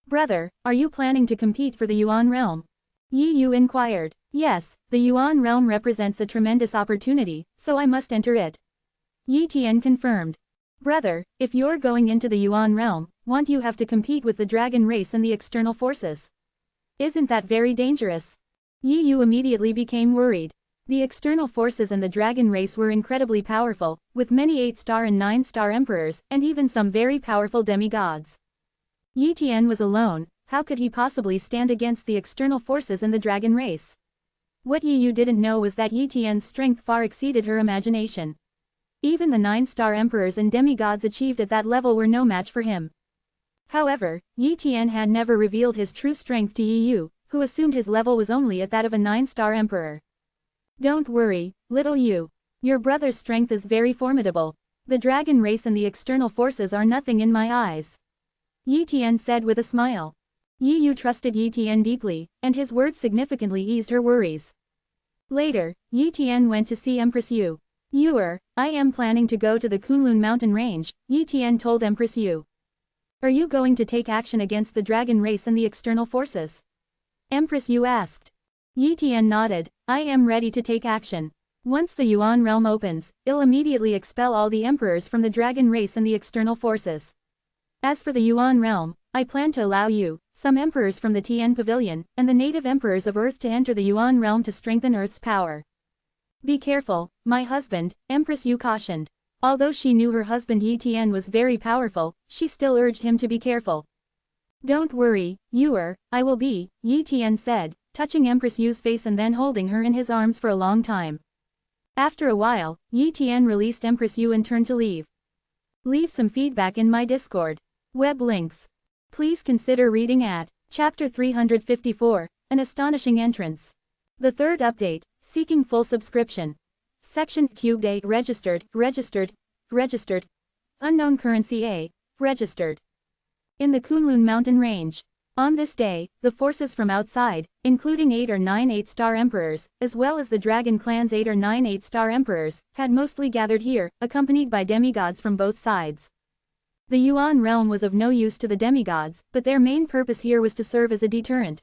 Brother, are you planning to compete for the Yuan realm? Yi Yu inquired. Yes, the Yuan realm represents a tremendous opportunity, so I must enter it. Yi Tian confirmed. Brother, if you're going into the Yuan realm, won't you have to compete with the dragon race and the external forces? Isn't that very dangerous? Yi Yu immediately became worried. The external forces and the dragon race were incredibly powerful, with many 8-star and 9-star emperors, and even some very powerful demigods. Yi Tian was alone, how could he possibly stand against the external forces and the dragon race? What Yi Yu didn't know was that Yi Tian's strength far exceeded her imagination. Even the 9-star emperors and demigods achieved at that level were no match for him. However, Yi Tian had never revealed his true strength to Yi Yu, who assumed his level was only at that of a 9-star emperor. Don't worry, little Yu. Your brother's strength is very formidable. The dragon race and the external forces are nothing in my eyes. Yi Tian said with a smile. Yi Yu trusted Yi Tian deeply, and his words significantly eased her worries. Later, Yi Tian went to see Empress Yu. I am planning to go to the Kunlun mountain range, Yi Tian told Empress Yu. Are you going to take action against the dragon race and the external forces? Empress Yu asked. Yi Tian nodded. I am ready to take action. Once the Yuan realm opens, I'll immediately expel all the emperors from the dragon race and the external forces. As for the Yuan realm, I plan to allow you, some emperors from the Tian Pavilion, and the native emperors of Earth to enter the Yuan realm to strengthen Earth's power. Be careful, my husband, Empress Yu cautioned. Although she knew her husband Yi Tian was very powerful, she still urged him to be careful. Don't worry, I will be, Yi Tian said, touching Empress Yu's face and then holding her in his arms for a long time. After a while, Yi Tian released Empress Yu and turned to leave. Leave some feedback in my Discord. Web links. Please consider reading at Chapter 354, An Astonishing Entrance. The third update, Seeking Full Subscription. Section Cubed A, Registered, Unknown Currency A, Registered. In the Kunlun mountain range. On this day, the forces from outside, including 8 or 9 8-star emperors, as well as the dragon clan's 8 or 9 8-star emperors, had mostly gathered here, accompanied by demigods from both sides. The Yuan realm was of no use to the demigods, but their main purpose here was to serve as a deterrent.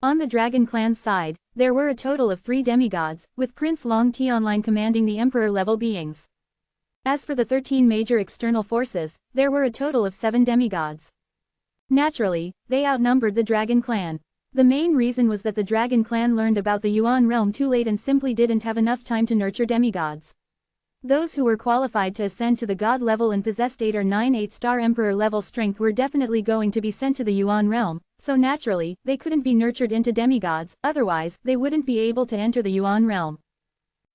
On the dragon clan's side, there were a total of 3 demigods, with Prince Long Tianlin commanding the emperor-level beings. As for the 13 major external forces, there were a total of 7 demigods. Naturally, they outnumbered the dragon clan. The main reason was that the dragon clan learned about the Yuan realm too late and simply didn't have enough time to nurture demigods. Those who were qualified to ascend to the god level and possessed 8 or 9 8-star emperor level strength were definitely going to be sent to the Yuan realm, so naturally, they couldn't be nurtured into demigods, otherwise, they wouldn't be able to enter the Yuan realm.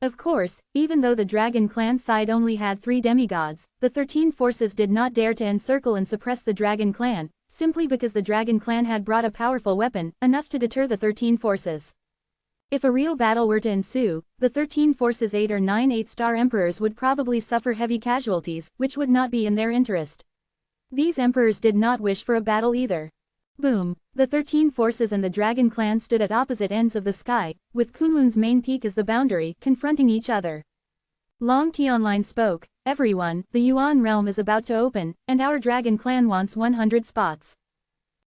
Of course, even though the dragon clan side only had 3 demigods, the 13 forces did not dare to encircle and suppress the dragon clan, simply because the dragon clan had brought a powerful weapon, enough to deter the 13 forces. If a real battle were to ensue, the 13 forces' 8 or 9 8-star emperors would probably suffer heavy casualties, which would not be in their interest. These emperors did not wish for a battle either. Boom! The 13 forces and the dragon clan stood at opposite ends of the sky, with Kunlun's main peak as the boundary, confronting each other. Long Tianlin spoke, everyone, the Yuan realm is about to open, and our dragon clan wants 100 spots.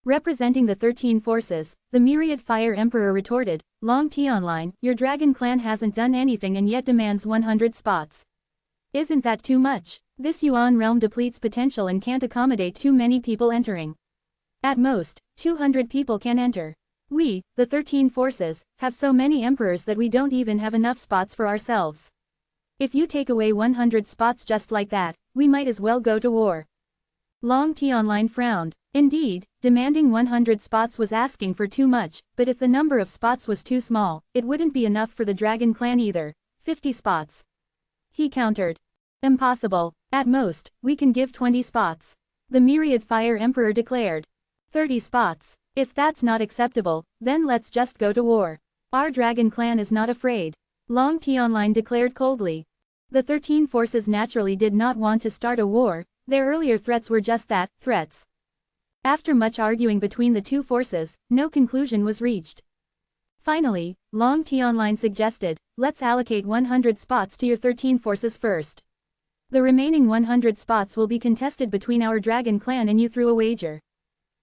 Representing the 13 forces, the Myriad Fire Emperor retorted, Long Tianlin, your dragon clan hasn't done anything and yet demands 100 spots. Isn't that too much? This Yuan realm depletes potential and can't accommodate too many people entering. At most, 200 people can enter. We, the 13 forces, have so many emperors that we don't even have enough spots for ourselves. If you take away 100 spots just like that, we might as well go to war. Long Tianlin frowned. Indeed, demanding 100 spots was asking for too much, but if the number of spots was too small, it wouldn't be enough for the dragon clan either. 50 spots. He countered. Impossible. At most, we can give 20 spots. The Myriad Fire Emperor declared. 30 spots. If that's not acceptable, then let's just go to war. Our dragon clan is not afraid. Long Tionline declared coldly. The 13 forces naturally did not want to start a war, their earlier threats were just that, threats. After much arguing between the two forces, no conclusion was reached. Finally, Long Tionline suggested, let's allocate 100 spots to your 13 forces first. The remaining 100 spots will be contested between our dragon clan and you through a wager.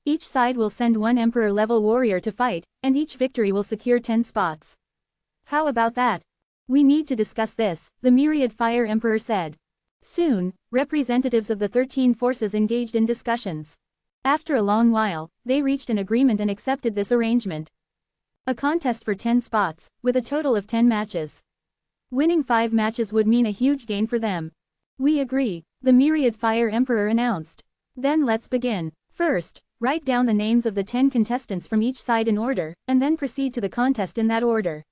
Each side will send one emperor-level warrior to fight, and each victory will secure 10 spots. How about that? We need to discuss this, the Myriad Fire Emperor said. Soon, representatives of the 13 forces engaged in discussions. After a long while, they reached an agreement and accepted this arrangement. A contest for 10 spots, with a total of 10 matches. Winning 5 matches would mean a huge gain for them. We agree, the Myriad Fire Emperor announced. Then let's begin. First, write down the names of the 10 contestants from each side in order, and then proceed to the contest in that order.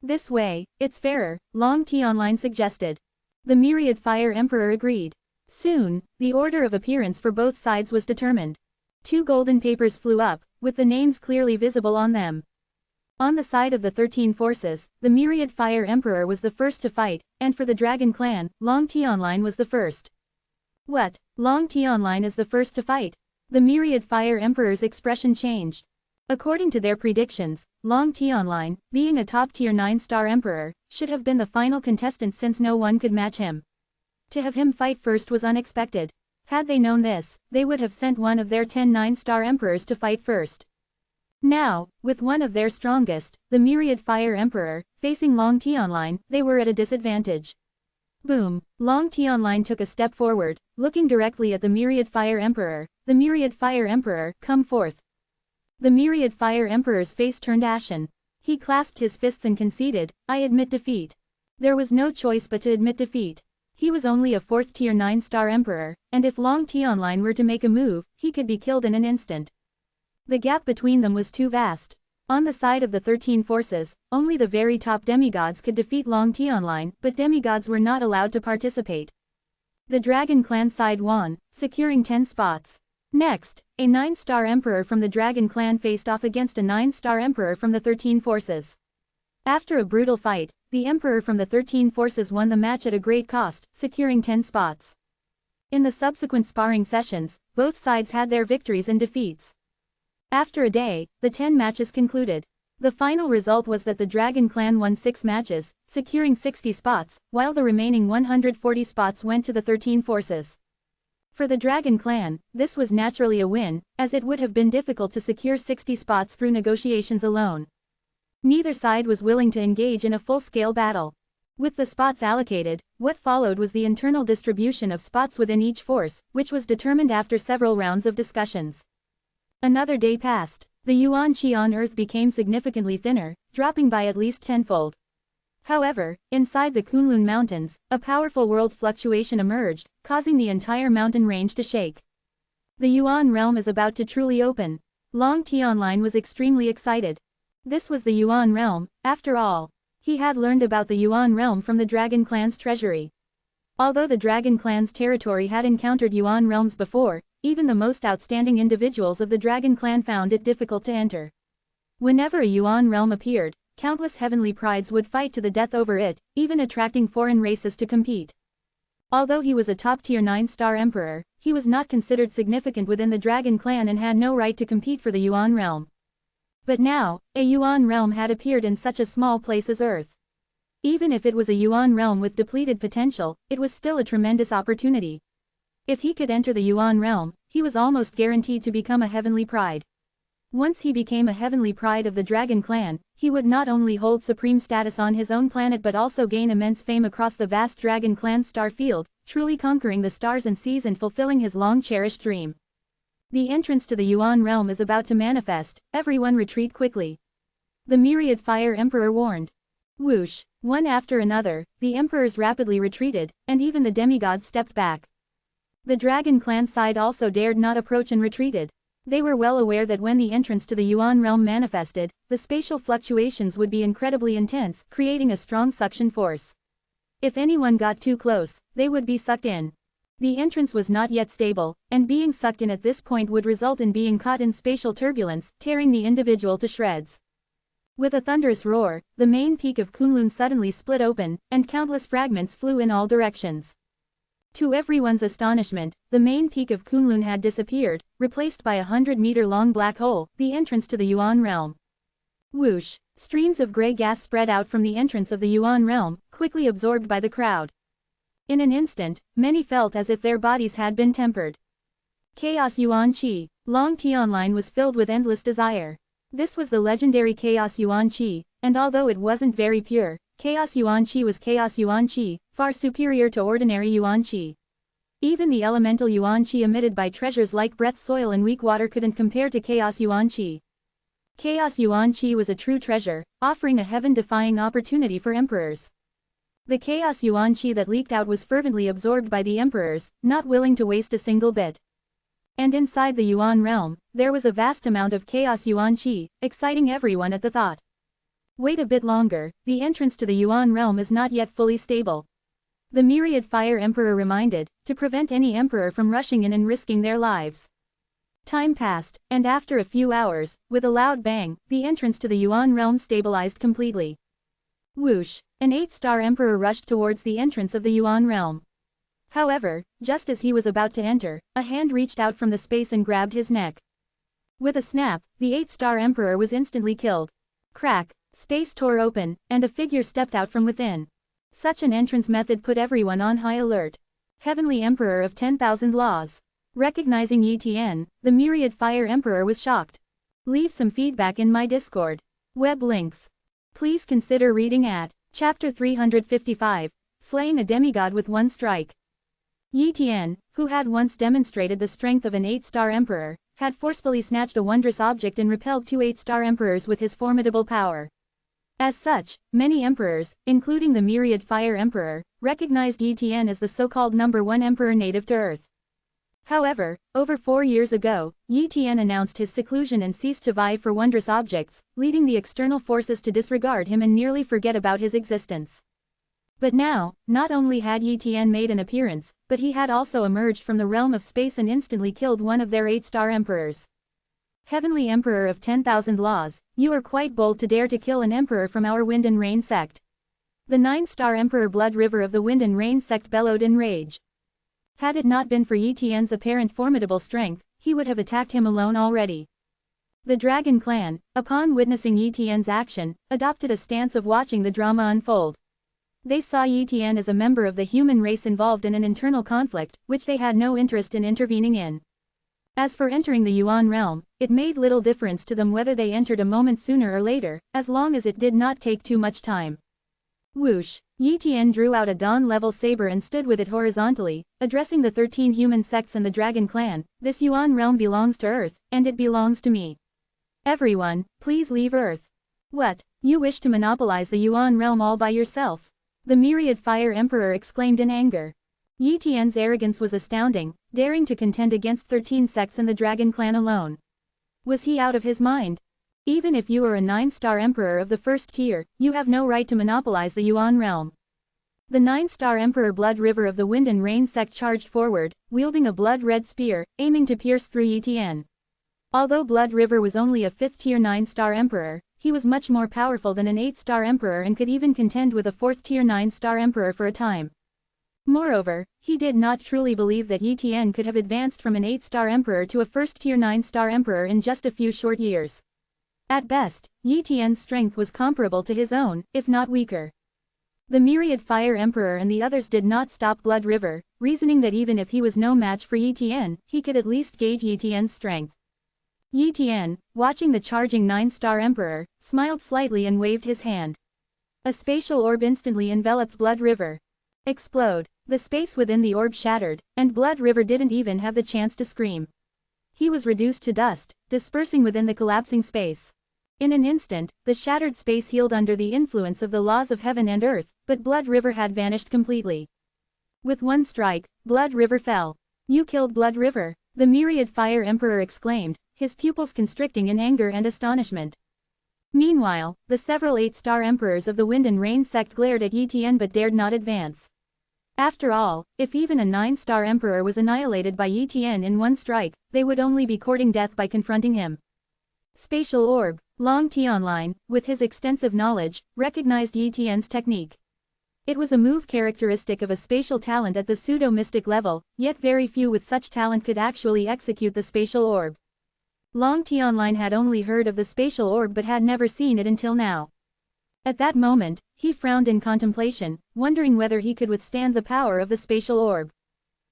This way, it's fairer, Long Tionline suggested. The Myriad Fire Emperor agreed. Soon, the order of appearance for both sides was determined. 2 golden papers flew up, with the names clearly visible on them. On the side of the 13 forces, the Myriad Fire Emperor was the first to fight, and for the Dragon Clan, Long Tionline was the first. What? Long Tionline is the first to fight? The Myriad Fire Emperor's expression changed. According to their predictions, Long Tionline, being a top-tier 9-star emperor, should have been the final contestant since no one could match him. To have him fight first was unexpected. Had they known this, they would have sent one of their 10 9-star emperors to fight first. Now, with one of their strongest, the Myriad Fire Emperor, facing Long Tionline, they were at a disadvantage. Boom! Long Tionline took a step forward, looking directly at the Myriad Fire Emperor. The Myriad Fire Emperor, come forth. The Myriad Fire Emperor's face turned ashen. He clasped his fists and conceded, I admit defeat. There was no choice but to admit defeat. He was only a 4th-tier 9-star emperor, and if Long Tionline were to make a move, he could be killed in an instant. The gap between them was too vast. On the side of the 13 forces, only the very top demigods could defeat Long Tionline, but demigods were not allowed to participate. The Dragon Clan side won, securing 10 spots. Next, a 9-star emperor from the Dragon Clan faced off against a 9-star emperor from the 13 forces. After a brutal fight, the emperor from the 13 forces won the match at a great cost, securing 10 spots. In the subsequent sparring sessions, both sides had their victories and defeats. After a day, the 10 matches concluded. The final result was that the Dragon Clan won 6 matches, securing 60 spots, while the remaining 140 spots went to the 13 forces. For the Dragon Clan, this was naturally a win, as it would have been difficult to secure 60 spots through negotiations alone. Neither side was willing to engage in a full-scale battle. With the spots allocated, what followed was the internal distribution of spots within each force, which was determined after several rounds of discussions. Another day passed. The Yuan Qi on Earth became significantly thinner, dropping by at least tenfold. However, inside the Kunlun Mountains, a powerful world fluctuation emerged, causing the entire mountain range to shake. The Yuan realm is about to truly open. Long Tionline was extremely excited. This was the Yuan realm, after all. He had learned about the Yuan realm from the Dragon Clan's treasury. Although the Dragon Clan's territory had encountered Yuan realms before, even the most outstanding individuals of the Dragon Clan found it difficult to enter. Whenever a Yuan realm appeared, countless heavenly prides would fight to the death over it, even attracting foreign races to compete. Although he was a top-tier 9-star emperor, he was not considered significant within the Dragon Clan and had no right to compete for the Yuan realm. But now, a Yuan realm had appeared in such a small place as Earth. Even if it was a Yuan realm with depleted potential, it was still a tremendous opportunity. If he could enter the Yuan realm, he was almost guaranteed to become a heavenly pride. Once he became a heavenly pride of the Dragon Clan, he would not only hold supreme status on his own planet but also gain immense fame across the vast Dragon Clan's star field, truly conquering the stars and seas and fulfilling his long-cherished dream. The entrance to the Yuan realm is about to manifest, everyone retreat quickly. The Myriad Fire Emperor warned. Whoosh! One after another, the emperors rapidly retreated, and even the demigods stepped back. The Dragon Clan side also dared not approach and retreated. They were well aware that when the entrance to the Yuan realm manifested, the spatial fluctuations would be incredibly intense, creating a strong suction force. If anyone got too close, they would be sucked in. The entrance was not yet stable, and being sucked in at this point would result in being caught in spatial turbulence, tearing the individual to shreds. With a thunderous roar, the main peak of Kunlun suddenly split open, and countless fragments flew in all directions. To everyone's astonishment, the main peak of Kunlun had disappeared, replaced by a 100-meter-long black hole, the entrance to the Yuan realm. Whoosh! Streams of gray gas spread out from the entrance of the Yuan realm, quickly absorbed by the crowd. In an instant, many felt as if their bodies had been tempered. Chaos Yuan Qi. Long Tianline was filled with endless desire. This was the legendary Chaos Yuan Qi, and although it wasn't very pure, Chaos Yuan Qi was Chaos Yuan Qi, far superior to ordinary Yuan Qi. Even the elemental Yuan Qi emitted by treasures like breath soil and weak water couldn't compare to Chaos Yuan Qi. Chaos Yuan Qi was a true treasure, offering a heaven-defying opportunity for emperors. The Chaos Yuan Qi that leaked out was fervently absorbed by the emperors, not willing to waste a single bit. And inside the Yuan realm, there was a vast amount of Chaos Yuan Qi, exciting everyone at the thought. Wait a bit longer, the entrance to the Yuan realm is not yet fully stable. The myriad fire emperor reminded, to prevent any emperor from rushing in and risking their lives. Time passed, and after a few hours, with a loud bang, the entrance to the Yuan realm stabilized completely. Whoosh! An 8-star emperor rushed towards the entrance of the Yuan realm. However, just as he was about to enter, a hand reached out from the space and grabbed his neck. With a snap, the 8-star emperor was instantly killed. Crack! Space tore open, and a figure stepped out from within. Such an entrance method put everyone on high alert. Heavenly Emperor of 10,000 Laws. Recognizing Yi Tian, the myriad fire emperor was shocked. Leave some feedback in my Discord. Web links. Please consider reading at Chapter 355, Slaying a Demigod with One Strike. Yi Tian, who had once demonstrated the strength of an 8-star emperor, had forcefully snatched a wondrous object and repelled 2 8-star emperors with his formidable power. As such, many emperors, including the myriad fire emperor, recognized Yi Tian as the so-called number 1 emperor native to Earth. However, over 4 years ago, Yi Tian announced his seclusion and ceased to vie for wondrous objects, leading the external forces to disregard him and nearly forget about his existence. But now, not only had Yi Tian made an appearance, but he had also emerged from the realm of space and instantly killed one of their 8-star emperors. Heavenly Emperor of 10,000 Laws, you are quite bold to dare to kill an emperor from our Wind and Rain sect. The 9-star Emperor Blood River of the Wind and Rain sect bellowed in rage. Had it not been for Yi Tian's apparent formidable strength, he would have attacked him alone already. The Dragon Clan, upon witnessing Yi Tian's action, adopted a stance of watching the drama unfold. They saw Yi Tian as a member of the human race involved in an internal conflict, which they had no interest in intervening in. As for entering the Yuan realm, it made little difference to them whether they entered a moment sooner or later, as long as it did not take too much time. Whoosh! Yi Tian drew out a Dawn-level saber and stood with it horizontally, addressing the 13 human sects and the Dragon Clan. This Yuan realm belongs to Earth, and it belongs to me. Everyone, please leave Earth. What? You wish to monopolize the Yuan realm all by yourself? The myriad fire emperor exclaimed in anger. Yi Tian's arrogance was astounding, daring to contend against 13 sects and the Dragon Clan alone. Was he out of his mind? Even if you are a 9-star emperor of the first tier, you have no right to monopolize the Yuan realm. The 9-star Emperor Blood River of the Wind and Rain sect charged forward, wielding a blood-red spear, aiming to pierce through Yi Tian. Although Blood River was only a 5th-tier 9-star emperor, he was much more powerful than an 8-star emperor and could even contend with a 4th-tier 9-star emperor for a time. Moreover, he did not truly believe that Yi Tian could have advanced from an 8-star emperor to a 1st-tier 9-star emperor in just a few short years. At best, Yi Tian's strength was comparable to his own, if not weaker. The myriad fire emperor and the others did not stop Blood River, reasoning that even if he was no match for Yi Tian, he could at least gauge Yi Tian's strength. Yi Tian, watching the charging 9-star emperor, smiled slightly and waved his hand. A spatial orb instantly enveloped Blood River. Explode! The space within the orb shattered, and Blood River didn't even have the chance to scream. He was reduced to dust, dispersing within the collapsing space. In an instant, the shattered space healed under the influence of the laws of heaven and earth, but Blood River had vanished completely. With one strike, Blood River fell. You killed Blood River, the myriad fire emperor exclaimed, his pupils constricting in anger and astonishment. Meanwhile, the several 8-star emperors of the Wind and Rain sect glared at Yi Tian but dared not advance. After all, if even a 9-star emperor was annihilated by Yi Tian in one strike, they would only be courting death by confronting him. Spatial orb. Long Tianlin, with his extensive knowledge, recognized Yi Tian's technique. It was a move characteristic of a spatial talent at the pseudo-mystic level, yet very few with such talent could actually execute the spatial orb. Long Tianlin had only heard of the spatial orb but had never seen it until now. At that moment, he frowned in contemplation, wondering whether he could withstand the power of the spatial orb.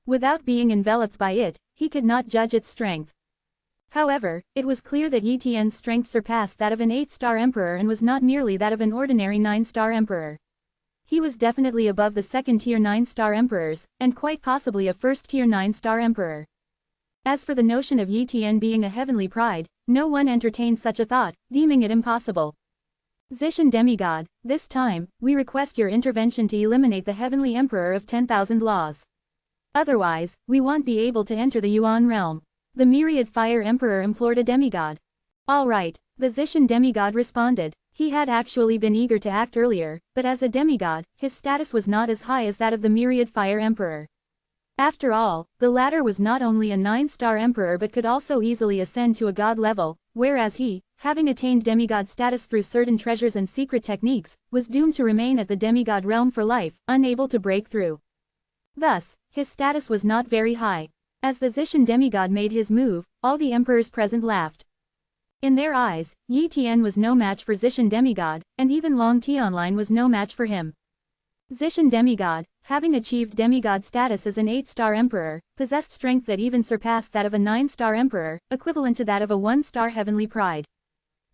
Without being enveloped by it, he could not judge its strength. However, it was clear that Yi Tian's strength surpassed that of an 8-star emperor and was not merely that of an ordinary 9-star emperor. He was definitely above the second-tier 9-star emperors, and quite possibly a first-tier 9-star emperor. As for the notion of Yi Tian being a heavenly pride, no one entertained such a thought, deeming it impossible. Zishan demigod, this time, we request your intervention to eliminate the heavenly emperor of 10,000 laws. Otherwise, we won't be able to enter the Yuan realm. The myriad fire emperor implored a demigod. All right, the Zishan demigod responded. He had actually been eager to act earlier, but as a demigod, his status was not as high as that of the myriad fire emperor. After all, the latter was not only a 9-star emperor but could also easily ascend to a god level, whereas he, having attained demigod status through certain treasures and secret techniques, was doomed to remain at the demigod realm for life, unable to break through. Thus, his status was not very high. As the Zishan demigod made his move, all the emperors present laughed. In their eyes, Yi Tian was no match for Zishan demigod, and even Long Tianlin was no match for him. Zishan demigod, having achieved demigod status as an 8-star emperor, possessed strength that even surpassed that of a 9-star emperor, equivalent to that of a 1-star heavenly pride.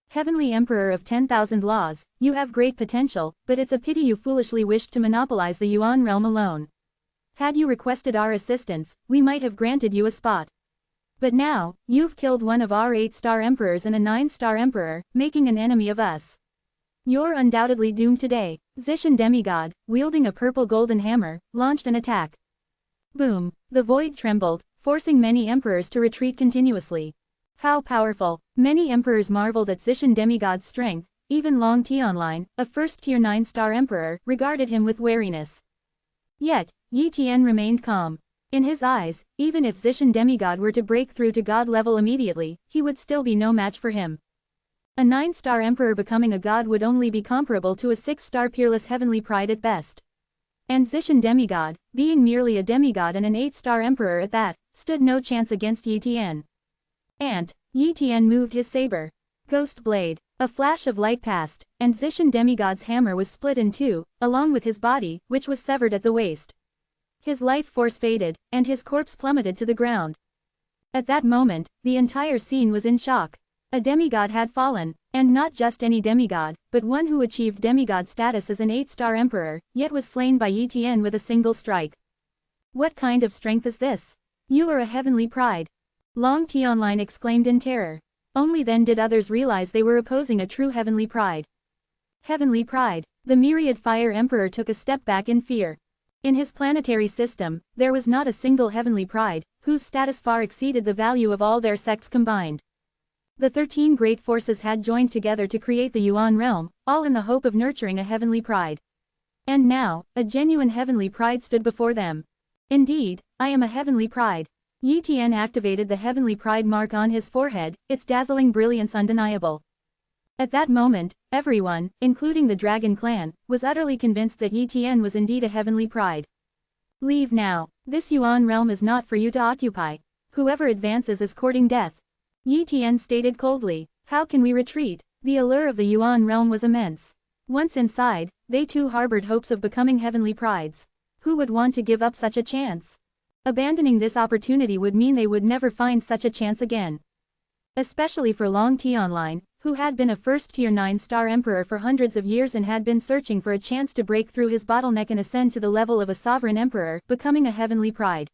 Heavenly Emperor of 10,000 laws, you have great potential, but it's a pity you foolishly wished to monopolize the Yuan realm alone. Had you requested our assistance, we might have granted you a spot. But now, you've killed one of our 8-star emperors and a 9-star emperor, making an enemy of us. You're undoubtedly doomed today. Zishan demigod, wielding a purple golden hammer, launched an attack. Boom! The void trembled, forcing many emperors to retreat continuously. How powerful! Many emperors marveled at Zishan demigod's strength, even Long Tianlin, a first-tier 9-star emperor, regarded him with wariness. Yet, Yi Tian remained calm. In his eyes, even if Zishan demigod were to break through to god level immediately, he would still be no match for him. A 9-star emperor becoming a god would only be comparable to a 6-star peerless heavenly pride at best. And Zishan demigod, being merely a demigod and an 8-star emperor at that, stood no chance against Yi Tian. And Yi Tian moved his saber. Ghost blade. A flash of light passed, and Zishan demigod's hammer was split in two, along with his body, which was severed at the waist. His life force faded, and his corpse plummeted to the ground. At that moment, the entire scene was in shock. A demigod had fallen, and not just any demigod, but one who achieved demigod status as an 8-star emperor, yet was slain by Yi Tian with a single strike. What kind of strength is this? You are a heavenly pride. Long Tianlin exclaimed in terror. Only then did others realize they were opposing a true heavenly pride. Heavenly pride. The myriad fire emperor took a step back in fear. In his planetary system, there was not a single heavenly pride, whose status far exceeded the value of all their sects combined. The 13 great forces had joined together to create the Yuan realm, all in the hope of nurturing a heavenly pride. And now, a genuine heavenly pride stood before them. Indeed, I am a heavenly pride. Yi Tian activated the heavenly pride mark on his forehead, its dazzling brilliance undeniable. At that moment, everyone, including the Dragon Clan, was utterly convinced that Yi Tian was indeed a heavenly pride. Leave now. This Yuan realm is not for you to occupy. Whoever advances is courting death. Yi Tian stated coldly. How can we retreat? The allure of the Yuan realm was immense. Once inside, they too harbored hopes of becoming heavenly prides. Who would want to give up such a chance? Abandoning this opportunity would mean they would never find such a chance again. Especially for Long Tianlin, who had been a first-tier 9-star emperor for hundreds of years and had been searching for a chance to break through his bottleneck and ascend to the level of a sovereign emperor, becoming a heavenly pride.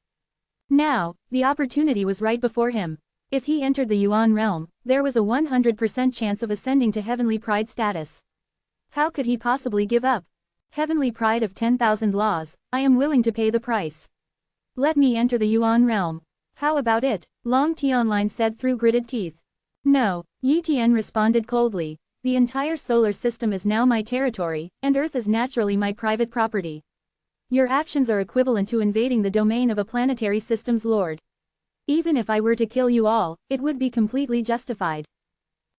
Now, the opportunity was right before him. If he entered the Yuan realm, there was a 100% chance of ascending to heavenly pride status. How could he possibly give up? Heavenly pride of 10,000 laws, I am willing to pay the price. Let me enter the Yuan realm. How about it? Long Tianlin said through gritted teeth. No, Yi Tian responded coldly. The entire solar system is now my territory, and Earth is naturally my private property. Your actions are equivalent to invading the domain of a planetary system's lord. Even if I were to kill you all, it would be completely justified.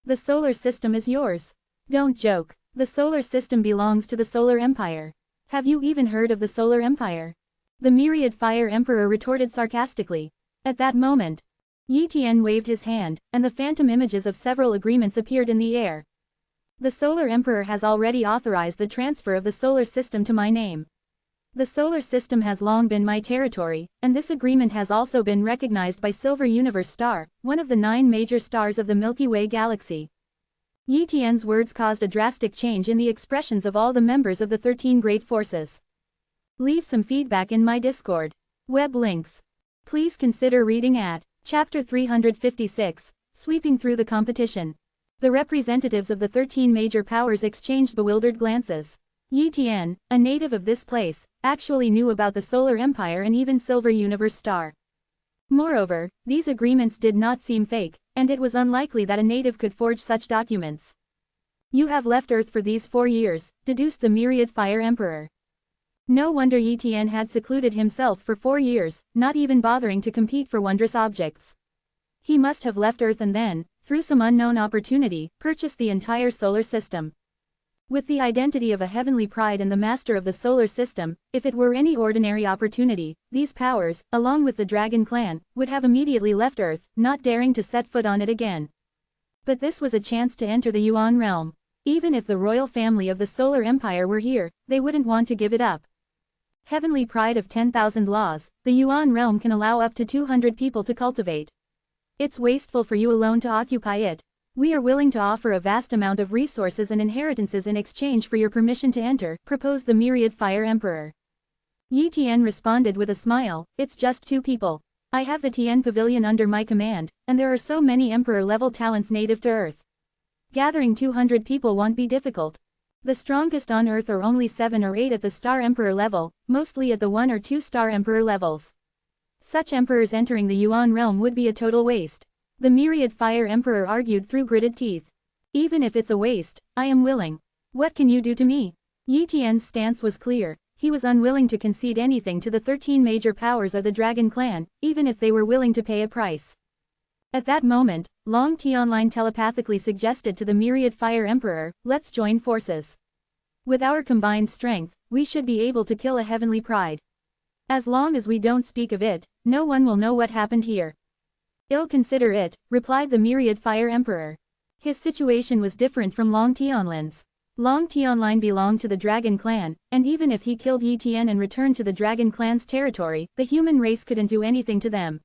The solar system is yours. Don't joke. The solar system belongs to the Solar Empire. Have you even heard of the Solar Empire? The Myriad Fire Emperor retorted sarcastically. At that moment, Yi Tian waved his hand, and the phantom images of several agreements appeared in the air. The Solar Emperor has already authorized the transfer of the solar system to my name. The solar system has long been my territory, and this agreement has also been recognized by Silver Universe Star, one of the 9 major stars of the Milky Way galaxy. Yi Tian's words caused a drastic change in the expressions of all the members of the 13 Great Forces. Leave some feedback in my Discord. Web links. Please consider reading at Chapter 356, Sweeping Through the Competition. The representatives of the 13 major powers exchanged bewildered glances. Yi Tian, a native of this place, actually knew about the Solar Empire and even Silver Universe Star. Moreover, these agreements did not seem fake, and it was unlikely that a native could forge such documents. You have left Earth for these 4 years, deduced the Myriad Fire Emperor. No wonder Yi Tian had secluded himself for 4 years, not even bothering to compete for wondrous objects. He must have left Earth and then, through some unknown opportunity, purchased the entire solar system. With the identity of a heavenly pride and the master of the solar system, if it were any ordinary opportunity, these powers, along with the Dragon Clan, would have immediately left Earth, not daring to set foot on it again. But this was a chance to enter the Yuan realm. Even if the royal family of the Solar Empire were here, they wouldn't want to give it up. Heavenly pride of 10,000 laws, the Yuan realm can allow up to 200 people to cultivate. It's wasteful for you alone to occupy it. We are willing to offer a vast amount of resources and inheritances in exchange for your permission to enter, proposed the Myriad Fire Emperor. Yi Tian responded with a smile, it's just 2 people. I have the Tian Pavilion under my command, and there are so many Emperor-level talents native to Earth. Gathering 200 people won't be difficult. The strongest on Earth are only 7 or 8 at the Star Emperor level, mostly at the 1 or 2 Star Emperor levels. Such emperors entering the Yuan realm would be a total waste. The Myriad Fire Emperor argued through gritted teeth. Even if it's a waste, I am willing. What can you do to me? Yi Tian's stance was clear. He was unwilling to concede anything to the 13 major powers of the Dragon Clan, even if they were willing to pay a price. At that moment, Long Tianline telepathically suggested to the Myriad Fire Emperor, let's join forces. With our combined strength, we should be able to kill a heavenly pride. As long as we don't speak of it, no one will know what happened here. I'll consider it, replied the Myriad Fire Emperor. His situation was different from Long Tianlin's. Long Tianline belonged to the Dragon Clan, and even if he killed Yi Tian and returned to the Dragon Clan's territory, the human race couldn't do anything to them.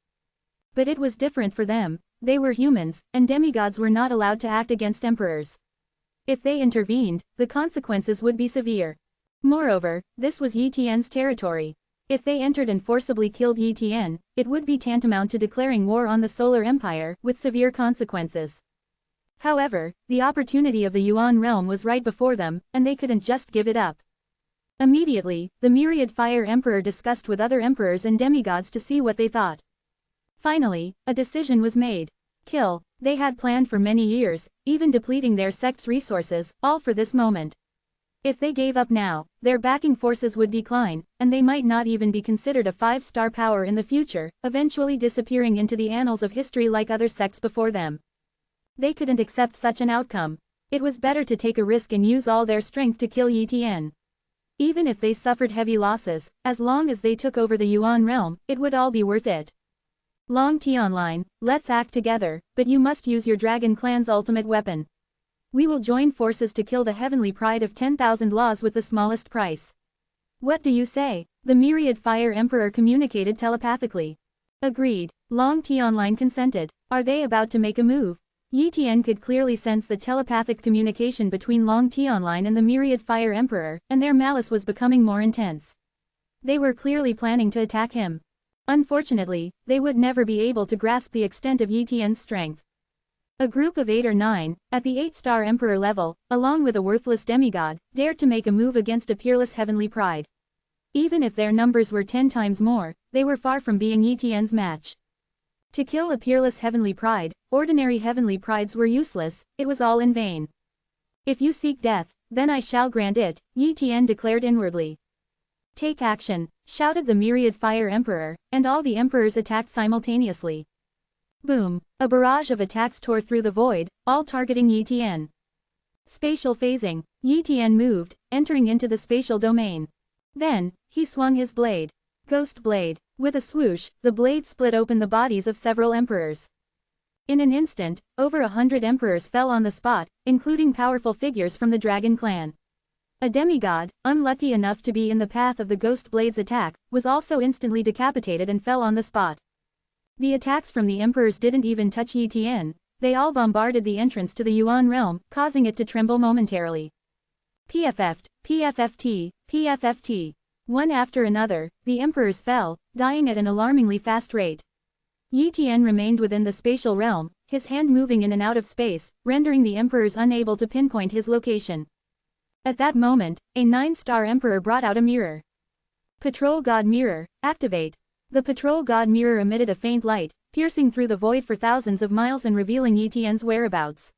But it was different for them. They were humans, and demigods were not allowed to act against emperors. If they intervened, the consequences would be severe. Moreover, this was Yi Tian's territory. If they entered and forcibly killed Yi Tian, it would be tantamount to declaring war on the Solar Empire, with severe consequences. However, the opportunity of the Yuan realm was right before them, and they couldn't just give it up. Immediately, the Myriad Fire Emperor discussed with other emperors and demigods to see what they thought. Finally, a decision was made. Kill. They had planned for many years, even depleting their sect's resources, all for this moment. If they gave up now, their backing forces would decline, and they might not even be considered a 5-star power in the future, eventually disappearing into the annals of history like other sects before them. They couldn't accept such an outcome. It was better to take a risk and use all their strength to kill Yi Tian. Even if they suffered heavy losses, as long as they took over the Yuan realm, it would all be worth it. Long Tianline, let's act together, but you must use your Dragon Clan's ultimate weapon. We will join forces to kill the heavenly pride of 10,000 laws with the smallest price. What do you say? The Myriad Fire Emperor communicated telepathically. Agreed. Long Tianline consented. Are they about to make a move? Yi Tian could clearly sense the telepathic communication between Long Tianline and the Myriad Fire Emperor, and their malice was becoming more intense. They were clearly planning to attack him. Unfortunately, they would never be able to grasp the extent of Yi Tian's strength. A group of 8 or 9, at the 8-star emperor level, along with a worthless demigod, dared to make a move against a peerless heavenly pride. Even if their numbers were 10 times more, they were far from being Yi Tian's match. To kill a peerless heavenly pride, ordinary heavenly prides were useless, it was all in vain. If you seek death, then I shall grant it, Yi Tian declared inwardly. Take action, shouted the myriad fire emperor, and all the emperors attacked simultaneously. Boom, a barrage of attacks tore through the void, all targeting Yi Tian. Spatial phasing, Yi Tian moved, entering into the spatial domain. Then, he swung his blade. Ghost blade. With a swoosh, the blade split open the bodies of several emperors. In an instant, over 100 emperors fell on the spot, including powerful figures from the dragon clan. A demigod, unlucky enough to be in the path of the Ghost Blade's attack, was also instantly decapitated and fell on the spot. The attacks from the emperors didn't even touch Yi Tian, they all bombarded the entrance to the Yuan realm, causing it to tremble momentarily. PFF'd, PFFT, PFFT. One after another, the emperors fell, dying at an alarmingly fast rate. Yi Tian remained within the spatial realm, his hand moving in and out of space, rendering the emperors unable to pinpoint his location. At that moment, a 9-star emperor brought out a mirror. Patrol God Mirror, activate. The Patrol God Mirror emitted a faint light, piercing through the void for thousands of miles and revealing Yi Tian's whereabouts.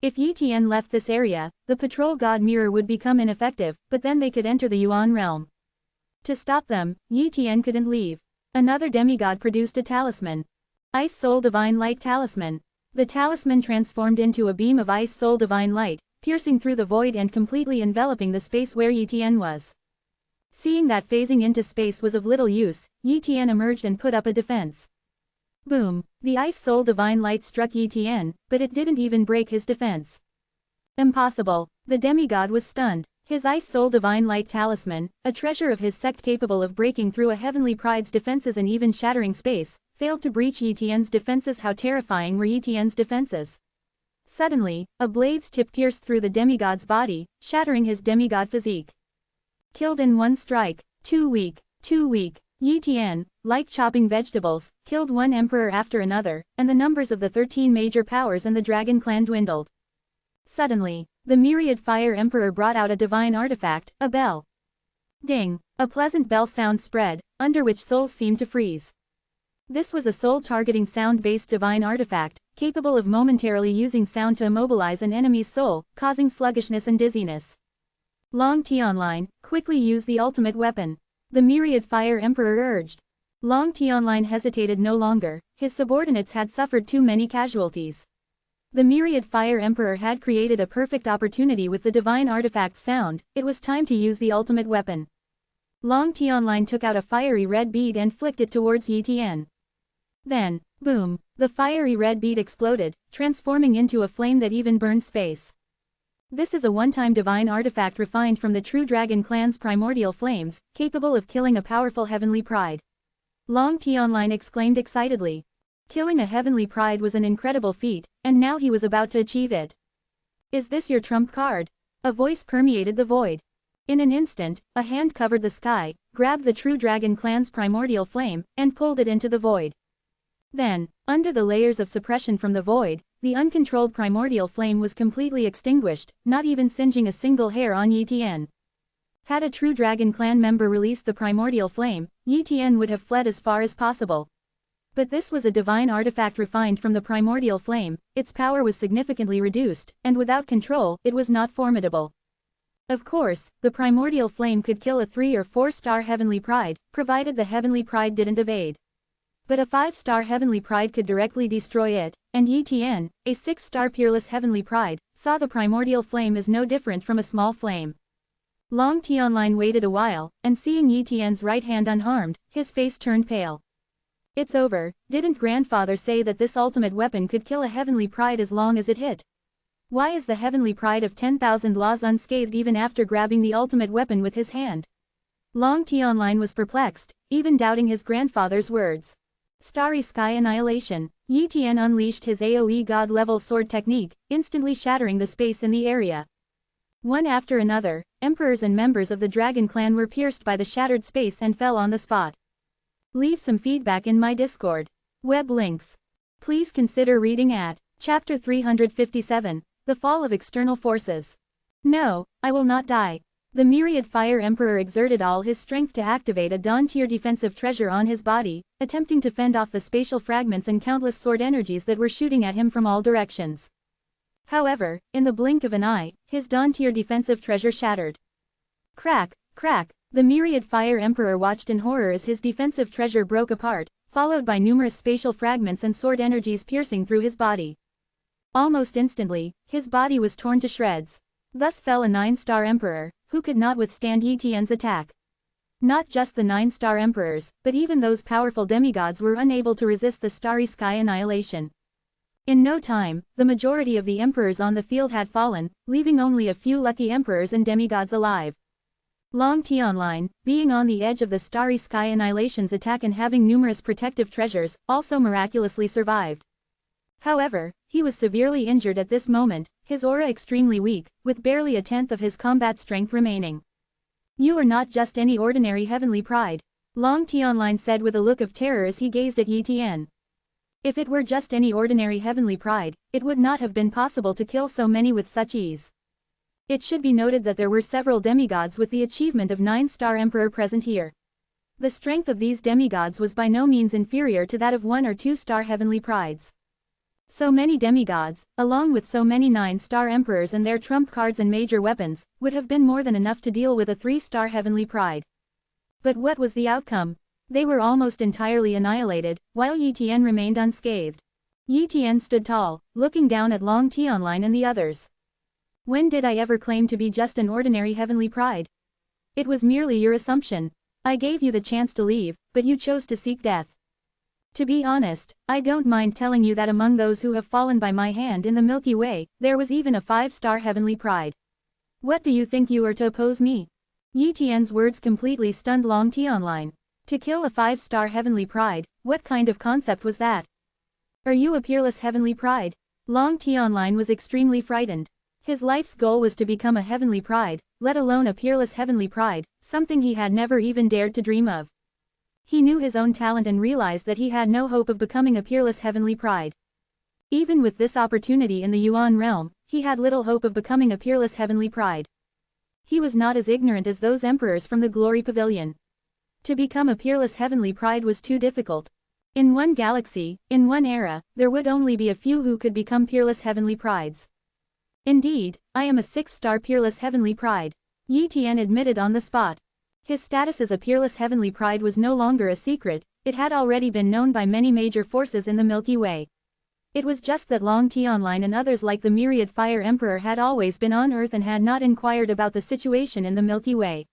If Yi Tian left this area, the Patrol God Mirror would become ineffective, but then they could enter the Yuan realm. To stop them, Yi Tian couldn't leave. Another demigod produced a talisman. Ice Soul Divine Light Talisman. The talisman transformed into a beam of Ice Soul Divine Light, piercing through the void and completely enveloping the space where Yi Tian was. Seeing that phasing into space was of little use, Yi Tian emerged and put up a defense. Boom, the Ice Soul Divine Light struck Yi Tian, but it didn't even break his defense. Impossible, the demigod was stunned. His Ice Soul Divine Light Talisman, a treasure of his sect capable of breaking through a heavenly pride's defenses and even shattering space, failed to breach Yi Tian's defenses. How terrifying were Yi Tian's defenses? Suddenly, a blade's tip pierced through the demigod's body, shattering his demigod physique. Killed in one strike, too weak, too weak. Yi Tian, like chopping vegetables, killed one emperor after another, and the numbers of the 13 major powers and the dragon clan dwindled. Suddenly, the myriad fire emperor brought out a divine artifact, a bell. Ding, a pleasant bell sound spread, under which souls seemed to freeze. This was a soul-targeting sound-based divine artifact, capable of momentarily using sound to immobilize an enemy's soul, causing sluggishness and dizziness. Long Tionline, quickly use the ultimate weapon. The myriad fire emperor urged. Long Tionline hesitated no longer, his subordinates had suffered too many casualties. The myriad fire emperor had created a perfect opportunity with the divine artifact's sound, it was time to use the ultimate weapon. Long Tionline took out a fiery red bead and flicked it towards Yi Tian. Then, boom, the fiery red bead exploded, transforming into a flame that even burned space. This is a one-time divine artifact refined from the true dragon clan's primordial flames, capable of killing a powerful heavenly pride. Long Tionline exclaimed excitedly. Killing a heavenly pride was an incredible feat, and now he was about to achieve it. Is this your trump card? A voice permeated the void. In an instant, a hand covered the sky, grabbed the true dragon clan's primordial flame, and pulled it into the void. Then, under the layers of suppression from the void, the uncontrolled primordial flame was completely extinguished, not even singeing a single hair on Yi Tian. Had a true dragon clan member released the primordial flame, Yi Tian would have fled as far as possible. But this was a divine artifact refined from the primordial flame, its power was significantly reduced, and without control, it was not formidable. Of course, the primordial flame could kill a 3- or 4-star heavenly pride, provided the heavenly pride didn't evade. But a 5-star heavenly pride could directly destroy it, and Yi Tian, a 6-star peerless heavenly pride, saw the primordial flame as no different from a small flame. Long Tionline waited a while, and seeing Yi Tian's right hand unharmed, his face turned pale. It's over, didn't grandfather say that this ultimate weapon could kill a heavenly pride as long as it hit? Why is the heavenly pride of 10,000 laws unscathed even after grabbing the ultimate weapon with his hand? Long Tionline was perplexed, even doubting his grandfather's words. Starry Sky Annihilation. Yi Tian unleashed his AoE god-level sword technique, instantly shattering the space in the area. One after another, emperors and members of the dragon clan were pierced by the shattered space and fell on the spot. Leave some feedback in my Discord. Web links. Please consider reading at Chapter 357, The Fall of External Forces. No, I will not die. The myriad fire emperor exerted all his strength to activate a Dawn-tier defensive treasure on his body, attempting to fend off the spatial fragments and countless sword energies that were shooting at him from all directions. However, in the blink of an eye, his Dawn-tier defensive treasure shattered. Crack, crack, The myriad fire emperor watched in horror as his defensive treasure broke apart, followed by numerous spatial fragments and sword energies piercing through his body. Almost instantly, his body was torn to shreds. Thus fell a 9-star emperor, who could not withstand Yi Tian's attack. Not just the 9-star emperors, but even those powerful demigods were unable to resist the starry sky annihilation. In no time, the majority of the emperors on the field had fallen, leaving only a few lucky emperors and demigods alive. Long Tianlin, being on the edge of the starry sky annihilation's attack and having numerous protective treasures, also miraculously survived. However, he was severely injured at this moment, his aura extremely weak, with barely a tenth of his combat strength remaining. "You are not just any ordinary heavenly pride," Long Tianlin said with a look of terror as he gazed at Yi Tian. If it were just any ordinary heavenly pride, it would not have been possible to kill so many with such ease. It should be noted that there were several demigods with the achievement of 9-star emperor present here. The strength of these demigods was by no means inferior to that of 1 or 2-star heavenly prides. So many demigods, along with so many 9-star emperors and their trump cards and major weapons, would have been more than enough to deal with a 3-star heavenly pride. But what was the outcome? They were almost entirely annihilated, while Yi Tian remained unscathed. Yi Tian stood tall, looking down at Long Tianlin and the others. "When did I ever claim to be just an ordinary heavenly pride? It was merely your assumption. I gave you the chance to leave, but you chose to seek death. To be honest, I don't mind telling you that among those who have fallen by my hand in the Milky Way, there was even a 5-star heavenly pride. What do you think you are to oppose me?" Yi Tian's words completely stunned Long Tianlin. To kill a 5-star heavenly pride, what kind of concept was that? "Are you a peerless heavenly pride?" Long Tianlin was extremely frightened. His life's goal was to become a heavenly pride, let alone a peerless heavenly pride, something he had never even dared to dream of. He knew his own talent and realized that he had no hope of becoming a peerless heavenly pride. Even with this opportunity in the Yuan realm, he had little hope of becoming a peerless heavenly pride. He was not as ignorant as those emperors from the Glory Pavilion. To become a peerless heavenly pride was too difficult. In one galaxy, in one era, there would only be a few who could become peerless heavenly prides. "Indeed, I am a 6-star peerless heavenly pride," Yi Tian admitted on the spot. His status as a peerless heavenly pride was no longer a secret, it had already been known by many major forces in the Milky Way. It was just that Long Tianlin and others like the myriad fire emperor had always been on Earth and had not inquired about the situation in the Milky Way.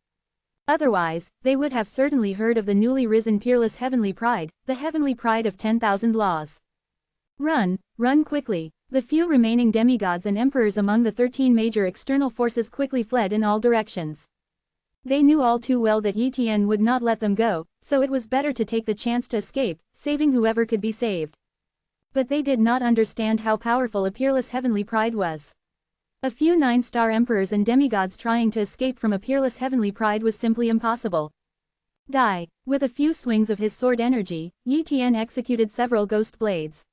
Otherwise, they would have certainly heard of the newly risen peerless heavenly pride, the heavenly pride of 10,000 laws. Run, run quickly. The few remaining demigods and emperors among the 13 major external forces quickly fled in all directions. They knew all too well that Yi Tian would not let them go, so it was better to take the chance to escape, saving whoever could be saved. But they did not understand how powerful a peerless heavenly pride was. A few 9-star emperors and demigods trying to escape from a peerless heavenly pride was simply impossible. Die. With a few swings of his sword energy, Yi Tian executed several ghost blades.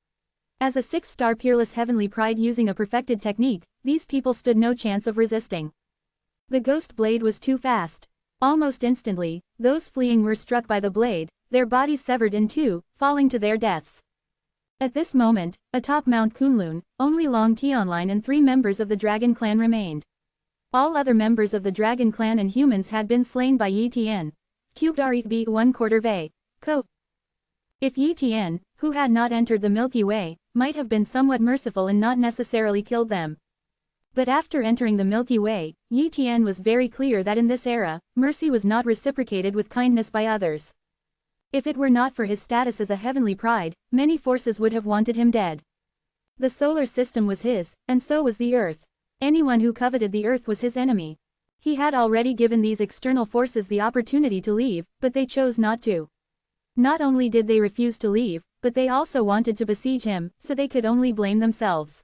As a 6-star peerless heavenly pride using a perfected technique, these people stood no chance of resisting. The ghost blade was too fast. Almost instantly, those fleeing were struck by the blade, their bodies severed in two, falling to their deaths. At this moment, atop Mount Kunlun, only Long Tianlin and 3 members of the Dragon Clan remained. All other members of the Dragon Clan and humans had been slain by Yi Tian. Cubed REB 1/4 Vey. Co. If Yi Tian, who had not entered the Milky Way, might have been somewhat merciful and not necessarily killed them. But after entering the Milky Way, Yi Tian was very clear that in this era, mercy was not reciprocated with kindness by others. If it were not for his status as a heavenly pride, many forces would have wanted him dead. The solar system was his, and so was the Earth. Anyone who coveted the Earth was his enemy. He had already given these external forces the opportunity to leave, but they chose not to. Not only did they refuse to leave, but they also wanted to besiege him, so they could only blame themselves.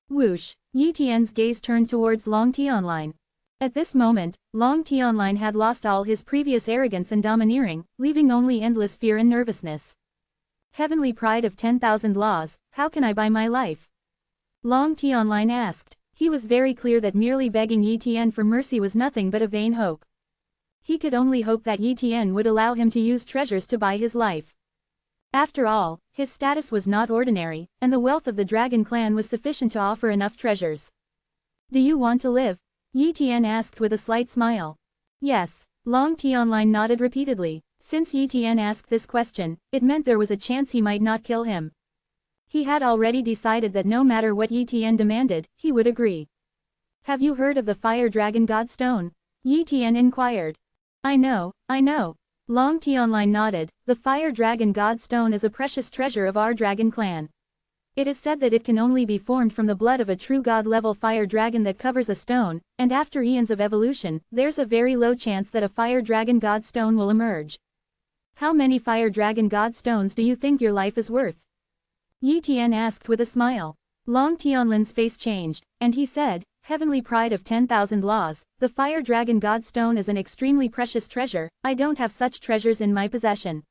Whoosh! Yi Tian's gaze turned towards Long Tianlin. At this moment, Long Tianlin had lost all his previous arrogance and domineering, leaving only endless fear and nervousness. Heavenly pride of 10,000 laws, how can I buy my life? Long Tianlin asked. He was very clear that merely begging Yi Tian for mercy was nothing but a vain hope. He could only hope that Yi Tian would allow him to use treasures to buy his life. After all, his status was not ordinary, and the wealth of the Dragon Clan was sufficient to offer enough treasures. "Do you want to live?" Yi Tian asked with a slight smile. "Yes." Long Tianlin nodded repeatedly. Since Yi Tian asked this question, it meant there was a chance he might not kill him. He had already decided that no matter what Yi Tian demanded, he would agree. Have you heard of the Fire Dragon God Stone? Yi Tian inquired. I know. Long Tianlin nodded. The Fire Dragon God Stone is a precious treasure of our dragon clan. It is said that it can only be formed from the blood of a true god-level fire dragon that covers a stone, and after eons of evolution, there's a very low chance that a Fire Dragon God Stone will emerge. How many Fire Dragon God Stones do you think your life is worth? Yi Tian asked with a smile. Long Tianlin's face changed, and he said, Heavenly pride of 10,000 laws, the Fire Dragon God Stone is an extremely precious treasure. I don't have such treasures in my possession.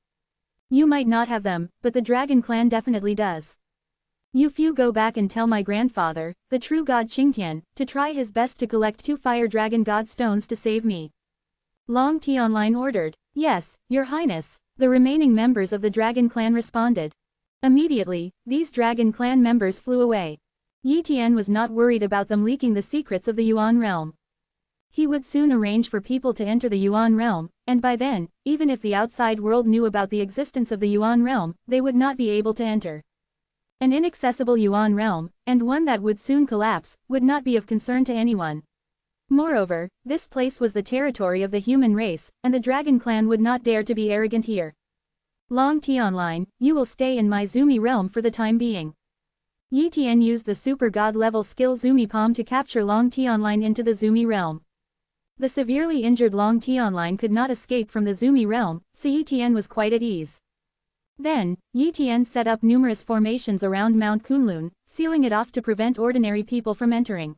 You might not have them, but the Dragon Clan definitely does. You few go back and tell my grandfather, the true god Qingtian, to try his best to collect 2 Fire Dragon God Stones to save me. Long Tianlin ordered. Yes, Your Highness. The remaining members of the Dragon Clan responded. Immediately, these Dragon Clan members flew away. Yi Tian was not worried about them leaking the secrets of the Yuan realm. He would soon arrange for people to enter the Yuan realm, and by then, even if the outside world knew about the existence of the Yuan realm, they would not be able to enter. An inaccessible Yuan realm, and one that would soon collapse, would not be of concern to anyone. Moreover, this place was the territory of the human race, and the Dragon Clan would not dare to be arrogant here. Long Tianlin, you will stay in my Zumi realm for the time being. Yi Tian used the super god level skill Zumi Palm to capture Long Tianlin into the Zumi realm. The severely injured Long Tianlin could not escape from the Zumi realm, so Yi Tian was quite at ease. Then, Yi Tian set up numerous formations around Mount Kunlun, sealing it off to prevent ordinary people from entering.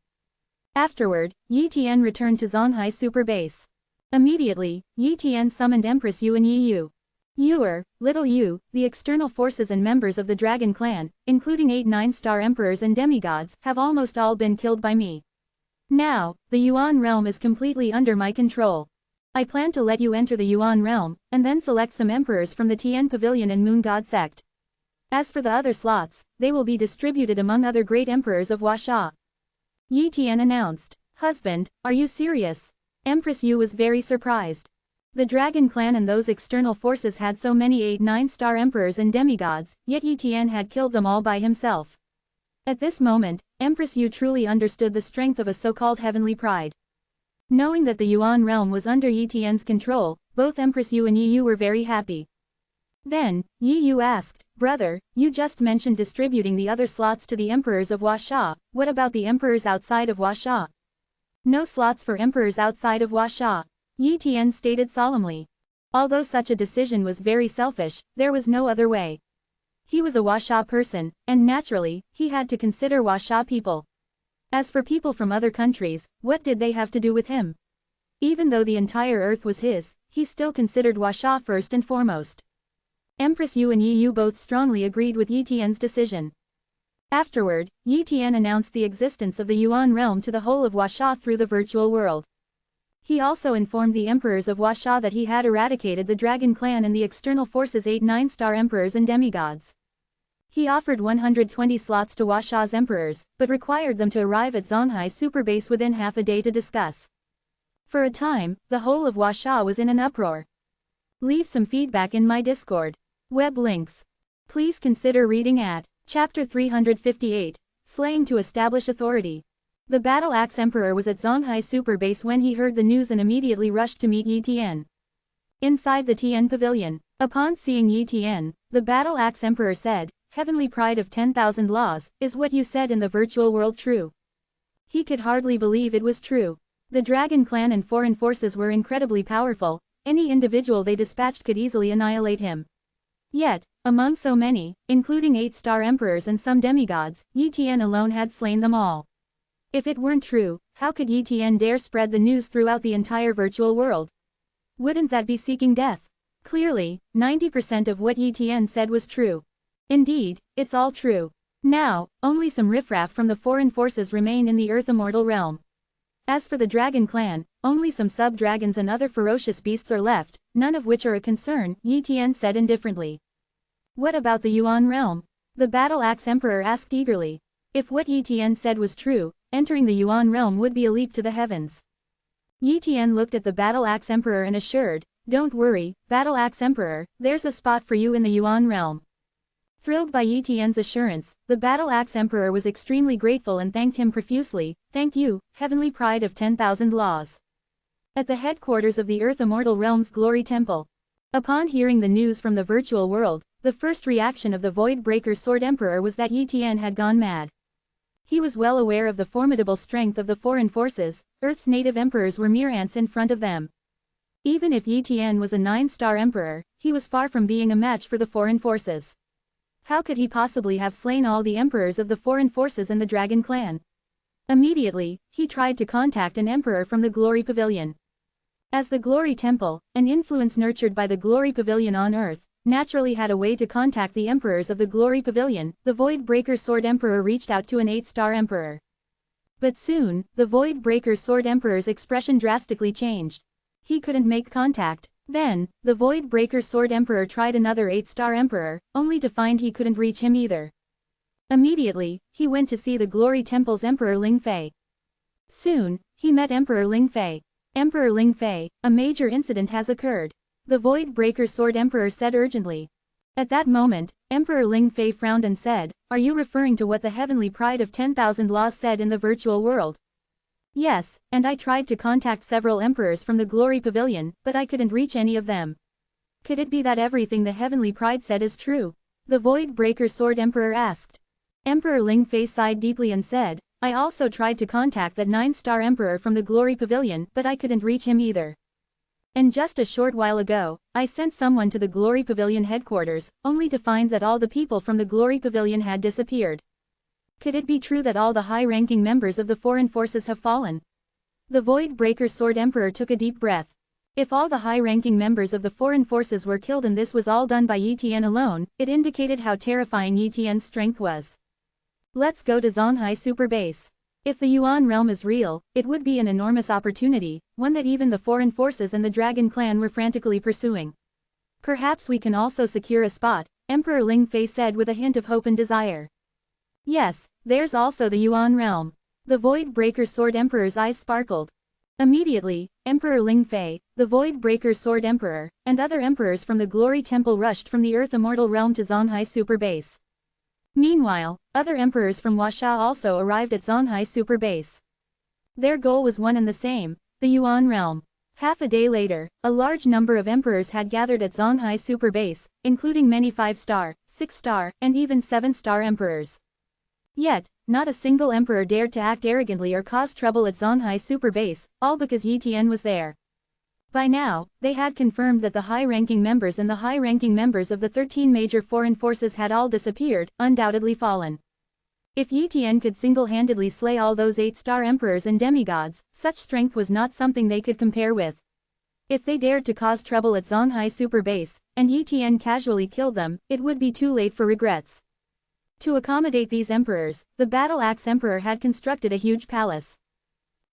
Afterward, Yi Tian returned to Zonghai Super Base. Immediately, Yi Tian summoned Empress Yu and Yi Yu. Yuer, Little Yu, the external forces and members of the Dragon Clan, including 8 9-star emperors and demigods, have almost all been killed by me. Now, the Yuan realm is completely under my control. I plan to let you enter the Yuan realm, and then select some emperors from the Tian Pavilion and Moon God sect. As for the other slots, they will be distributed among other great emperors of Huasha. Yi Tian announced. Husband, are you serious? Empress Yu was very surprised. The Dragon Clan and those external forces had so many 8 9-star emperors and demigods, yet Yi Tian had killed them all by himself. At this moment, Empress Yu truly understood the strength of a so-called heavenly pride. Knowing that the Yuan realm was under Yi Tian's control, both Empress Yu and Yi Yu were very happy. Then, Yi Yu asked, Brother, you just mentioned distributing the other slots to the emperors of Huasha. What about the emperors outside of Huasha? No slots for emperors outside of Huasha. Yi Tian stated solemnly. Although such a decision was very selfish, there was no other way. He was a Huasha person, and naturally, he had to consider Huasha people. As for people from other countries, what did they have to do with him? Even though the entire earth was his, he still considered Huasha first and foremost. Empress Yu and Yi Yu both strongly agreed with Yi Tian's decision. Afterward, Yi Tian announced the existence of the Yuan realm to the whole of Huasha through the virtual world. He also informed the emperors of Huasha that he had eradicated the Dragon Clan and the external forces 8 9-star emperors and demigods. He offered 120 slots to Huasha's emperors, but required them to arrive at Zonghai Super Base within half a day to discuss. For a time, the whole of Huasha was in an uproar. Leave some feedback in my Discord. Web links. Please consider reading at Chapter 358, Slaying to Establish Authority. The Battle Axe Emperor was at Zonghai Super Base when he heard the news and immediately rushed to meet Yi Tian. Inside the Tian Pavilion, upon seeing Yi Tian, the Battle Axe Emperor said, Heavenly pride of 10,000 laws, is what you said in the virtual world true? He could hardly believe it was true. The Dragon Clan and foreign forces were incredibly powerful, any individual they dispatched could easily annihilate him. Yet, among so many, including 8-star emperors and some demigods, Yi Tian alone had slain them all. If it weren't true, how could Yi Tian dare spread the news throughout the entire virtual world? Wouldn't that be seeking death? Clearly, 90% of what Yi Tian said was true. Indeed, it's all true. Now, only some riffraff from the foreign forces remain in the Earth Immortal realm. As for the Dragon Clan, only some sub-dragons and other ferocious beasts are left, none of which are a concern, Yi Tian said indifferently. What about the Yuan realm? The Battle Axe Emperor asked eagerly. If what Yi Tian said was true, entering the Yuan realm would be a leap to the heavens. Yi Tian looked at the Battle Axe Emperor and assured, "Don't worry, Battle Axe Emperor, there's a spot for you in the Yuan realm." Thrilled by Yi Tian's assurance, the Battle Axe Emperor was extremely grateful and thanked him profusely. "Thank you, heavenly pride of 10,000 laws." At the headquarters of the Earth Immortal Realm's Glory Temple. Upon hearing the news from the virtual world, the first reaction of the Void Breaker Sword Emperor was that Yi Tian had gone mad. He was well aware of the formidable strength of the foreign forces. Earth's native emperors were mere ants in front of them. Even if Yi Tian was a 9-star emperor, he was far from being a match for the foreign forces. How could he possibly have slain all the emperors of the foreign forces and the Dragon Clan? Immediately, he tried to contact an emperor from the Glory Pavilion. As the Glory Temple, an influence nurtured by the Glory Pavilion on Earth, naturally had a way to contact the emperors of the Glory Pavilion, the Void Breaker Sword Emperor reached out to an 8-star emperor. But soon, the Void Breaker Sword Emperor's expression drastically changed. He couldn't make contact. Then, the Void Breaker Sword Emperor tried another 8-star emperor, only to find he couldn't reach him either. Immediately, he went to see the Glory Temple's Emperor Ling Fei. Soon, he met Emperor Ling Fei. "Emperor Ling Fei, a major incident has occurred," the Void Breaker Sword Emperor said urgently. At that moment, Emperor Ling Fei frowned and said, "Are you referring to what the heavenly pride of 10,000 laws said in the virtual world?" "Yes, and I tried to contact several emperors from the Glory Pavilion, but I couldn't reach any of them." "Could it be that everything the heavenly pride said is true?" the Void Breaker Sword Emperor asked. Emperor Ling Fei sighed deeply and said, "I also tried to contact that 9-star emperor from the Glory Pavilion, but I couldn't reach him either. And just a short while ago, I sent someone to the Glory Pavilion headquarters, only to find that all the people from the Glory Pavilion had disappeared. Could it be true that all the high-ranking members of the foreign forces have fallen?" The Void Breaker Sword Emperor took a deep breath. If all the high-ranking members of the foreign forces were killed and this was all done by Yi Tian alone, it indicated how terrifying Yi Tian's strength was. Let's go to Zonghai Super Base. If the Yuan realm is real, it would be an enormous opportunity, one that even the foreign forces and the Dragon Clan were frantically pursuing. "Perhaps we can also secure a spot," Emperor Ling Fei said with a hint of hope and desire. "Yes, there's also the Yuan realm." The Void Breaker Sword Emperor's eyes sparkled. Immediately, Emperor Ling Fei, the Void Breaker Sword Emperor, and other emperors from the Glory Temple rushed from the Earth Immortal Realm to Zonghai Super Base. Meanwhile, other emperors from Huasha also arrived at Zonghai Super Base. Their goal was one and the same, the Yuan realm. Half a day later, a large number of emperors had gathered at Zonghai Super Base, including many 5-star, 6-star, and even 7-star emperors. Yet, not a single emperor dared to act arrogantly or cause trouble at Zonghai Super Base, all because Yi Tian was there. By now, they had confirmed that the high-ranking members and the high-ranking members of the 13 major foreign forces had all disappeared, undoubtedly fallen. If Yi Tian could single-handedly slay all those 8-star emperors and demigods, such strength was not something they could compare with. If they dared to cause trouble at Zonghai Super Base, and Yi Tian casually killed them, it would be too late for regrets. To accommodate these emperors, the Battle Axe Emperor had constructed a huge palace.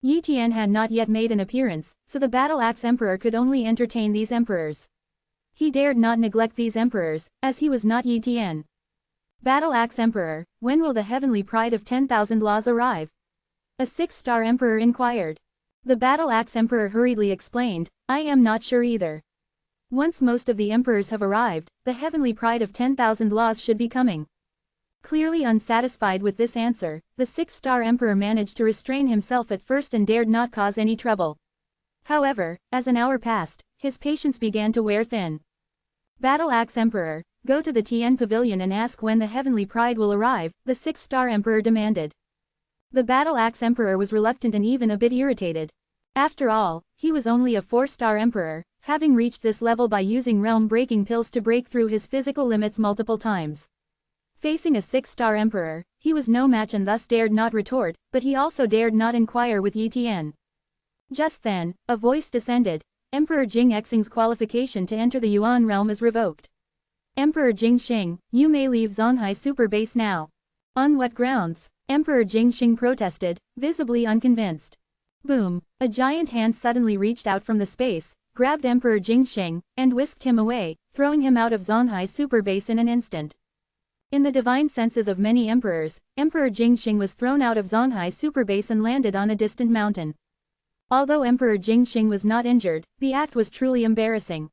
Yi Tian had not yet made an appearance, so the Battle Axe Emperor could only entertain these emperors. He dared not neglect these emperors, as he was not Yi Tian. "Battle Axe Emperor, when will the heavenly pride of 10,000 laws arrive?" a 6-star emperor inquired. The Battle Axe Emperor hurriedly explained, "I am not sure either. Once most of the emperors have arrived, the heavenly pride of 10,000 laws should be coming." Clearly unsatisfied with this answer, the 6-star emperor managed to restrain himself at first and dared not cause any trouble. However, as an hour passed, his patience began to wear thin. "Battle Axe Emperor, go to the Tian Pavilion and ask when the heavenly pride will arrive," the 6-star emperor demanded. The Battle Axe Emperor was reluctant and even a bit irritated. After all, he was only a 4-star emperor, having reached this level by using realm-breaking pills to break through his physical limits multiple times. Facing a 6-star emperor, he was no match and thus dared not retort, but he also dared not inquire with Yi Tian. Just then, a voice descended. "Emperor Jing Xing's qualification to enter the Yuan realm is revoked. Emperor Jing Xing, you may leave Zonghai Super Base now." "On what grounds?" Emperor Jing Xing protested, visibly unconvinced. Boom! A giant hand suddenly reached out from the space, grabbed Emperor Jing Xing, and whisked him away, throwing him out of Zonghai Super Base in an instant. In the divine senses of many emperors, Emperor Jing Xing was thrown out of Zonghai Super Base and landed on a distant mountain. Although Emperor Jingxing was not injured, the act was truly embarrassing.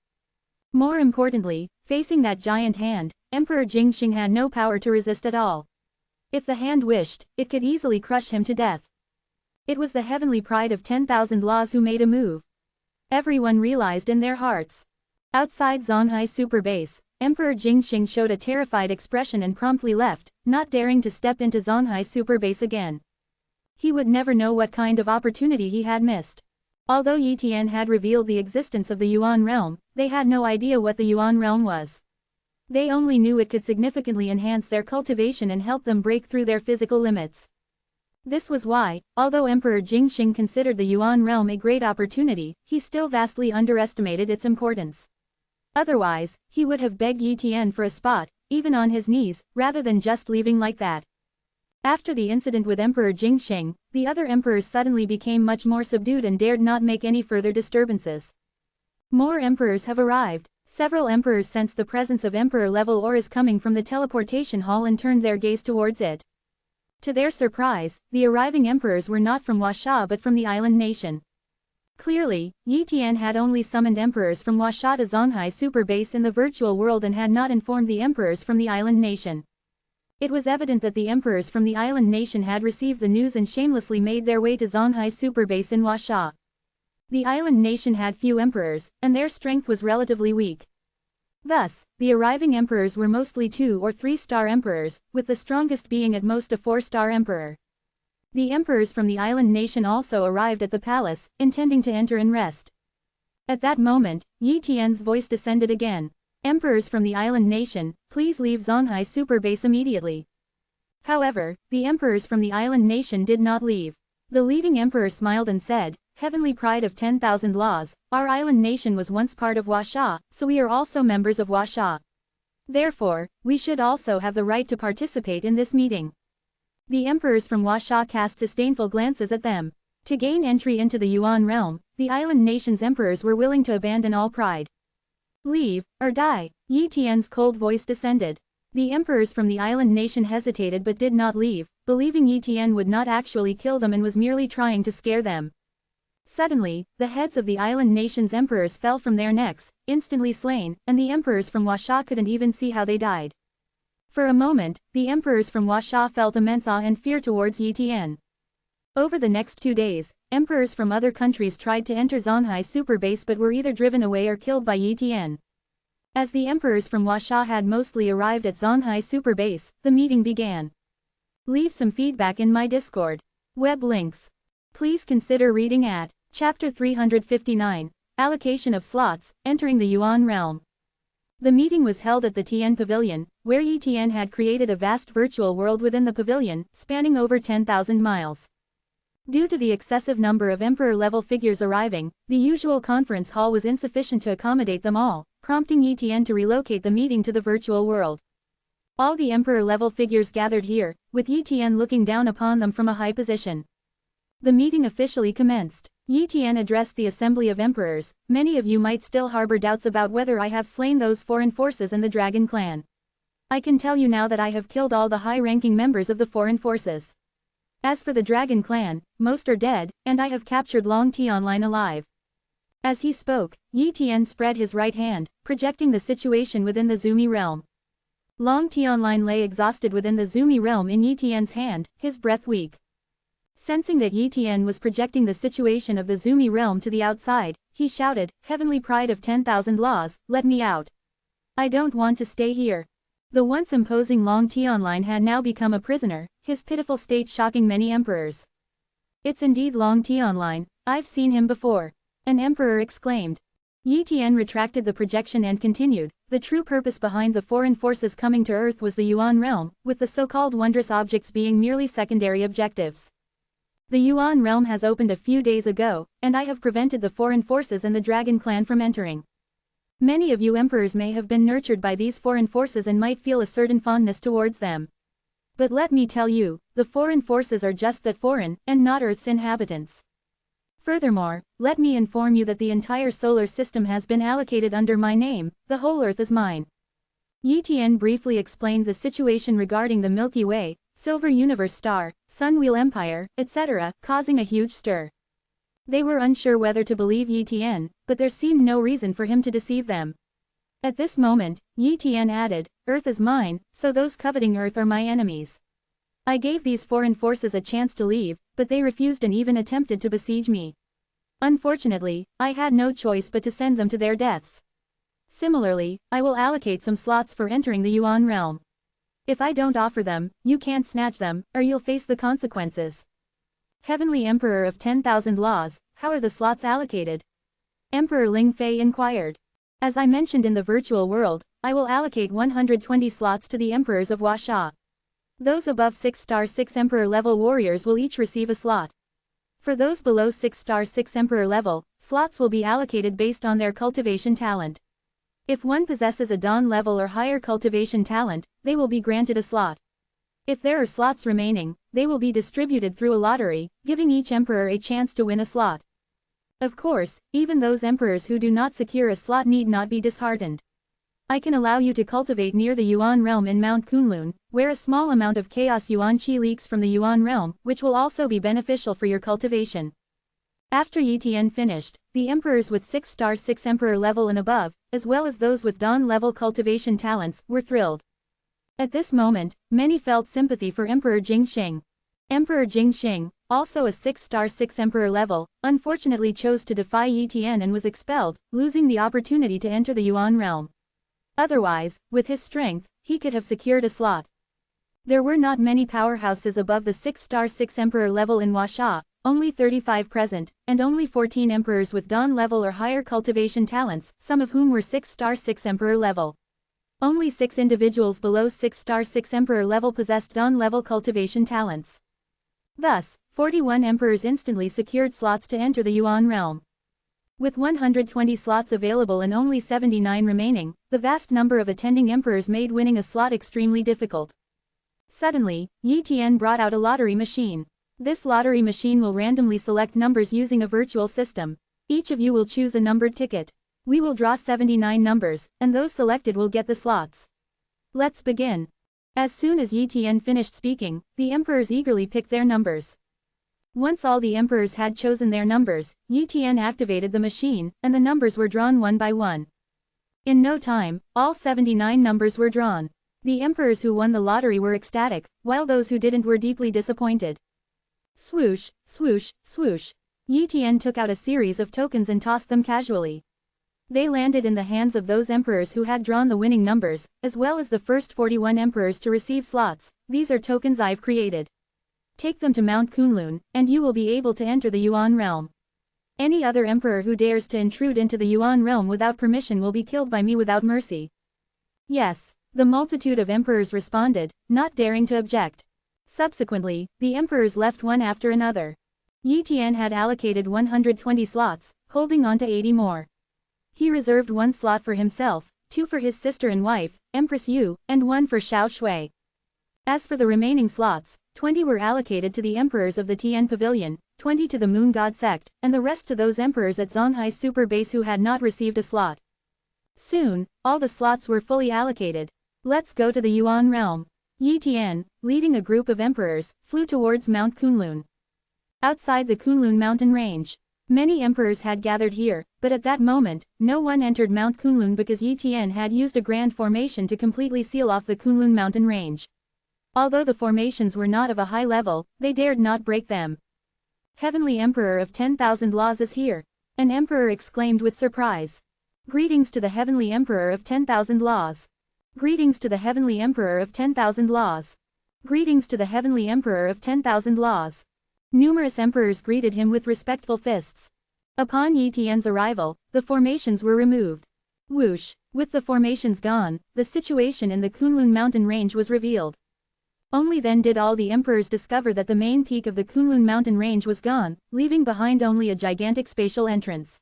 More importantly, facing that giant hand, Emperor Jingxing had no power to resist at all. If the hand wished, it could easily crush him to death. It was the heavenly pride of 10,000 laws who made a move. Everyone realized in their hearts. Outside Zonghai Super Base, Emperor Jingxing showed a terrified expression and promptly left, not daring to step into Zonghai Super Base again. He would never know what kind of opportunity he had missed. Although Yi Tian had revealed the existence of the Yuan realm, they had no idea what the Yuan realm was. They only knew it could significantly enhance their cultivation and help them break through their physical limits. This was why, although Emperor Jingxing considered the Yuan realm a great opportunity, he still vastly underestimated its importance. Otherwise, he would have begged Yi Tian for a spot, even on his knees, rather than just leaving like that. After the incident with Emperor Jingxing, the other emperors suddenly became much more subdued and dared not make any further disturbances. More emperors have arrived. Several emperors sensed the presence of emperor-level auras coming from the teleportation hall and turned their gaze towards it. To their surprise, the arriving emperors were not from Huasha but from the island nation. Clearly, Yi Tian had only summoned emperors from Huasha to Zonghai Super Base in the virtual world and had not informed the emperors from the island nation. It was evident that the emperors from the island nation had received the news and shamelessly made their way to Zonghai Super Base in Huasha. The island nation had few emperors, and their strength was relatively weak. Thus, the arriving emperors were mostly 2- or 3-star emperors, with the strongest being at most a 4-star emperor. The emperors from the island nation also arrived at the palace, intending to enter and rest. At that moment, Yi Tian's voice descended again. Emperors from the island nation, please leave Zonghai Super Base immediately. However, the emperors from the island nation did not leave. The leading emperor smiled and said, "Heavenly pride of 10,000 laws, our island nation was once part of Huasha, so we are also members of Huasha. Therefore, we should also have the right to participate in this meeting." The emperors from Huasha cast disdainful glances at them. To gain entry into the Yuan realm, the island nation's emperors were willing to abandon all pride. "Leave, or die," Yi Tian's cold voice descended. The emperors from the island nation hesitated but did not leave, believing Yi Tian would not actually kill them and was merely trying to scare them. Suddenly, the heads of the island nation's emperors fell from their necks, instantly slain, and the emperors from Huasha couldn't even see how they died. For a moment, the emperors from Huasha felt immense awe and fear towards Yi Tian. Over the next 2 days, emperors from other countries tried to enter Zonghai Super Base but were either driven away or killed by Yi Tian. As the emperors from Huasha had mostly arrived at Zonghai Super Base, the meeting began. Leave some feedback in my Discord. Web links. Please consider reading at Chapter 359, Allocation of Slots, Entering the Yuan Realm. The meeting was held at the Tian Pavilion, where Yi Tian had created a vast virtual world within the pavilion, spanning over 10,000 miles. Due to the excessive number of emperor-level figures arriving, the usual conference hall was insufficient to accommodate them all, prompting Yi Tian to relocate the meeting to the virtual world. All the emperor-level figures gathered here, with Yi Tian looking down upon them from a high position. The meeting officially commenced. Yi Tian addressed the assembly of emperors. "Many of you might still harbor doubts about whether I have slain those foreign forces in the Dragon Clan. I can tell you now that I have killed all the high-ranking members of the foreign forces. As for the Dragon Clan, most are dead, and I have captured Long Tianline alive." As he spoke, Yi Tian spread his right hand, projecting the situation within the Zumi realm. Long Tianline lay exhausted within the Zumi realm in Yi Tian's hand, his breath weak. Sensing that Yi Tian was projecting the situation of the Zumi realm to the outside, he shouted, "Heavenly pride of 10,000 laws, let me out. I don't want to stay here." The once imposing Long Tianline had now become a prisoner, his pitiful state shocking many emperors. "It's indeed Long Tianline, I've seen him before," an emperor exclaimed. Yi Tian retracted the projection and continued, "The true purpose behind the foreign forces coming to Earth was the Yuan realm, with the so-called wondrous objects being merely secondary objectives. The Yuan realm has opened a few days ago, and I have prevented the foreign forces and the Dragon Clan from entering. Many of you emperors may have been nurtured by these foreign forces and might feel a certain fondness towards them. But let me tell you, the foreign forces are just that, foreign, and not Earth's inhabitants. Furthermore, let me inform you that the entire solar system has been allocated under my name, the whole Earth is mine." Yi Tian briefly explained the situation regarding the Milky Way, Silver Universe Star, Sun Wheel Empire, etc., causing a huge stir. They were unsure whether to believe Yi Tian, but there seemed no reason for him to deceive them. At this moment, Yi Tian added, "Earth is mine, so those coveting Earth are my enemies. I gave these foreign forces a chance to leave, but they refused and even attempted to besiege me. Unfortunately, I had no choice but to send them to their deaths. Similarly, I will allocate some slots for entering the Yuan realm. If I don't offer them, you can't snatch them, or you'll face the consequences." Heavenly Emperor of 10,000 Laws, how are the slots allocated? Emperor Ling Fei inquired. As I mentioned in the virtual world, I will allocate 120 slots to the emperors of Huasha. Those above 6-6 Emperor level warriors will each receive a slot. For those below 6-6 Emperor level, slots will be allocated based on their cultivation talent. If one possesses a Dawn level or higher cultivation talent, they will be granted a slot. If there are slots remaining, they will be distributed through a lottery, giving each emperor a chance to win a slot. Of course, even those emperors who do not secure a slot need not be disheartened. I can allow you to cultivate near the Yuan realm in Mount Kunlun, where a small amount of chaos Yuan Qi leaks from the Yuan realm, which will also be beneficial for your cultivation. After Yi Tian finished, the emperors with 6-6 Emperor level and above, as well as those with Dawn level cultivation talents, were thrilled. At this moment, many felt sympathy for Emperor Jingxing. Emperor Jingxing, also a 6-6 Emperor level, unfortunately chose to defy Yi Tian and was expelled, losing the opportunity to enter the Yuan realm. Otherwise, with his strength, he could have secured a slot. There were not many powerhouses above the 6-6 Emperor level in Huasha, only 35 present, and only 14 emperors with Dawn level or higher cultivation talents, some of whom were 6-6 Emperor level. Only 6 individuals below 6-6 Emperor level possessed Dawn level cultivation talents. Thus, 41 emperors instantly secured slots to enter the Yuan realm. With 120 slots available and only 79 remaining, the vast number of attending emperors made winning a slot extremely difficult. Suddenly, Yi Tian brought out a lottery machine. This lottery machine will randomly select numbers using a virtual system. Each of you will choose a numbered ticket. We will draw 79 numbers, and those selected will get the slots. Let's begin. As soon as Yi Tian finished speaking, the emperors eagerly picked their numbers. Once all the emperors had chosen their numbers, Yi Tian activated the machine, and the numbers were drawn one by one. In no time, all 79 numbers were drawn. The emperors who won the lottery were ecstatic, while those who didn't were deeply disappointed. Swoosh, swoosh, swoosh. Yi Tian took out a series of tokens and tossed them casually. They landed in the hands of those emperors who had drawn the winning numbers, as well as the first 41 emperors to receive slots. These are tokens I've created. Take them to Mount Kunlun, and you will be able to enter the Yuan realm. Any other emperor who dares to intrude into the Yuan realm without permission will be killed by me without mercy. Yes, the multitude of emperors responded, not daring to object. Subsequently, the emperors left one after another. Yi Tian had allocated 120 slots, holding on to 80 more. He reserved 1 slot for himself, 2 for his sister and wife, Empress Yu, and 1 for Xiao Shui. As for the remaining slots, 20 were allocated to the emperors of the Tian Pavilion, 20 to the Moon God sect, and the rest to those emperors at Zonghai's super base who had not received a slot. Soon, all the slots were fully allocated. Let's go to the Yuan realm. Yi Tian, leading a group of emperors, flew towards Mount Kunlun. Outside the Kunlun mountain range, many emperors had gathered here, but at that moment, no one entered Mount Kunlun because Yi Tian had used a grand formation to completely seal off the Kunlun mountain range. Although the formations were not of a high level, they dared not break them. Heavenly Emperor of 10,000 Laws is here. An emperor exclaimed with surprise. Greetings to the Heavenly Emperor of 10,000 Laws. Greetings to the Heavenly Emperor of 10,000 Laws. Greetings to the Heavenly Emperor of 10,000 Laws. Numerous emperors greeted him with respectful fists. Upon Yi Tian's arrival, the formations were removed. Whoosh! With the formations gone, the situation in the Kunlun mountain range was revealed. Only then did all the emperors discover that the main peak of the Kunlun mountain range was gone, leaving behind only a gigantic spatial entrance.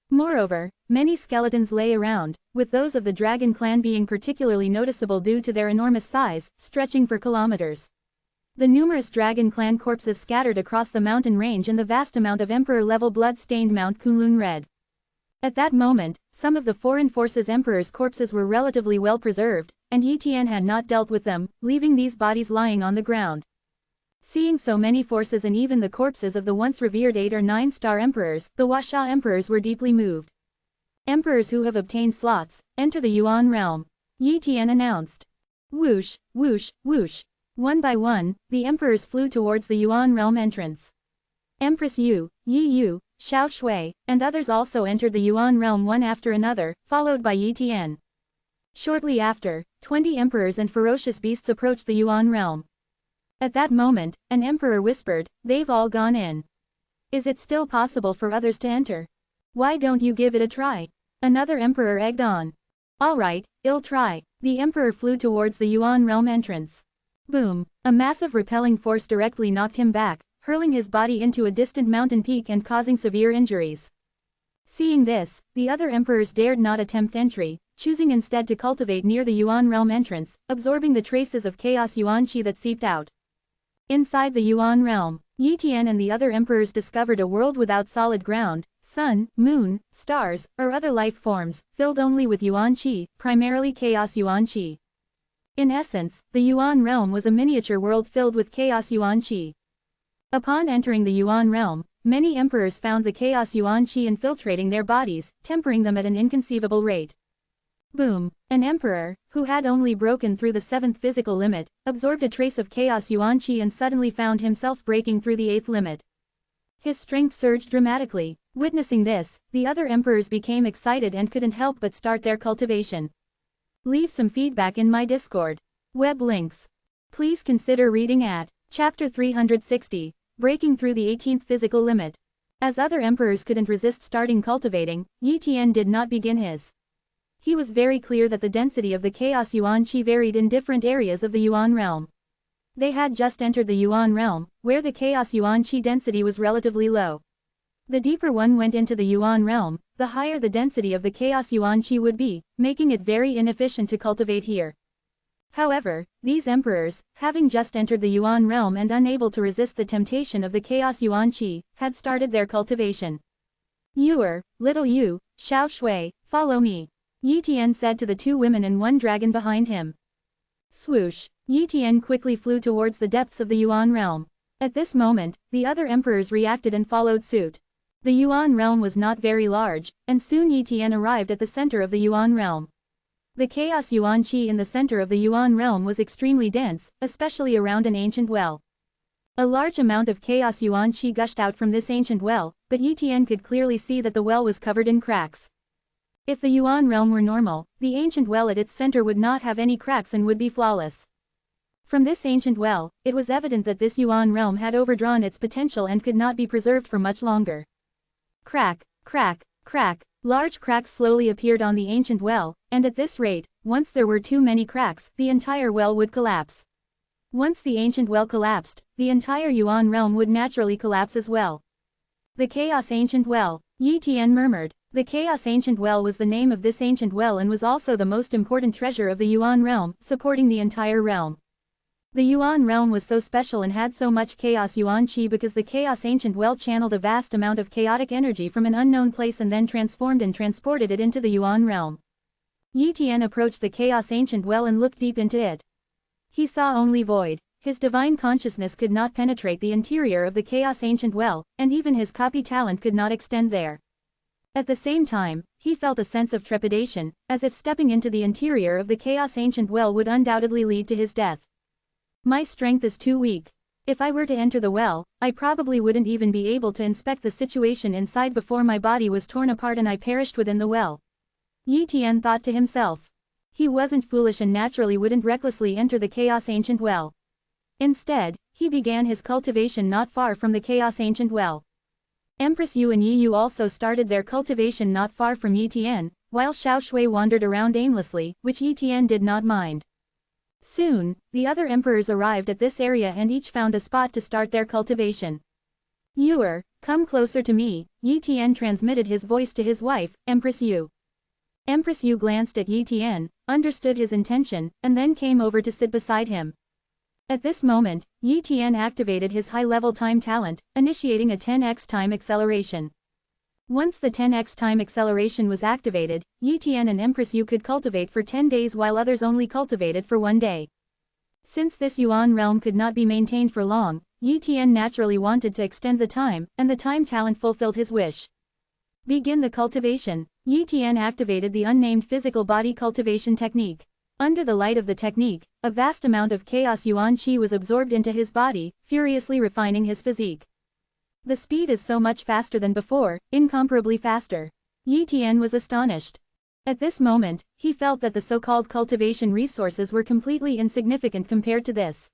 Moreover, many skeletons lay around, with those of the dragon clan being particularly noticeable due to their enormous size, stretching for kilometers. The numerous dragon clan corpses scattered across the mountain range and the vast amount of emperor-level blood stained Mount Kunlun red. At that moment, some of the foreign forces' emperors' corpses were relatively well preserved, and Yi Tian had not dealt with them, leaving these bodies lying on the ground. Seeing so many forces and even the corpses of the once revered 8 or 9-star emperors, the Huaxia emperors were deeply moved. Emperors who have obtained slots, enter the Yuan realm, Yi Tian announced. Whoosh, whoosh, whoosh. One by one, the emperors flew towards the Yuan realm entrance. Empress Yu, Yi Yu, Xiao Shui, and others also entered the Yuan realm one after another, followed by Yi Tian. Shortly after, 20 emperors and ferocious beasts approached the Yuan realm. At that moment, an emperor whispered, "They've all gone in. Is it still possible for others to enter? Why don't you give it a try?" Another emperor egged on. "All right, I'll try." The emperor flew towards the Yuan realm entrance. Boom! A massive repelling force directly knocked him back, hurling his body into a distant mountain peak and causing severe injuries. Seeing this, the other emperors dared not attempt entry, choosing instead to cultivate near the Yuan realm entrance, absorbing the traces of chaos Yuan Qi that seeped out. Inside the Yuan realm, Yi Tian and the other emperors discovered a world without solid ground, sun, moon, stars, or other life forms, filled only with Yuan Qi, primarily chaos Yuan Qi. In essence, the Yuan realm was a miniature world filled with chaos Yuan Qi. Upon entering the Yuan realm, many emperors found the chaos Yuan Qi infiltrating their bodies, tempering them at an inconceivable rate. Boom! An emperor, who had only broken through the 7th physical limit, absorbed a trace of chaos Yuan Qi and suddenly found himself breaking through the 8th limit. His strength surged dramatically. Witnessing this, the other emperors became excited and couldn't help but start their cultivation. Leave some feedback in my Discord. Web links. Please consider reading at Chapter 360, Breaking Through the 18th Physical Limit. As other emperors couldn't resist starting cultivating, Yi Tian did not begin his. He was very clear that the density of the chaos Yuan Qi varied in different areas of the Yuan realm. They had just entered the Yuan realm, where the chaos Yuan Qi density was relatively low. The deeper one went into the Yuan realm, the higher the density of the chaos Yuan Qi would be, making it very inefficient to cultivate here. However, these emperors, having just entered the Yuan realm and unable to resist the temptation of the chaos Yuan Qi, had started their cultivation. "Yuer, little Yu, Xiao Shui, follow me," Yi Tian said to the 2 women and 1 dragon behind him. Swoosh! Yi Tian quickly flew towards the depths of the Yuan realm. At this moment, the other emperors reacted and followed suit. The Yuan realm was not very large, and soon Yi Tian arrived at the center of the Yuan realm. The chaos Yuan Qi in the center of the Yuan realm was extremely dense, especially around an ancient well. A large amount of chaos Yuan Qi gushed out from this ancient well, but Yi Tian could clearly see that the well was covered in cracks. If the Yuan realm were normal, the ancient well at its center would not have any cracks and would be flawless. From this ancient well, it was evident that this Yuan realm had overdrawn its potential and could not be preserved for much longer. Crack, crack, crack. Large cracks slowly appeared on the ancient well, and at this rate, once there were too many cracks, the entire well would collapse. Once the ancient well collapsed, the entire Yuan realm would naturally collapse as well. The Chaos Ancient Well, Yi Tian murmured. The Chaos Ancient Well was the name of this ancient well and was also the most important treasure of the Yuan realm, supporting the entire realm. The Yuan realm was so special and had so much chaos Yuan Qi because the Chaos Ancient Well channeled a vast amount of chaotic energy from an unknown place and then transformed and transported it into the Yuan realm. Yi Tian approached the Chaos Ancient Well and looked deep into it. He saw only void. His divine consciousness could not penetrate the interior of the Chaos Ancient Well, and even his copy talent could not extend there. At the same time, he felt a sense of trepidation, as if stepping into the interior of the Chaos Ancient Well would undoubtedly lead to his death. My strength is too weak. If I were to enter the well, I probably wouldn't even be able to inspect the situation inside before my body was torn apart and I perished within the well. Yi Tian thought to himself. He wasn't foolish and naturally wouldn't recklessly enter the Chaos Ancient Well. Instead, he began his cultivation not far from the Chaos Ancient Well. Empress Yu and Yi Yu also started their cultivation not far from Yi Tian, while Xiao Shui wandered around aimlessly, which Yi Tian did not mind. Soon, the other emperors arrived at this area and each found a spot to start their cultivation. "Yuer, come closer to me," Yi Tian transmitted his voice to his wife, Empress Yu. Empress Yu glanced at Yi Tian, understood his intention, and then came over to sit beside him. At this moment, Yi Tian activated his high-level time talent, initiating a 10x time acceleration. Once the 10x time acceleration was activated, Yi Tian and Empress Yu could cultivate for 10 days while others only cultivated for 1 day. Since this Yuan realm could not be maintained for long, Yi Tian naturally wanted to extend the time, and the time talent fulfilled his wish. Begin the cultivation. Yi Tian activated the unnamed physical body cultivation technique. Under the light of the technique, a vast amount of chaos yuan qi was absorbed into his body, furiously refining his physique. The speed is so much faster than before, incomparably faster. Yi Tian was astonished. At this moment, he felt that the so-called cultivation resources were completely insignificant compared to this.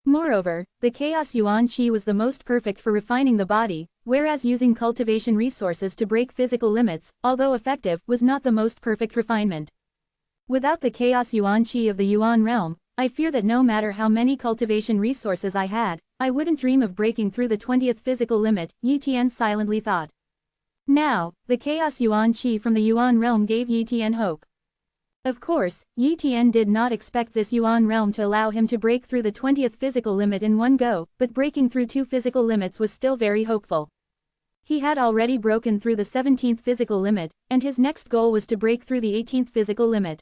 Moreover, the chaos yuan qi was the most perfect for refining the body, whereas using cultivation resources to break physical limits, although effective, was not the most perfect refinement. Without the chaos yuan qi of the yuan realm, I fear that no matter how many cultivation resources I had, I wouldn't dream of breaking through the 20th physical limit, Yi Tian silently thought. Now, the chaos yuan qi from the yuan realm gave Yi Tian hope. Of course, Yi Tian did not expect this yuan realm to allow him to break through the 20th physical limit in one go, but breaking through 2 physical limits was still very hopeful. He had already broken through the 17th physical limit, and his next goal was to break through the 18th physical limit.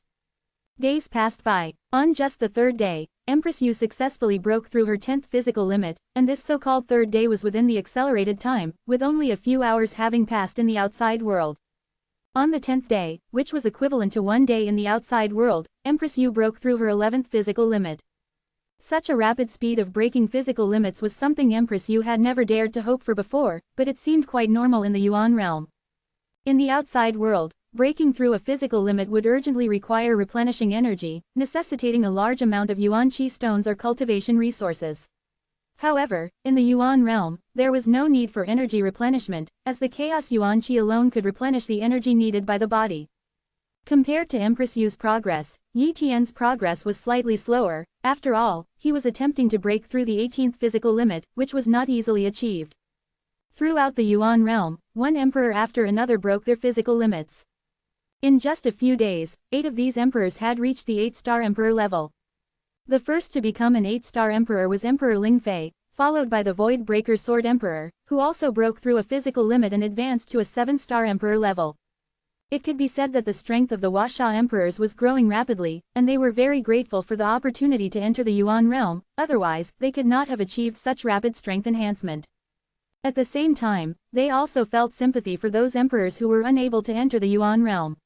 Days passed by. On just the 3rd day, Empress Yu successfully broke through her 10th physical limit, and this so-called 3rd day was within the accelerated time, with only a few hours having passed in the outside world. On the 10th day, which was equivalent to 1 day in the outside world, Empress Yu broke through her 11th physical limit. Such a rapid speed of breaking physical limits was something Empress Yu had never dared to hope for before, but it seemed quite normal in the Yuan realm. In the outside world, breaking through a physical limit would urgently require replenishing energy, necessitating a large amount of yuan qi stones or cultivation resources. However, in the Yuan realm, there was no need for energy replenishment, as the chaos yuan qi alone could replenish the energy needed by the body. Compared to Empress Yu's progress, Yi Tian's progress was slightly slower. After all, he was attempting to break through the 18th physical limit, which was not easily achieved. Throughout the Yuan realm, one emperor after another broke their physical limits. In just a few days, 8 of these emperors had reached the 8-star emperor level. The first to become an 8-star emperor was Emperor Ling Fei, followed by the Void Breaker Sword Emperor, who also broke through a physical limit and advanced to a 7-star emperor level. It could be said that the strength of the Huaxia emperors was growing rapidly, and they were very grateful for the opportunity to enter the Yuan realm, otherwise, they could not have achieved such rapid strength enhancement. At the same time, they also felt sympathy for those emperors who were unable to enter the Yuan realm.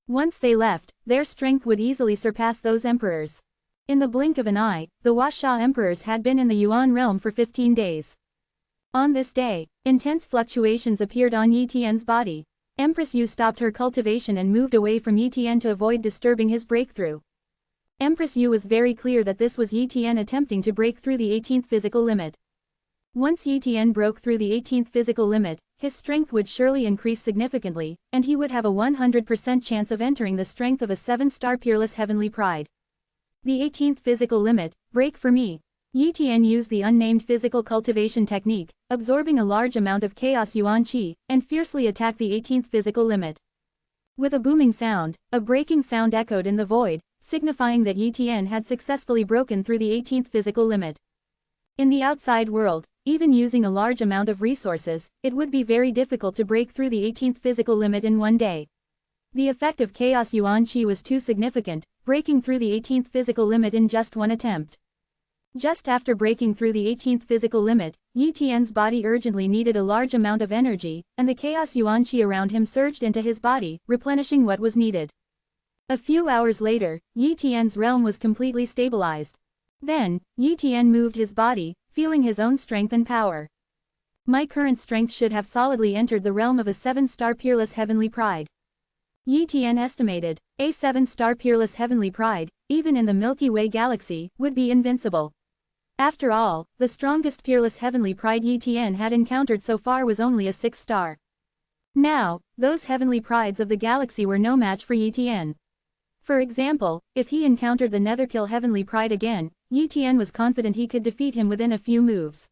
Once they left, their strength would easily surpass those emperors. In the blink of an eye, the Huaxia emperors had been in the Yuan realm for 15 days. On this day, intense fluctuations appeared on Yi Tian's body. Empress Yu stopped her cultivation and moved away from Yi Tian to avoid disturbing his breakthrough. Empress Yu was very clear that this was Yi Tian attempting to break through the 18th physical limit. Once Yi Tian broke through the 18th physical limit, his strength would surely increase significantly, and he would have a 100% chance of entering the strength of a 7-star peerless heavenly pride. The 18th physical limit, break for me. Yi Tian used the unnamed physical cultivation technique, absorbing a large amount of chaos yuan qi, and fiercely attacked the 18th physical limit. With a booming sound, a breaking sound echoed in the void, signifying that Yi Tian had successfully broken through the 18th physical limit. In the outside world, even using a large amount of resources, it would be very difficult to break through the 18th physical limit in one day. The effect of chaos yuan qi was too significant, breaking through the 18th physical limit in just one attempt. Just after breaking through the 18th physical limit, Yi Tian's body urgently needed a large amount of energy, and the chaos yuan qi around him surged into his body, replenishing what was needed. A few hours later, Yi Tian's realm was completely stabilized. Then, Yi Tian moved his body, feeling his own strength and power. My current strength should have solidly entered the realm of a 7-star peerless heavenly pride. Yi Tian estimated, a 7-star peerless heavenly pride, even in the Milky Way galaxy, would be invincible. After all, the strongest peerless heavenly pride Yi Tian had encountered so far was only a 6-star. Now, those heavenly prides of the galaxy were no match for Yi Tian. For example, if he encountered the Netherkill heavenly pride again, Yi Tian was confident he could defeat him within a few moves.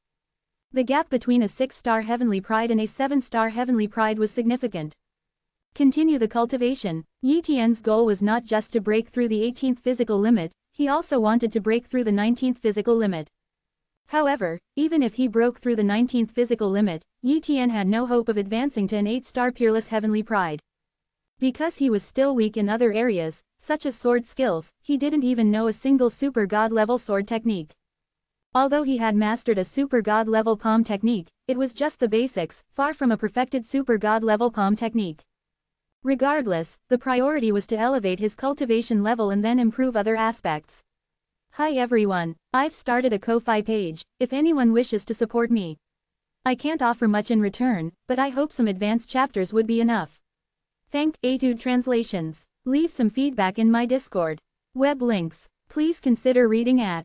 The gap between a 6-star heavenly pride and a 7-star heavenly pride was significant. Continue the cultivation. Yi Tian's goal was not just to break through the 18th physical limit, he also wanted to break through the 19th physical limit. However, even if he broke through the 19th physical limit, Yi Tian had no hope of advancing to an 8-star peerless heavenly pride. Because he was still weak in other areas, such as sword skills, he didn't even know a single super god level sword technique. Although he had mastered a super god level palm technique, it was just the basics, far from a perfected super god level palm technique. Regardless, the priority was to elevate his cultivation level and then improve other aspects. Hi everyone, I've started a Ko-fi page, if anyone wishes to support me. I can't offer much in return, but I hope some advanced chapters would be enough. Thank Etude Translations. Leave some feedback in my Discord. Web links. Please consider reading at